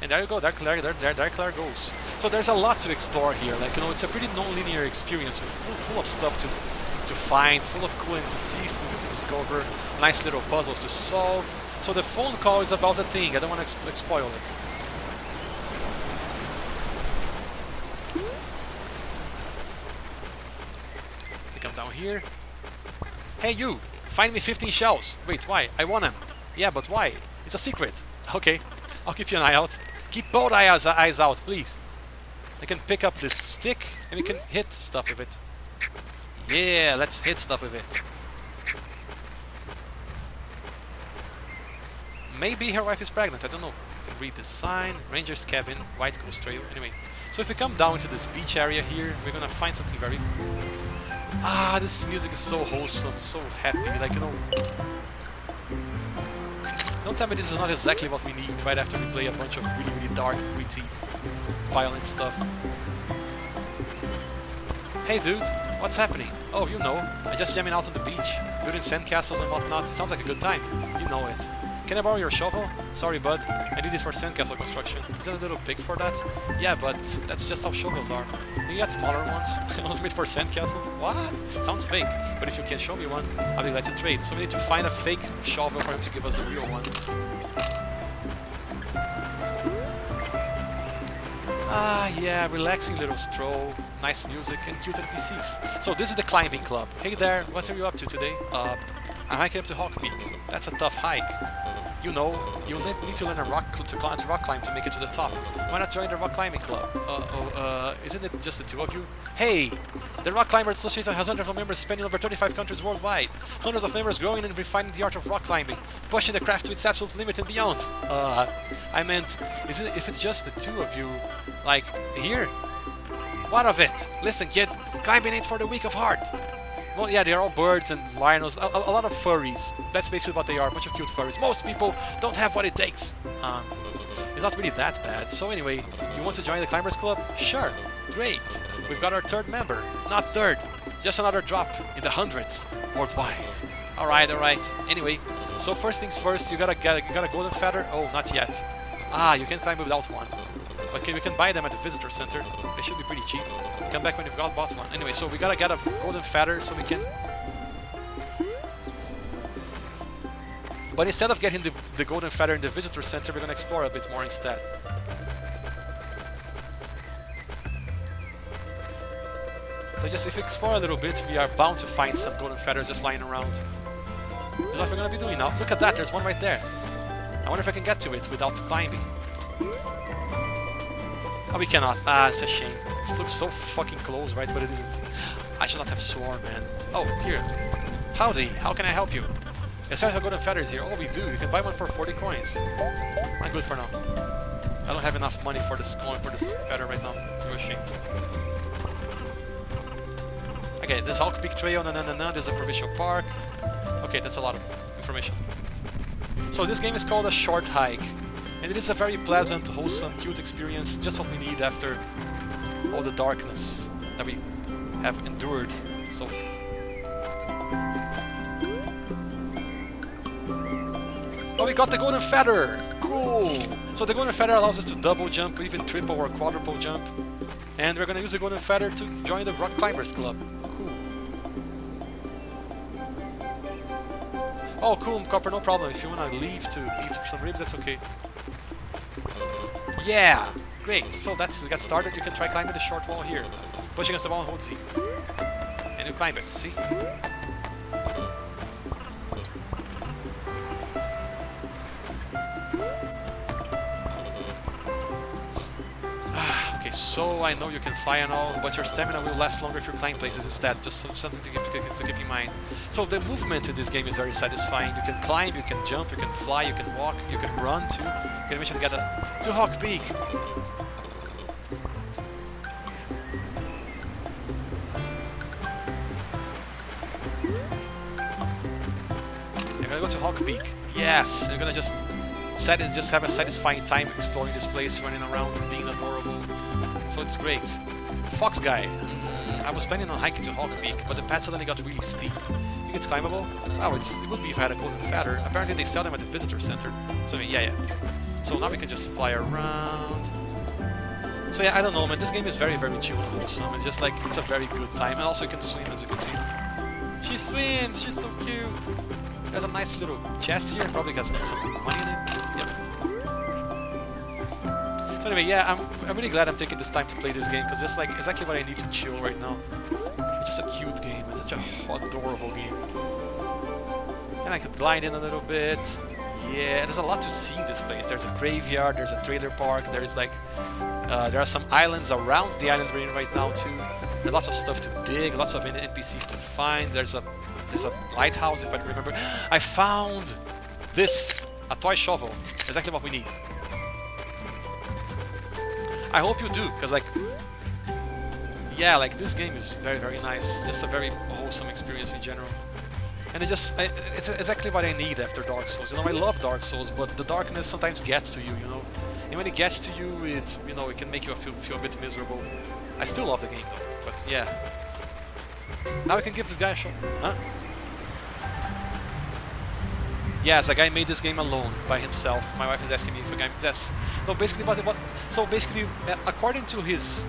And there you go, there Claire goes. So there's a lot to explore here. Like, you know, it's a pretty non-linear experience, full of stuff to find, full of cool NPCs to discover, nice little puzzles to solve. So the phone call is about a thing. I don't want to spoil it. We come down here. Hey you! Find me 15 shells! Wait, why? I want them! Yeah, but why? It's a secret! Okay, I'll keep you an eye out. Keep both eyes out, please! I can pick up this stick and we can hit stuff with it. Yeah, let's hit stuff with it. Maybe her wife is pregnant, I don't know. You can read the sign, Ranger's Cabin, White Coast Trail, anyway. So if we come down to this beach area here, we're gonna find something very cool. Ah, this music is so wholesome, so happy, like, you know... Don't tell me this is not exactly what we need right after we play a bunch of really dark, gritty, violent stuff. Hey dude, what's happening? Oh, you know, I'm just jamming out on the beach, building sandcastles and whatnot. It sounds like a good time. You know it. Can I borrow your shovel? Sorry bud, I need it for sandcastle construction. Is that a little big for that? Yeah, but that's just how shovels are. You get smaller ones. Ones made for sandcastles? What? Sounds fake. But if you can show me one, I'll be glad to trade. So we need to find a fake shovel for him to give us the real one. Ah, yeah, relaxing little stroll, nice music, and cute NPCs. So this is the climbing club. Hey there, what are you up to today? I'm hiking up to Hawk Peak. That's a tough hike. You know, you'll need to learn a rock climb to make it to the top. Why not join the rock climbing club? Isn't it just the two of you? Hey! The Rock Climbers Association has hundreds of members spanning over 35 countries worldwide. Hundreds of members growing and refining the art of rock climbing, pushing the craft to its absolute limit and beyond. I meant, if it's just the two of you, like, here? What of it? Listen, kid, climbing ain't for the weak of heart. Well, yeah, they're all birds and rhinos, a lot of furries. That's basically what they are, a bunch of cute furries. Most people don't have what it takes. It's not really that bad. So anyway, you want to join the Climbers Club? Sure. Great. We've got our third member. Not third, just another drop in the hundreds worldwide. Alright. Anyway, so first things first, you got a golden feather? Oh, not yet. Ah, you can climb without one. Okay, we can buy them at the visitor center. They should be pretty cheap. Come back when you've bought one. Anyway, so we gotta get a golden feather so we can But instead of getting the golden feather in the visitor center, we're gonna explore a bit more instead. So just if we explore a little bit, we are bound to find some golden feathers just lying around. That's what we're gonna be doing now. Look at that, there's one right there. I wonder if I can get to it without climbing. Oh, we cannot. Ah, it's a shame. It looks so fucking close, right? But it isn't. I should not have sworn, man. Oh, here. Howdy, how can I help you? Yes, I have golden feathers here. Oh, we do. You can buy one for 40 coins. I'm good for now. I don't have enough money for this coin, for this feather right now. It's a shame. Okay, this Hulk Peak Trail, there's a provincial park. Okay, that's a lot of information. So this game is called A Short Hike. And it is a very pleasant, wholesome, cute experience. Just what we need after all the darkness that we have endured so far. Oh, we got the golden feather! Cool! So the golden feather allows us to double jump, even triple or quadruple jump. And we're gonna use the golden feather to join the Rock Climbers Club. Cool. Oh, cool, Copper, no problem. If you wanna leave to eat some ribs, that's okay. Yeah! Great, so that's to get started. You can try climbing the short wall here. Push against the wall and hold Z. And you climb it, see? Okay, so I know you can fly and all, but your stamina will last longer if you climb places instead. Just something to keep in mind. So the movement in this game is very satisfying. You can climb, you can jump, you can fly, you can walk, you can run too. You can eventually get to Hawk Peak. You're gonna go to Hawk Peak. Yes, you're gonna just have a satisfying time exploring this place, running around, being adorable. So it's great. Fox Guy. I was planning on hiking to Hawk Peak, but the path suddenly got really steep. Think it's climbable? Wow, it would be if I had a golden feather. Apparently they sell them at the visitor center. So yeah. So now we can just fly around. So yeah, I don't know, man. This game is very, very chill and wholesome. It's just like, it's a very good time. And also you can swim, as you can see. She swims! She's so cute! There's a nice little chest here. Probably got some money in it. Yep. So anyway, yeah, I'm really glad I'm taking this time to play this game, because just like exactly what I need to chill right now. It's just a cute game. It's such a adorable game. And I could glide in a little bit. Yeah, there's a lot to see in this place. There's a graveyard, there's a trailer park, there's like there are some islands around the island we're in right now too. There's lots of stuff to dig, lots of NPCs to find. There's a lighthouse, if I remember. I found this, a toy shovel. Exactly what we need. I hope you do, because like, yeah, like this game is very, very nice. Just a very wholesome experience in general. And it's exactly what I need after Dark Souls. You know, I love Dark Souls, but the darkness sometimes gets to you, you know. And when it gets to you, it can make you feel a bit miserable. I still love the game though, but yeah. Now I can give this guy a shot. Huh? Yes, a guy made this game alone, by himself. My wife is asking me if a guy... Yes. No, basically, according to his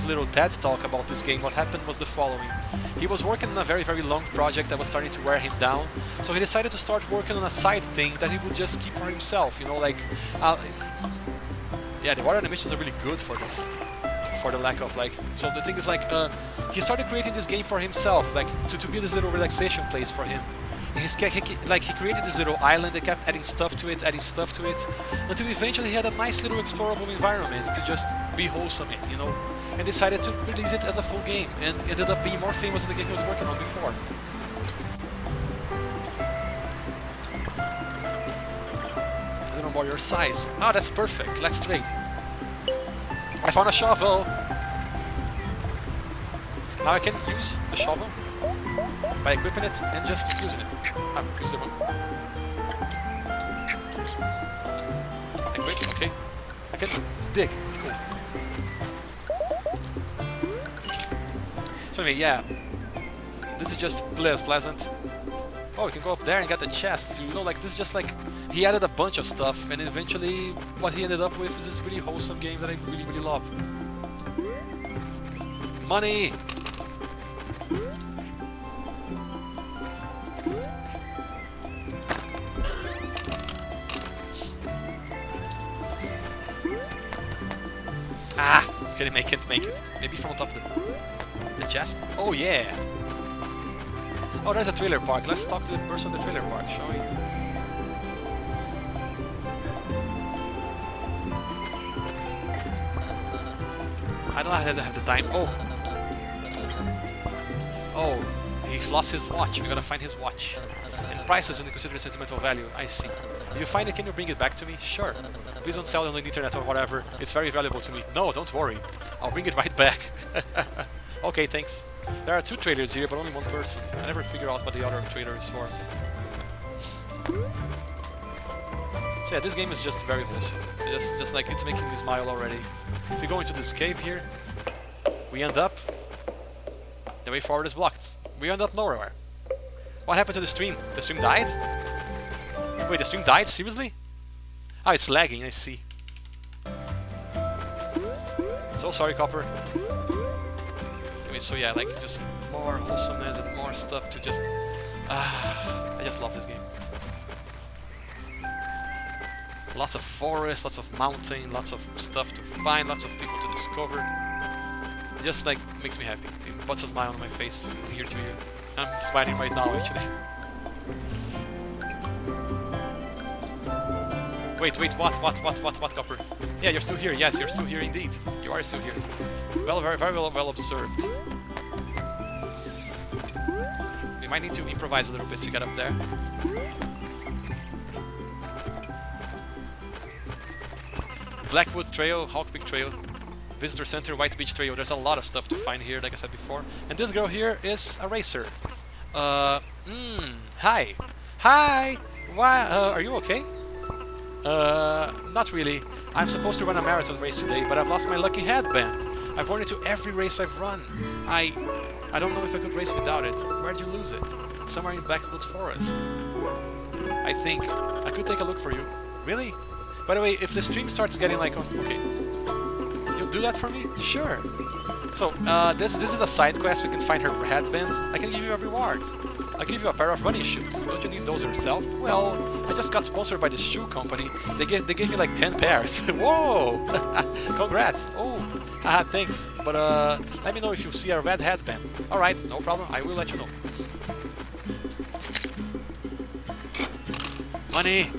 little TED talk about this game, what happened was the following. He was working on a very, very long project that was starting to wear him down, so he decided to start working on a side thing that he would just keep for himself, you know, like... yeah, the water animations are really good for this. For the lack of, like... So the thing is, like, he started creating this game for himself, like, to be this little relaxation place for him. He created this little island, they kept adding stuff to it, until eventually he had a nice little explorable environment to just be wholesome in, you know, and decided to release it as a full game, and ended up being more famous than the game he was working on before. A little more your size. Ah, that's perfect, let's trade. I found a shovel! Now I can use the shovel by equipping it and just using it. Ah, use the one. Equip, okay. I can dig, cool. So anyway, yeah. This is just pleasant. Oh, we can go up there and get the chest too. You know, like, this is just like... He added a bunch of stuff, and eventually what he ended up with is this really wholesome game that I really, really love. Money! Can he make it? Make it. Maybe from on top of the chest? Oh yeah! Oh, there's a trailer park. Let's talk to the person in the trailer park, shall we? I don't have the time. Oh! Oh, he's lost his watch. We gotta find his watch. And prices when you consider sentimental value. I see. If you find it, can you bring it back to me? Sure. Please don't sell it on the internet or whatever. It's very valuable to me. No, don't worry. I'll bring it right back. Okay, thanks. There are 2 traders here, but only 1 person. I never figure out what the other trader is for. So yeah, this game is just very wholesome. Just like it's making me smile already. If we go into this cave here, we end up... The way forward is blocked. We end up nowhere. What happened to the stream? The stream died? Wait, the stream died? Seriously? Ah, it's lagging, I see. So sorry, Copper. Anyway, so yeah, like just more wholesomeness and more stuff to just... I just love this game. Lots of forest, lots of mountain, lots of stuff to find, lots of people to discover. It just like makes me happy. It puts a smile on my face from ear to ear. I'm smiling right now, actually. Wait, what, Copper? Yeah, you're still here. Yes, you're still here indeed. You are still here. Well, very well observed. We might need to improvise a little bit to get up there. Blackwood Trail, Hawkpeak Trail, Visitor Center, White Beach Trail. There's a lot of stuff to find here, like I said before. And this girl here is a racer. Hi. Hi! Why, are you okay? Not really. I'm supposed to run a marathon race today, but I've lost my lucky headband. I've worn it to every race I've run. I don't know if I could race without it. Where'd you lose it? Somewhere in Blackwoods Forest. I think. I could take a look for you. Really? By the way, if the stream starts getting like on... Okay. You'll do that for me? Sure. So, this is a side quest. We can find her headband. I can give you a reward. I'll give you a pair of running shoes. Don't you need those yourself? Well, I just got sponsored by this shoe company. They gave me like 10 pairs. Whoa! Congrats! Oh, haha, thanks. But let me know if you see a red headband. Alright, no problem. I will let you know. Money!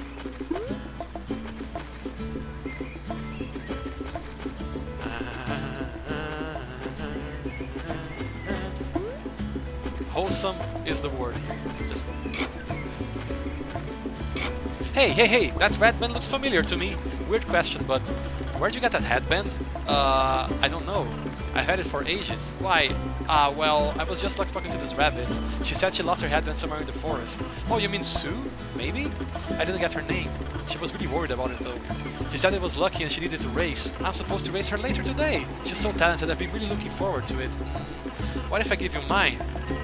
Wholesome is the word here. Just... Hey, that headband looks familiar to me. Weird question, but where'd you get that headband? I don't know. I've had it for ages. Why? Well, I was just like talking to this rabbit. She said she lost her headband somewhere in the forest. Oh, you mean Sue? Maybe? I didn't get her name. She was really worried about it though. She said it was lucky and she needed to race. I'm supposed to race her later today. She's so talented, I've been really looking forward to it. What if I give you mine?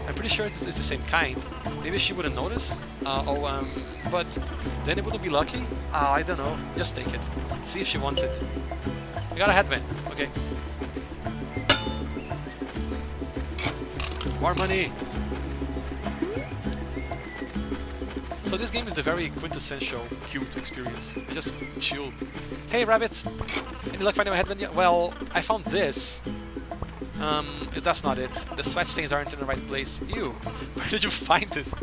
I'm pretty sure it's the same kind. Maybe she wouldn't notice? But then it wouldn't be lucky? I don't know. Just take it. See if she wants it. I got a headband. Okay. More money! So this game is the very quintessential cute experience. You just chill. Hey rabbit! Any luck finding my headband yet? Well, I found this. That's not it. The sweat stains aren't in the right place. Ew! Where did you find this?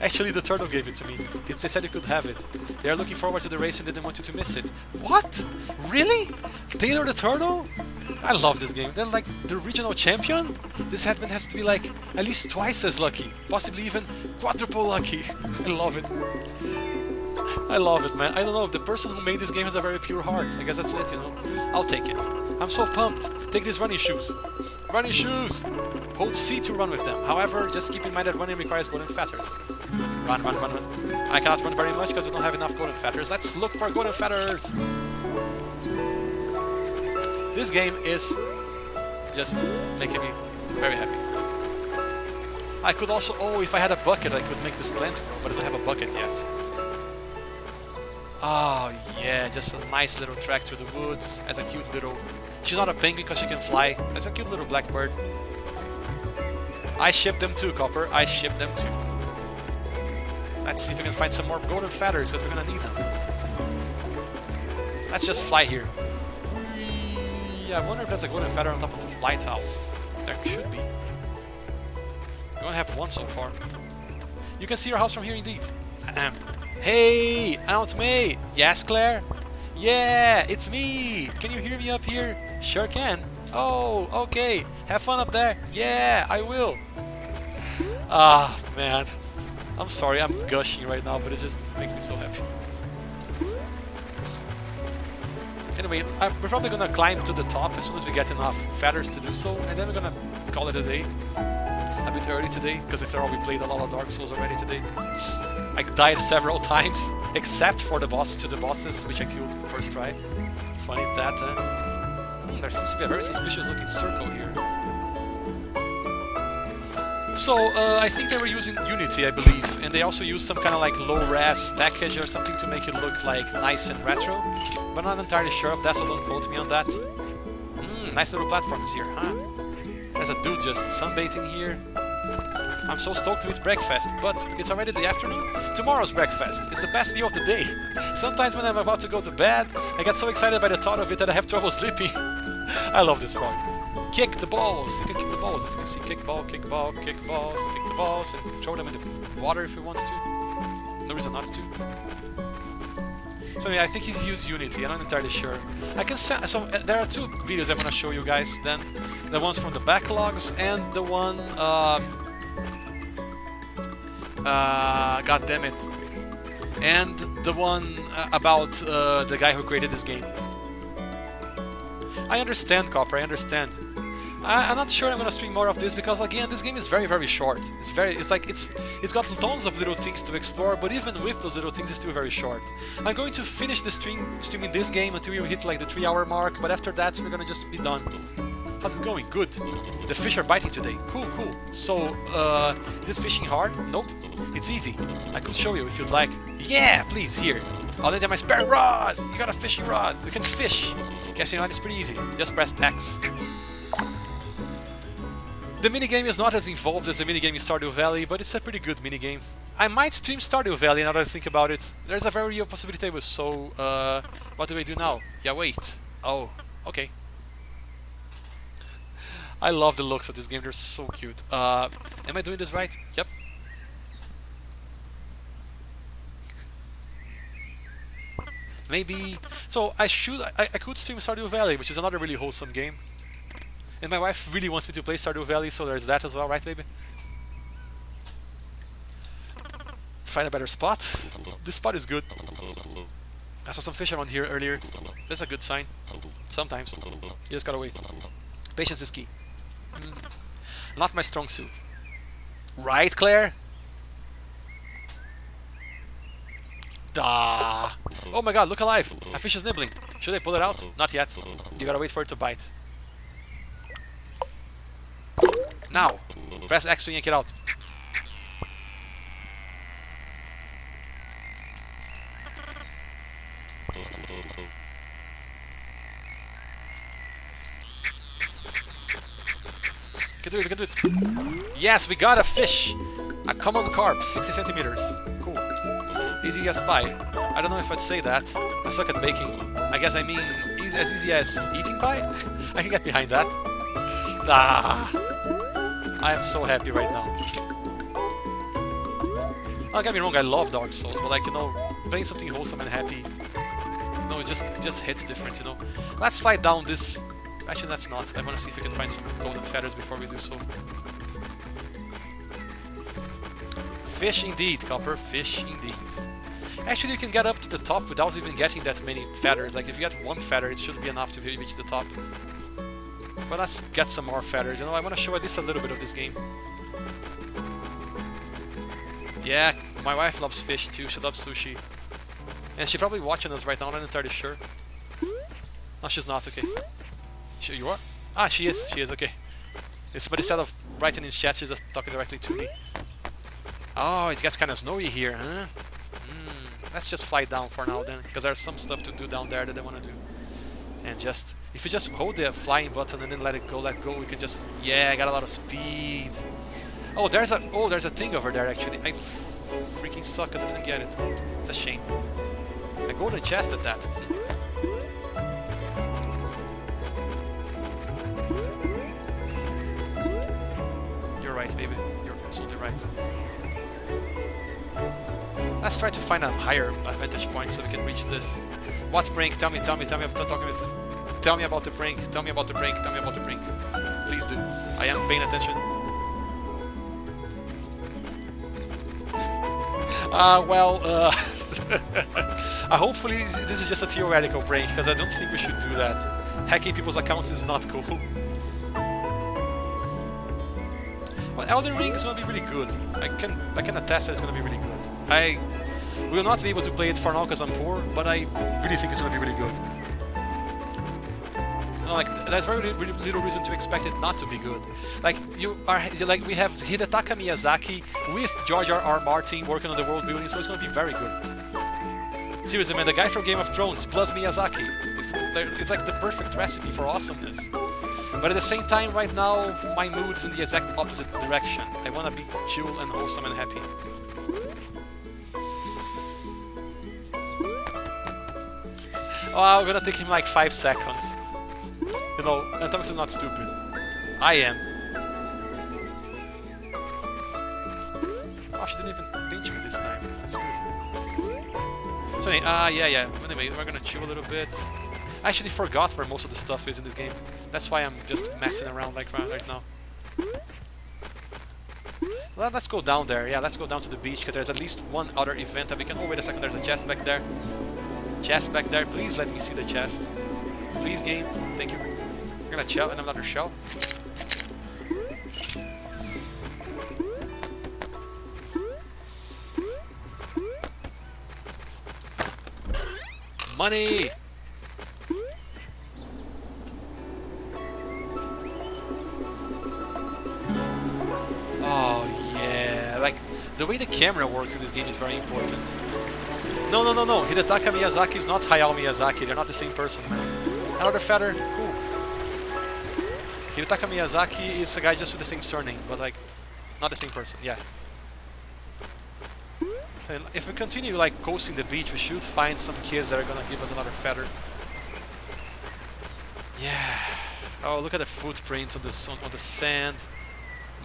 Actually, the turtle gave it to me. They said you could have it. They are looking forward to the race and didn't want you to miss it. What? Really? Taylor the turtle? I love this game. They're like the regional champion? This headband has to be like at least twice as lucky. Possibly even quadruple lucky. I love it. I love it, man. I don't know. The person who made this game has a very pure heart. I guess that's it, you know. I'll take it. I'm so pumped. Take these running shoes. Running shoes! Hold C to run with them. However, just keep in mind that running requires golden feathers. Run. I cannot run very much because I don't have enough golden feathers. Let's look for golden feathers! This game is just making me very happy. I could also... Oh, if I had a bucket, I could make this plant grow, but I don't have a bucket yet. Oh, yeah, just a nice little track through the woods as a cute little... She's not a penguin because she can fly. As a cute little blackbird. I shipped them too, Copper. I shipped them too. Let's see if we can find some more golden feathers because we're gonna need them. Let's just fly here. Yeah, I wonder if there's a golden feather on top of the flight house. There should be. We only have one so far. You can see your house from here indeed. Hey, Aunt May! Yes, Claire? Yeah, it's me! Can you hear me up here? Sure can. Oh, okay. Have fun up there. Yeah, I will. Ah, man. I'm sorry, I'm gushing right now, but it just makes me so happy. Anyway, we're probably gonna climb to the top as soon as we get enough feathers to do so, and then we're gonna call it a day. A bit early today, because after all we played a lot of Dark Souls already today. I died several times, except for the bosses, which I killed first try. Funny that, there seems to be a very suspicious looking circle here. So, I think they were using Unity, I believe, and they also used some kind of like low-res package or something to make it look like nice and retro, but I'm not entirely sure of that, so don't quote me on that. Nice little platforms here, huh? There's a dude just sunbathing here. I'm so stoked to eat breakfast, but it's already the afternoon. Tomorrow's breakfast is the best meal of the day. Sometimes when I'm about to go to bed, I get so excited by the thought of it that I have trouble sleeping. I love this frog. Kick the balls! You can kick the balls. As you can see, kick ball, kick ball, kick balls, kick the balls, and throw them in the water if he wants to. No reason not to. So yeah, I think he's used Unity. I'm not entirely sure. I can so there are two videos I'm gonna show you guys. Then the ones from the backlogs and the one. God damn it! And the one about the guy who created this game. I understand, Copper. I understand. I'm not sure I'm gonna stream more of this because again, this game is very, very short. It's got tons of little things to explore, but even with those little things, it's still very short. I'm going to finish the streaming this game until we hit like the 3-hour mark, but after that, we're gonna just be done. How's it going? Good. The fish are biting today. Cool, cool. So, is this fishing hard? Nope. It's easy. I could show you if you'd like. Yeah, please, here. I'll lend you my spare rod. You got a fishing rod. We can fish. Casting rod is pretty easy. Just press X. The minigame is not as involved as the minigame in Stardew Valley, but it's a pretty good minigame. I might stream Stardew Valley now that I think about it. There's a very real possibility. So, what do I do now? Yeah, wait. Oh, okay. I love the looks of this game. They're so cute. Am I doing this right? Yep. Maybe. So I could stream Stardew Valley, which is another really wholesome game. And my wife really wants me to play Stardew Valley, so there's that as well, right, baby? Find a better spot. This spot is good. I saw some fish around here earlier. That's a good sign. Sometimes. You just gotta wait. Patience is key. Not my strong suit. Right, Claire? Duh. Oh my god, look alive! A fish is nibbling. Should I pull it out? Not yet. You gotta wait for it to bite. Now! Press X to yank it out. We can do it, we can do it. Yes, we got a fish! A common carp, 60 centimeters. Cool. Easy as pie. I don't know if I'd say that. I suck at baking. I guess I mean as easy as eating pie? I can get behind that. Ah! I am so happy right now. Don't get me wrong, I love Dark Souls, but like, you know, playing something wholesome and happy, you know, it just hits different, you know. Let's fly down this. Actually, that's not. I want to see if we can find some golden feathers before we do so. Fish indeed, Copper. Fish indeed. Actually, you can get up to the top without even getting that many feathers. Like, if you get one feather, it should be enough to reach the top. But let's get some more feathers, you know, I want to show at least a little bit of this game. Yeah, my wife loves fish too, she loves sushi. And she's probably watching us right now, I'm not entirely sure. No, she's not, okay. Sure you are? Ah, she is, okay. But instead of writing in chat, she's just talking directly to me. Oh, it gets kind of snowy here, huh? Let's just fly down for now then, because there's some stuff to do down there that I want to do. And just, if you just hold the flying button and then let go, we can just, yeah, I got a lot of speed. Oh, there's a thing over there actually. I freaking suck because I didn't get it. It's a shame. A golden chest at that. right, baby. You're absolutely right. Let's try to find a higher vantage point so we can reach this. What prank? Tell me. Tell me about the prank. Tell me about the prank. Tell me about the prank. Please do. I am paying attention. Hopefully this is just a theoretical prank, because I don't think we should do that. Hacking people's accounts is not cool. But Elden Ring is gonna be really good. I can attest that it's gonna be really good. I will not be able to play it for now because I'm poor, but I really think it's gonna be really good. You know, like there's very little reason to expect it not to be good. Like we have Hidetaka Miyazaki with George R.R. Martin working on the world building, so it's gonna be very good. Seriously, man, the guy from Game of Thrones plus Miyazaki. It's like the perfect recipe for awesomeness. But at the same time, right now, my mood's in the exact opposite direction. I wanna be chill and wholesome and happy. Oh, I'm gonna take him like 5 seconds. You know, Atomics is not stupid. I am. Oh, she didn't even pinch me this time. That's good. So anyway, yeah. Anyway, we're gonna chill a little bit. I actually forgot where most of the stuff is in this game. That's why I'm just messing around like right now. Well, let's go down there. Yeah, let's go down to the beach, because there's at least one other event that we can... Oh, wait a second, there's a chest back there. Chest back there. Please let me see the chest. Please, game. Thank you. We're gonna shell and another shell. Money! Oh yeah, like the way the camera works in this game is very important. No, Hidetaka Miyazaki is not Hayao Miyazaki, they're not the same person, man. Another feather, cool. Hidetaka Miyazaki is a guy just with the same surname, but like, not the same person, yeah. And if we continue like coasting the beach, we should find some kids that are gonna give us another feather. Yeah. Oh, look at the footprints on the sand.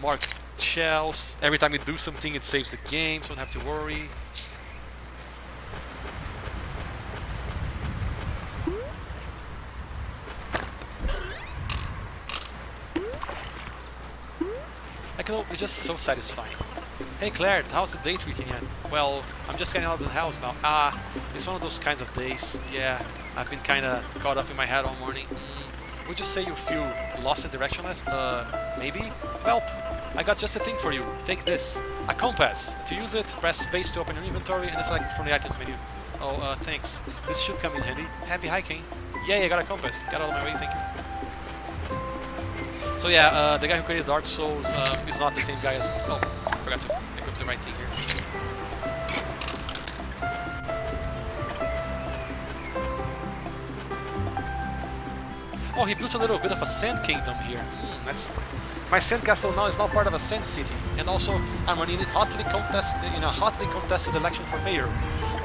Marked shells. Every time we do something, it saves the game, so we don't have to worry. Like, you know, it's just so satisfying. Hey Claire, how's the day treating you? Well, I'm just getting out of the house now. It's one of those kinds of days. Yeah, I've been kinda caught up in my head all morning. Would you say you feel lost and directionless? Maybe? Well, I got just a thing for you. Take this. A compass. To use it, press space to open your inventory and select from the items menu. Oh, thanks. This should come in handy. Happy hiking. Yay, I got a compass. Got out of my way, thank you. So yeah, the guy who created Dark Souls is not the same guy as... Oh, I forgot to equip the right thing here. Oh, he built a little bit of a sand kingdom here. That's... My sand castle now is now part of a sand city, and also I'm running in a hotly contested election for mayor.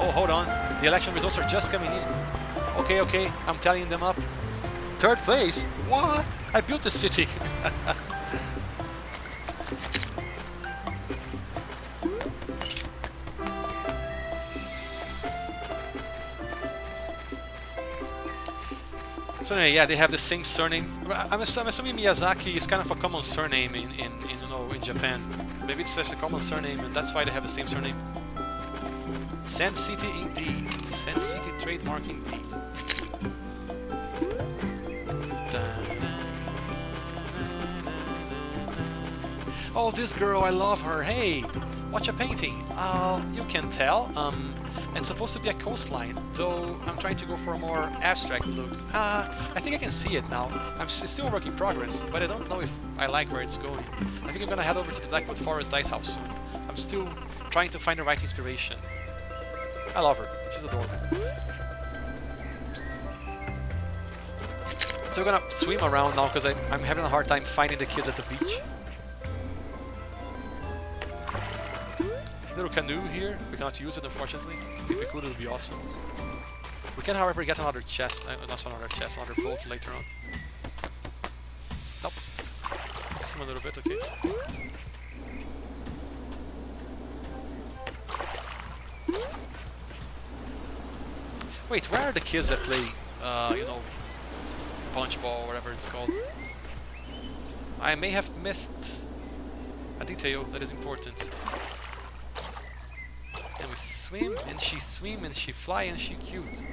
Oh, hold on, the election results are just coming in. Okay, I'm tallying them up. 3rd place? What? I built the city. So anyway, yeah, they have the same surname. I'm assuming Miyazaki is kind of a common surname in Japan. Maybe it's just a common surname, and that's why they have the same surname. Sand City indeed. Sand City trademark indeed. Oh, this girl, I love her. Hey, watch a painting. You can tell. It's supposed to be a coastline, though I'm trying to go for a more abstract look. I think I can see it now. It's still a work in progress, but I don't know if I like where it's going. I think I'm gonna head over to the Blackwood Forest Lighthouse soon. I'm still trying to find the right inspiration. I love her. She's adorable. So we're gonna swim around now because I'm having a hard time finding the kids at the beach. Little canoe here. We cannot use it, unfortunately. If we could, it would be awesome. We can, however, get another chest. Not another chest, another boat later on. Nope. Swim a little bit, okay. Wait, where are the kids that play, you know, punch ball, or whatever it's called? I may have missed a detail that is important. And we swim, and she fly, and she cute.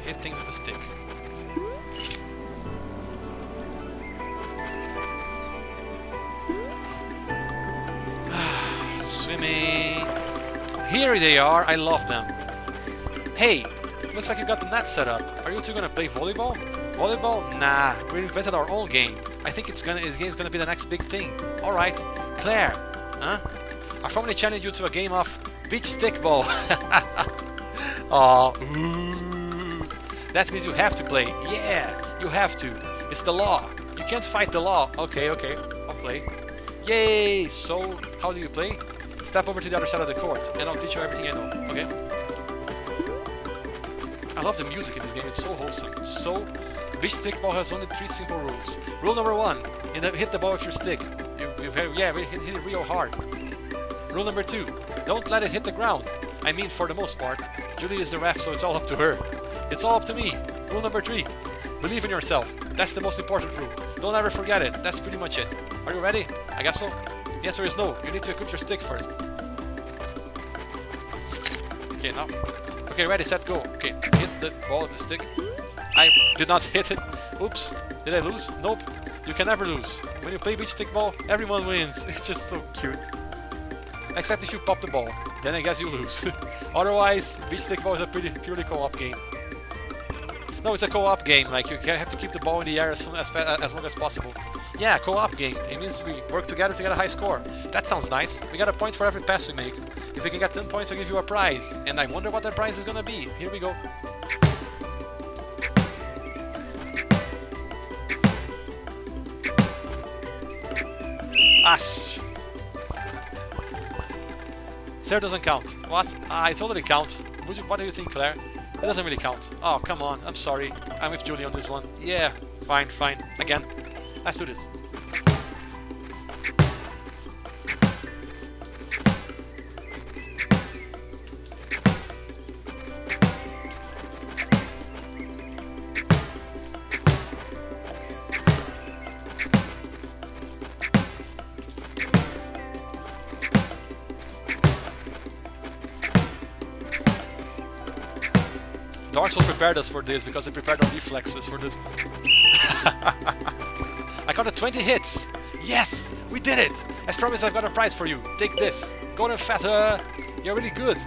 Hit things with a stick. Swimming. Here they are. I love them. Hey, looks like you got the net set up. Are you two gonna play volleyball? Volleyball? Nah, we invented our own game. I think this game's gonna be the next big thing. All right, Claire, huh? I formally challenge you to a game of beach stickball. Aw, ooh. That means you have to play. Yeah, you have to. It's the law. You can't fight the law. Okay, I'll play. Yay! So, how do you play? Step over to the other side of the court, and I'll teach you everything I know, okay? I love the music in this game, it's so wholesome. So, beach stickball has only 3 simple rules. Rule number 1, hit the ball with your stick. Hit it real hard. Rule number 2, don't let it hit the ground. I mean, for the most part. Julie is the ref, so it's all up to her. It's all up to me. Rule number 3, believe in yourself. That's the most important rule. Don't ever forget it. That's pretty much it. Are you ready? I guess so. The answer is no. You need to equip your stick first. Okay, now. Okay, ready, set, go. Okay, hit the ball with the stick. I did not hit it. Oops. Did I lose? Nope. You can never lose. When you play beach stickball, everyone wins. It's just so cute. Except if you pop the ball. Then I guess you lose. Otherwise, beach stickball is a purely co-op game. No, it's a co-op game. Like, you have to keep the ball in the air as long as possible. Yeah, co-op game. It means we work together to get a high score. That sounds nice. We got a point for every pass we make. If we can get 10 points, I'll give you a prize. And I wonder what that prize is gonna be. Here we go. Ash. Sarah doesn't count. What? It totally counts. What do you think, Claire? It doesn't really count. Oh, come on. I'm sorry. I'm with Julie on this one. Yeah, fine. Again. Let's do this. Dark Souls prepared us for this because it prepared our reflexes for this. I got 20 hits! Yes! We did it! As promised, I've got a prize for you. Take this. Golden Feather! You're really good.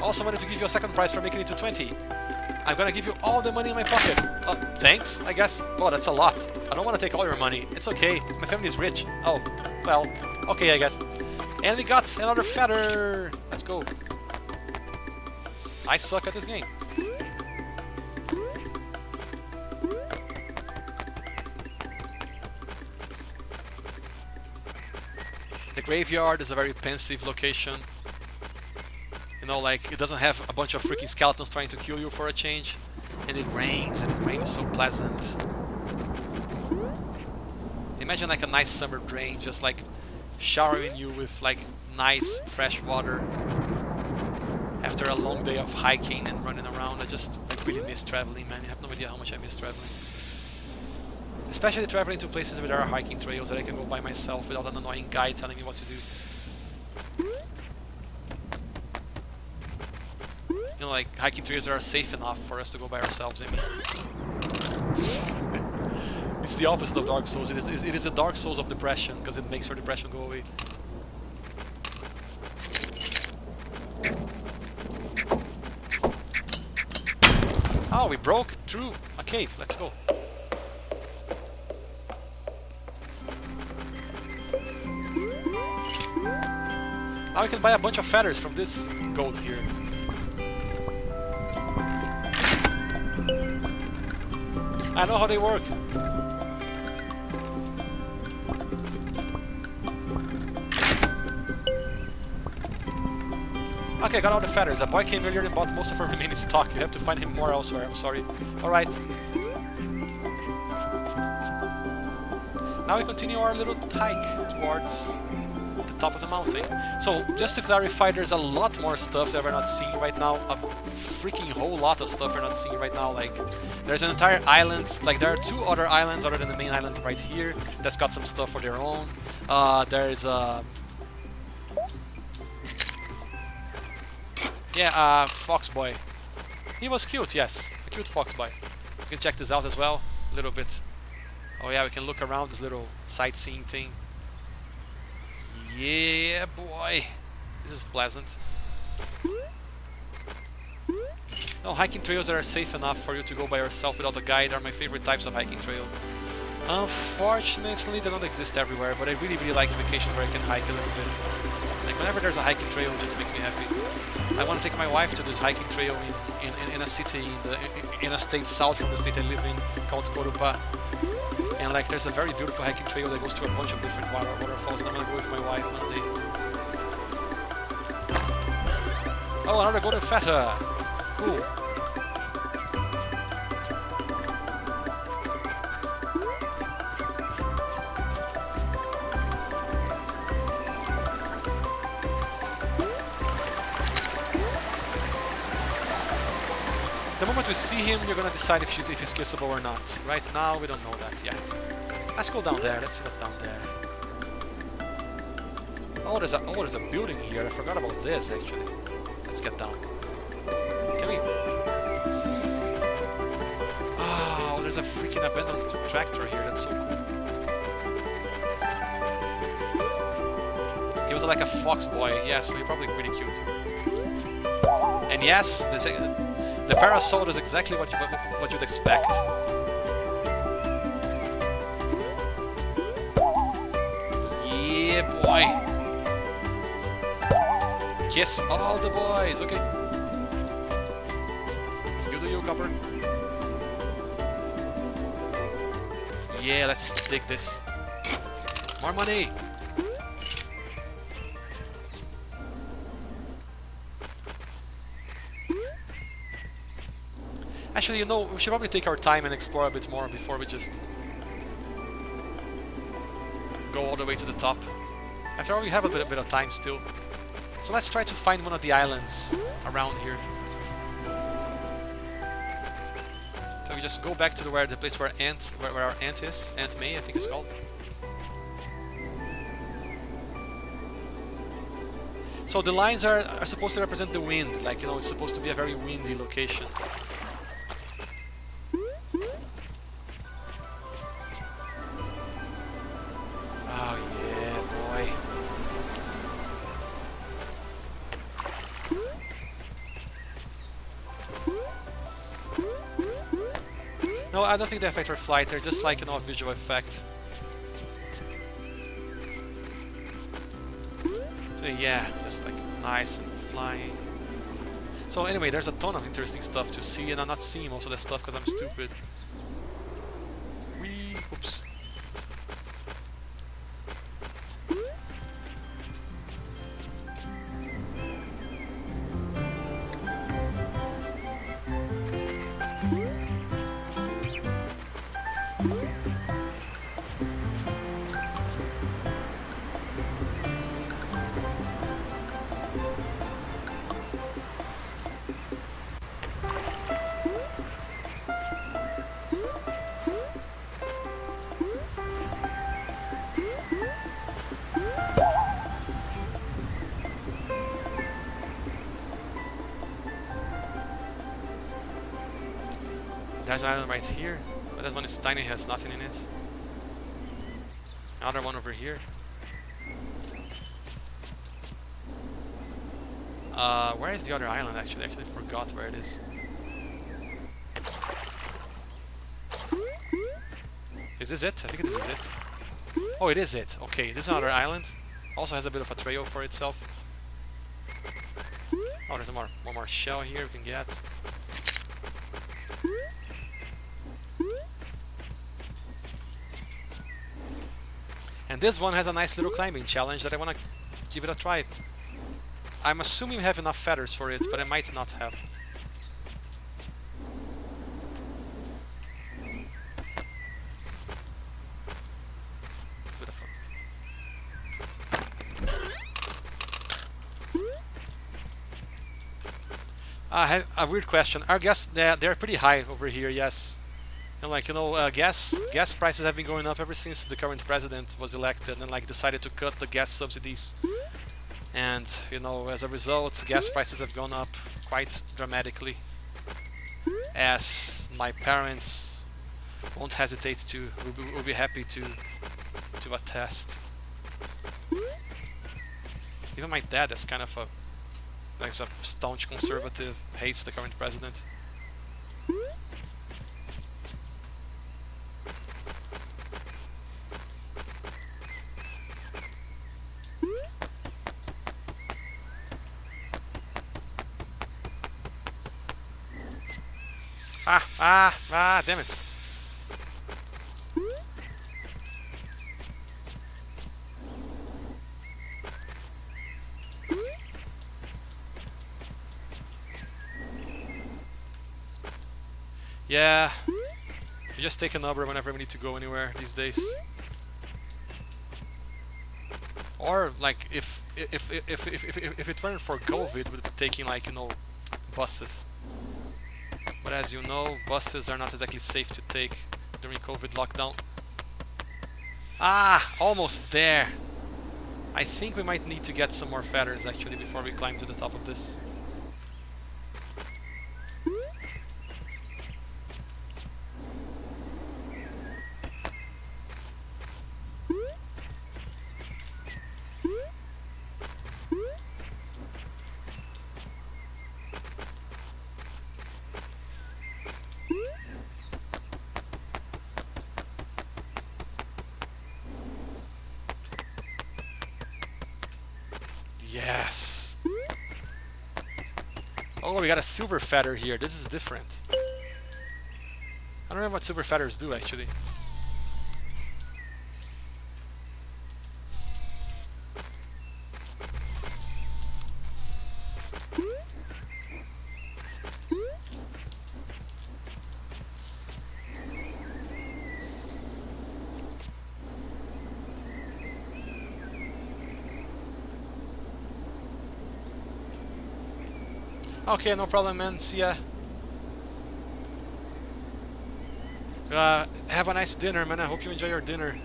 Also wanted to give you a second prize for making it to 20. I'm gonna give you all the money in my pocket. Thanks, I guess. Oh, that's a lot. I don't want to take all your money. It's okay. My family's rich. Oh, well. Okay, I guess. And we got another feather! Let's go. I suck at this game. The graveyard is a very pensive location. You know, like, it doesn't have a bunch of freaking skeletons trying to kill you for a change. And it rains, and the rain is so pleasant. Imagine like a nice summer rain, just like showering you with like nice fresh water. After a long day of hiking and running around, I just really miss traveling, man. You have no idea how much I miss traveling. Especially traveling to places where there are hiking trails that I can go by myself without an annoying guide telling me what to do. You know, like hiking trails that are safe enough for us to go by ourselves, I mean. It's the opposite of Dark Souls. It is the Dark Souls of depression, because it makes your depression go away. Oh, we broke through a cave. Let's go. Now we can buy a bunch of feathers from this goat here. I know how they work. Okay, got all the feathers. A boy came earlier and bought most of our remaining stock. You have to find him more elsewhere. I'm sorry. Alright. now we continue our little hike towards the top of the mountain. So, just to clarify, there's a lot more stuff that we're not seeing right now. A freaking whole lot of stuff we're not seeing right now. Like, there's an entire island. Like, there are 2 other islands other than the main island right here that's got some stuff for their own. There's Fox Boy. He was cute, yes. A cute Fox Boy. You can check this out as well. A little bit. Oh yeah, we can look around this little sightseeing thing. Yeah, boy. This is pleasant. No, hiking trails that are safe enough for you to go by yourself without a guide are my favorite types of hiking trail. Unfortunately, they don't exist everywhere, but I really, really like vacations where I can hike a little bit. Like, whenever there's a hiking trail, it just makes me happy. I want to take my wife to this hiking trail in a city, in a state south from the state I live in, called Corupa. And like, there's a very beautiful hiking trail that goes through a bunch of different waterfalls, and I'm gonna go with my wife one day. Oh, another golden feather! Cool. The moment we see him, you're gonna decide if he's kissable or not. Right now, we don't know that yet. Let's go down there. Let's see what's down there. Oh, there's a building here. I forgot about this actually. Let's get down. Can we? Oh, there's a freaking abandoned tractor here. That's so cool. He was like a fox boy. Yeah, so he's probably pretty cute. And yes, the parasol is exactly what you'd expect. Yeah, boy. Kiss all the boys. Okay. You do you, Copper. Yeah, let's dig this. More money. Actually, you know, we should probably take our time and explore a bit more before we just go all the way to the top. After all, we have a bit of time still. So let's try to find one of the islands around here. So we just go back to the place where our aunt is. Aunt May, I think it's called. So the lines are supposed to represent the wind. Like, you know, it's supposed to be a very windy location. No, I don't think they affect our flight, they're just like, you know, a visual effect. So yeah, just like nice and flying. So anyway, there's a ton of interesting stuff to see, and I'm not seeing most of that stuff because I'm stupid. Whee! Oops. There's an island right here, but that one is tiny, has nothing in it. Another one over here. Where is the other island actually? I actually forgot where it is. Is this it? I think this is it. Oh, it is it. Okay, this is another island. Also has a bit of a trail for itself. Oh, there's one more shell here we can get. And this one has a nice little climbing challenge that I want to give it a try. I'm assuming we have enough feathers for it, but I might not have. I have a weird question. Our gas, they're pretty high over here, yes. And like, you know, gas prices have been going up ever since the current president was elected and like decided to cut the gas subsidies. And, you know, as a result, gas prices have gone up quite dramatically. As my parents won't hesitate to, will be happy to attest. Even my dad is kind of a staunch conservative, hates the current president. Damn it. Yeah, we just take a number whenever we need to go anywhere these days. Or like if it weren't for COVID, we'd be taking like, you know, buses. But as you know, buses are not exactly safe to take during COVID lockdown. Ah, almost there. I think we might need to get some more feathers actually before we climb to the top of this. Yes. Oh, we got a silver feather here. This is different. I don't know what silver feathers do actually. Okay, no problem, man. See ya. Have a nice dinner, man. I hope you enjoy your dinner.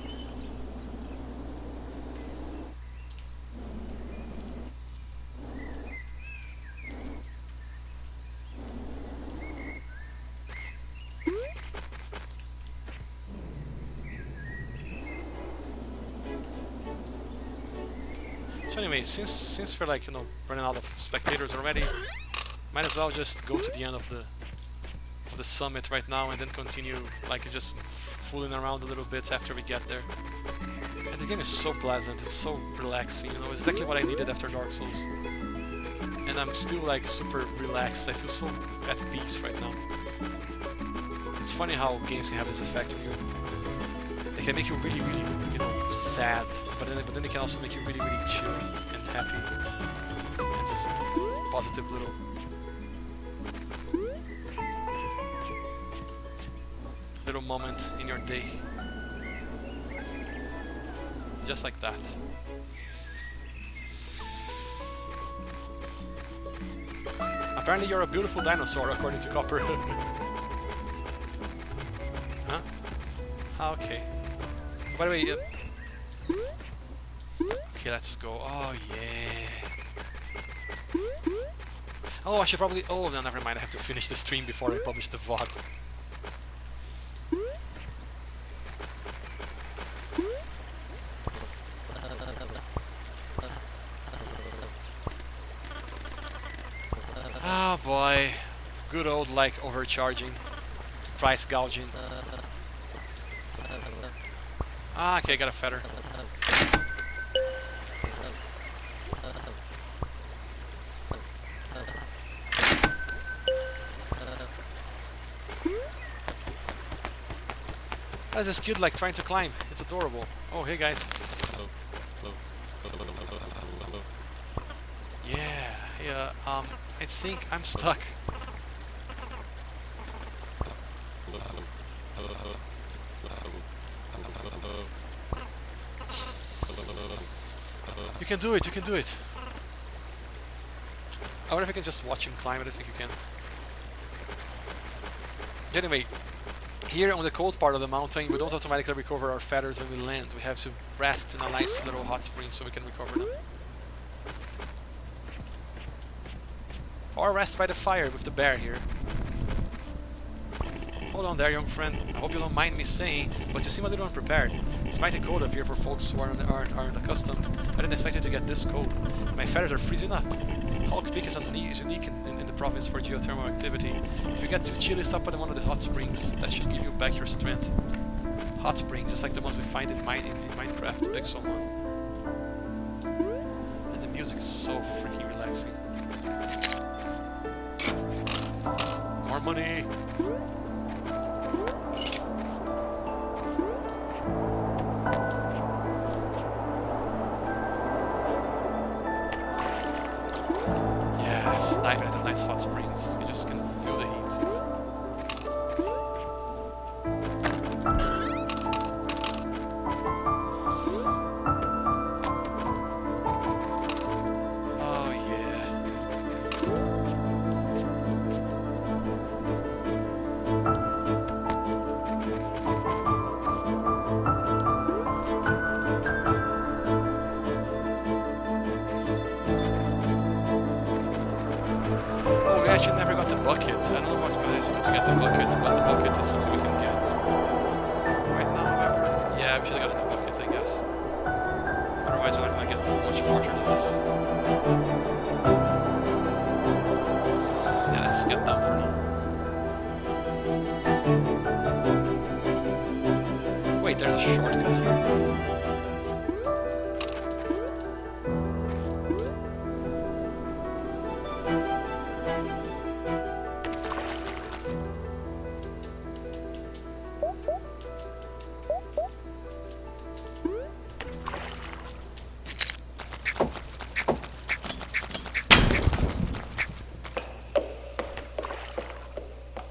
So anyway, since we're like, you know, running out of spectators already, might as well just go to the end of the summit right now and then continue like just fooling around a little bit after we get there. And the game is so pleasant, it's so relaxing, you know, it's exactly what I needed after Dark Souls. And I'm still like super relaxed, I feel so at peace right now. It's funny how games can have this effect on you. They can make you really, really, you know, sad, but then they can also make you really, really chill and happy. And just positive little moment in your day. Just like that. Apparently you're a beautiful dinosaur, according to Copper. Huh? Ah, okay. By the way, okay, let's go. Oh, yeah. Oh, I should probably... Oh, no, never mind. I have to finish the stream before I publish the VOD. Oh boy, good old like overcharging, price gouging. Ah, okay, got a feather. How is this kid like trying to climb? It's adorable. Oh, hey guys. Yeah, I think I'm stuck. You can do it, you can do it. I wonder if you can just watch him climb. I don't think you can. Anyway, here on the cold part of the mountain, we don't automatically recover our feathers when we land. We have to rest in a nice little hot spring so we can recover them. Or rest by the fire with the bear here. Hold on there, young friend. I hope you don't mind me saying, but you seem a little unprepared. It's mighty cold up here for folks who aren't accustomed. I didn't expect it to get this cold. My feathers are freezing up. Hulk Peak is unique in the province for geothermal activity. If you get too chilly, stop at one of the hot springs. That should give you back your strength. Hot springs, just like the ones we find in Minecraft, Pixel 1. And the music is so freaking relaxing. More money! Yes, diving at the nice hot springs. You just can feel the heat. Oh yeah. Oh, we actually never got the bucket. I don't know what we have to do to get the bucket, but the bucket is something we can get. Right now, however. Yeah, we should have gotten the bucket, I guess. Otherwise, we're not gonna get much farther than this. Yeah, let's get down for now. Wait, there's a shortcut here.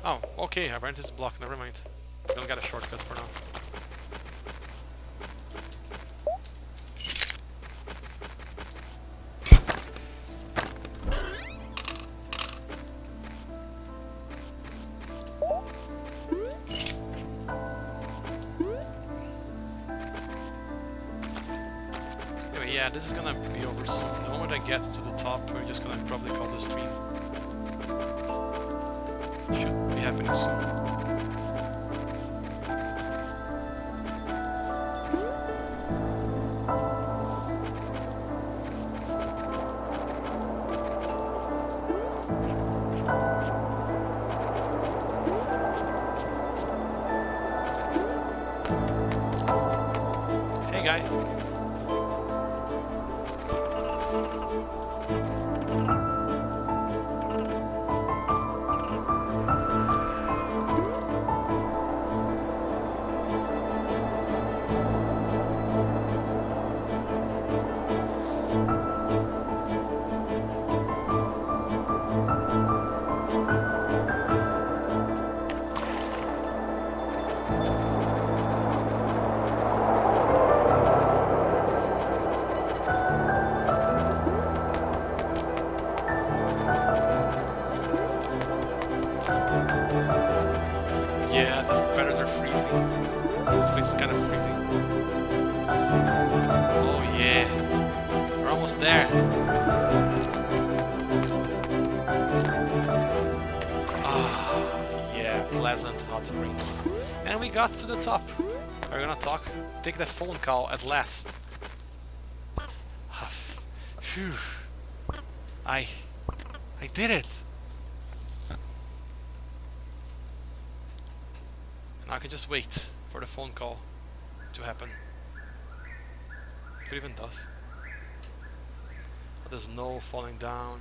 Oh, okay, I ran this block, never mind. Don't got a shortcut for now. Anyway, yeah, this is gonna be over soon. The moment I get to the top, we're just gonna probably call the stream. Should be happening soon. Hey guy. Yeah, the feathers are freezing. This place is kind of freezing. Oh yeah, we're almost there. Ah, yeah, pleasant hot springs. And we got to the top. Are we gonna talk? Take the phone call at last. Phew. I did it. Now I can just wait for the phone call to happen. If it even does. Oh, there's no falling down.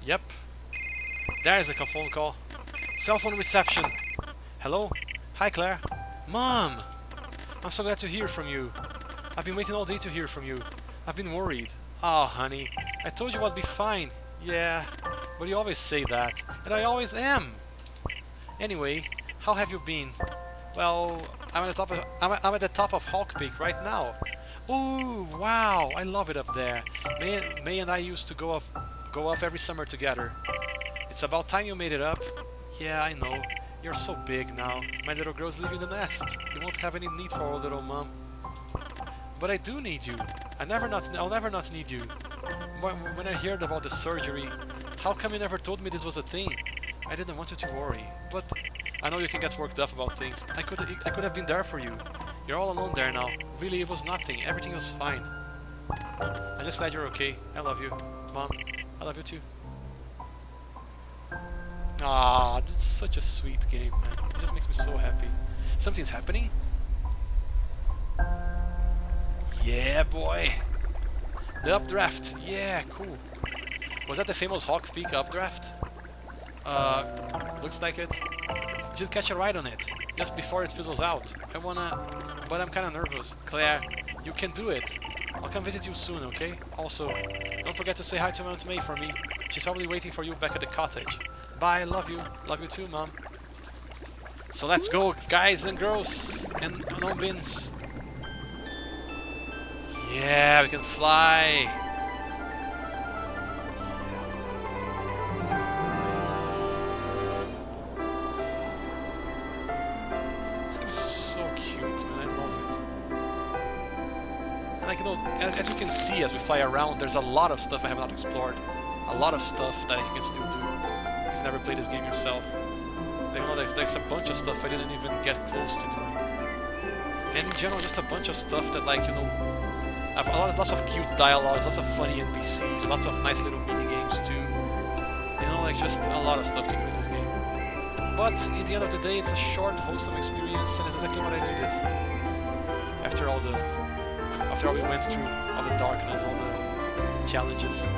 Yep. There's a phone call. Cell phone reception. Hello? Hi, Claire. Mom! I'm so glad to hear from you. I've been waiting all day to hear from you. I've been worried. Oh, honey, I told you I'd be fine. Yeah, but you always say that, and I always am. Anyway, how have you been? Well, I'm at the top of Hawk Peak right now. Ooh, wow, I love it up there. May and I used to go up every summer together. It's about time you made it up. Yeah, I know. You're so big now. My little girl's leaving the nest. You won't have any need for a little mom. But I do need you. I'll never not need you. When I heard about the surgery, how come you never told me this was a thing? I didn't want you to worry, but I know you can get worked up about things. I could have been there for you. You're all alone there now. Really, it was nothing. Everything was fine. I'm just glad you're okay. I love you. Mom, I love you too. Ah, this is such a sweet game, man. It just makes me so happy. Something's happening? Yeah, boy. The updraft. Yeah, cool. Was that the famous Hawk Peak updraft? Looks like it. Just catch a ride on it, just before it fizzles out. But I'm kinda nervous. Claire, you can do it. I'll come visit you soon, okay? Also, don't forget to say hi to Aunt May for me. She's probably waiting for you back at the cottage. Bye, love you. Love you too, Mom. So let's go, guys and girls, and non-bins. Yeah, we can fly. This game is so cute, man. I love it. And like, you know, as you can see as we fly around, there's a lot of stuff I have not explored. A lot of stuff that you can still do if you've never played this game yourself. Like, you know, there's a bunch of stuff I didn't even get close to doing. And in general, just a bunch of stuff that, like, you know, have lots of cute dialogues, lots of funny NPCs, lots of nice little mini games too. You know, like, just a lot of stuff to do in this game. But in the end of the day, it's a short, wholesome experience, and it's exactly what I needed. After all we went through, all the darkness, all the challenges,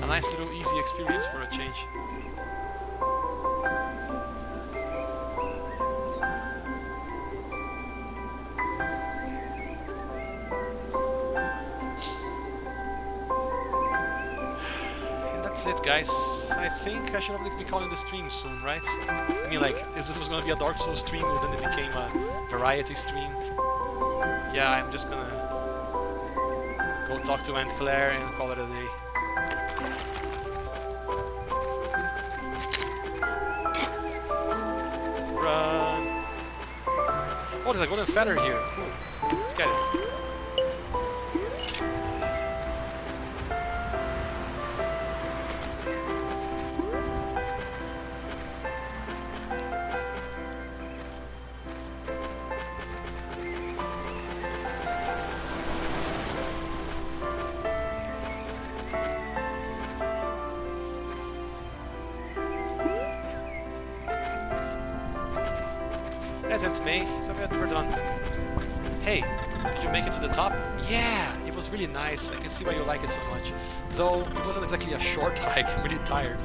a nice little easy experience for a change. That's it, guys. I think I should probably be calling the stream soon, right? I mean, like, if this was going to be a Dark Souls stream and then it became a variety stream. Yeah, I'm just gonna go talk to Aunt Claire and call it a day. Run! Oh, there's a golden feather here. Cool. Let's get it. Aunt May, so we're done. Hey, did you make it to the top? Yeah, it was really nice. I can see why you like it so much. Though, it wasn't exactly a short hike. I'm really tired.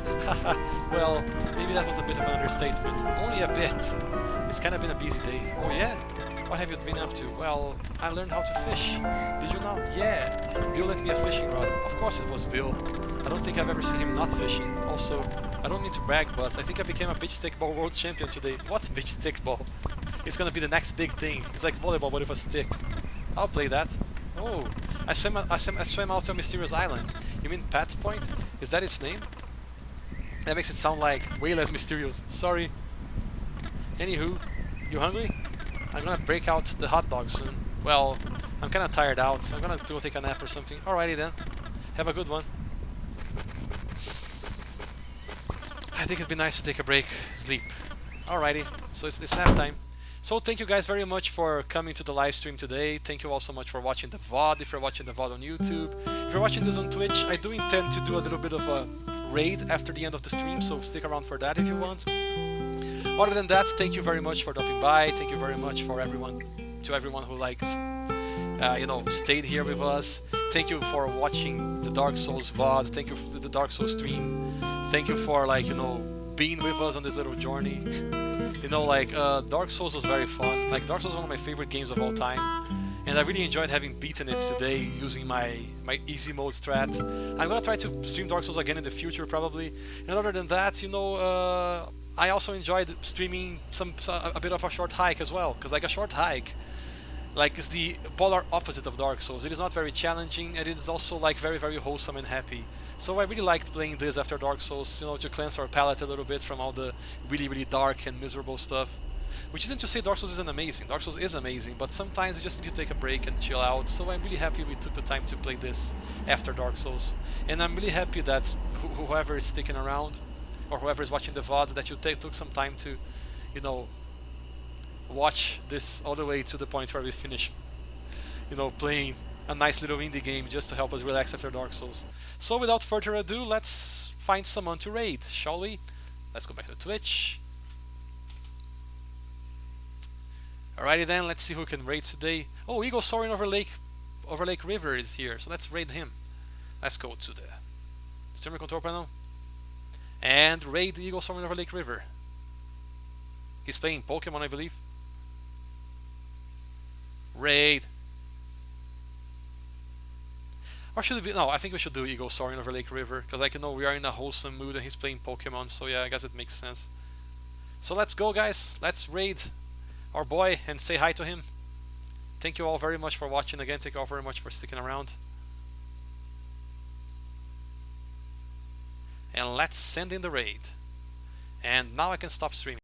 Well, maybe that was a bit of an understatement. Only a bit. It's kind of been a busy day. Oh yeah? What have you been up to? Well, I learned how to fish. Did you know? Yeah. Bill lent me a fishing rod. Of course it was Bill. I don't think I've ever seen him not fishing. Also, I don't mean to brag, but I think I became a beach stickball world champion today. What's beach stickball? It's gonna be the next big thing. It's like volleyball, but with a stick. I'll play that. Oh, I swam out to a mysterious island. You mean Pat's Point? Is that its name? That makes it sound like way less mysterious. Sorry. Anywho, you hungry? I'm gonna break out the hot dog soon. Well, I'm kinda tired out. I'm gonna go take a nap or something. Alrighty then. Have a good one. I think it'd be nice to take a break, sleep. Alrighty, so it's nap time. So thank you guys very much for coming to the live stream today. Thank you all so much for watching the VOD, if you're watching the VOD on YouTube. If you're watching this on Twitch, I do intend to do a little bit of a raid after the end of the stream, so stick around for that if you want. Other than that, thank you very much for dropping by. Thank you very much for everyone who likes, you know, stayed here with us. Thank you for watching the Dark Souls VOD. Thank you for the Dark Souls stream. Thank you for, like, you know, being with us on this little journey. You know, like, Dark Souls was very fun. Like, Dark Souls is one of my favorite games of all time, and I really enjoyed having beaten it today using my my easy mode strat. I'm gonna try to stream Dark Souls again in the future probably. And other than that, you know, I also enjoyed streaming a bit of a short hike as well, because like a short hike, like is the polar opposite of Dark Souls. It is not very challenging, and it is also like very wholesome and happy. So I really liked playing this after Dark Souls, you know, to cleanse our palate a little bit from all the really dark and miserable stuff. Which isn't to say Dark Souls isn't amazing. Dark Souls is amazing, but sometimes you just need to take a break and chill out. So I'm really happy we took the time to play this after Dark Souls, and I'm really happy that whoever is sticking around, or whoever is watching the VOD, that you took some time to, you know, watch this all the way to the point where we finish, you know, playing a nice little indie game just to help us relax after Dark Souls. So without further ado, let's find someone to raid, shall we? Let's go back to Twitch. Alrighty then, let's see who can raid today. Oh, Eagle Soaring over Lake River is here, so let's raid him. Let's go to the streamer control panel and raid Eagle Soaring over Lake River. He's playing Pokemon, I believe. Raid. Or should it be? No, I think we should do Eagle Soaring over Lake River, because like, you know, we are in a wholesome mood and he's playing Pokemon, so yeah, I guess it makes sense. So let's go, guys. Let's raid our boy and say hi to him. Thank you all very much for watching again. Thank you all very much for sticking around. And let's send in the raid. And now I can stop streaming.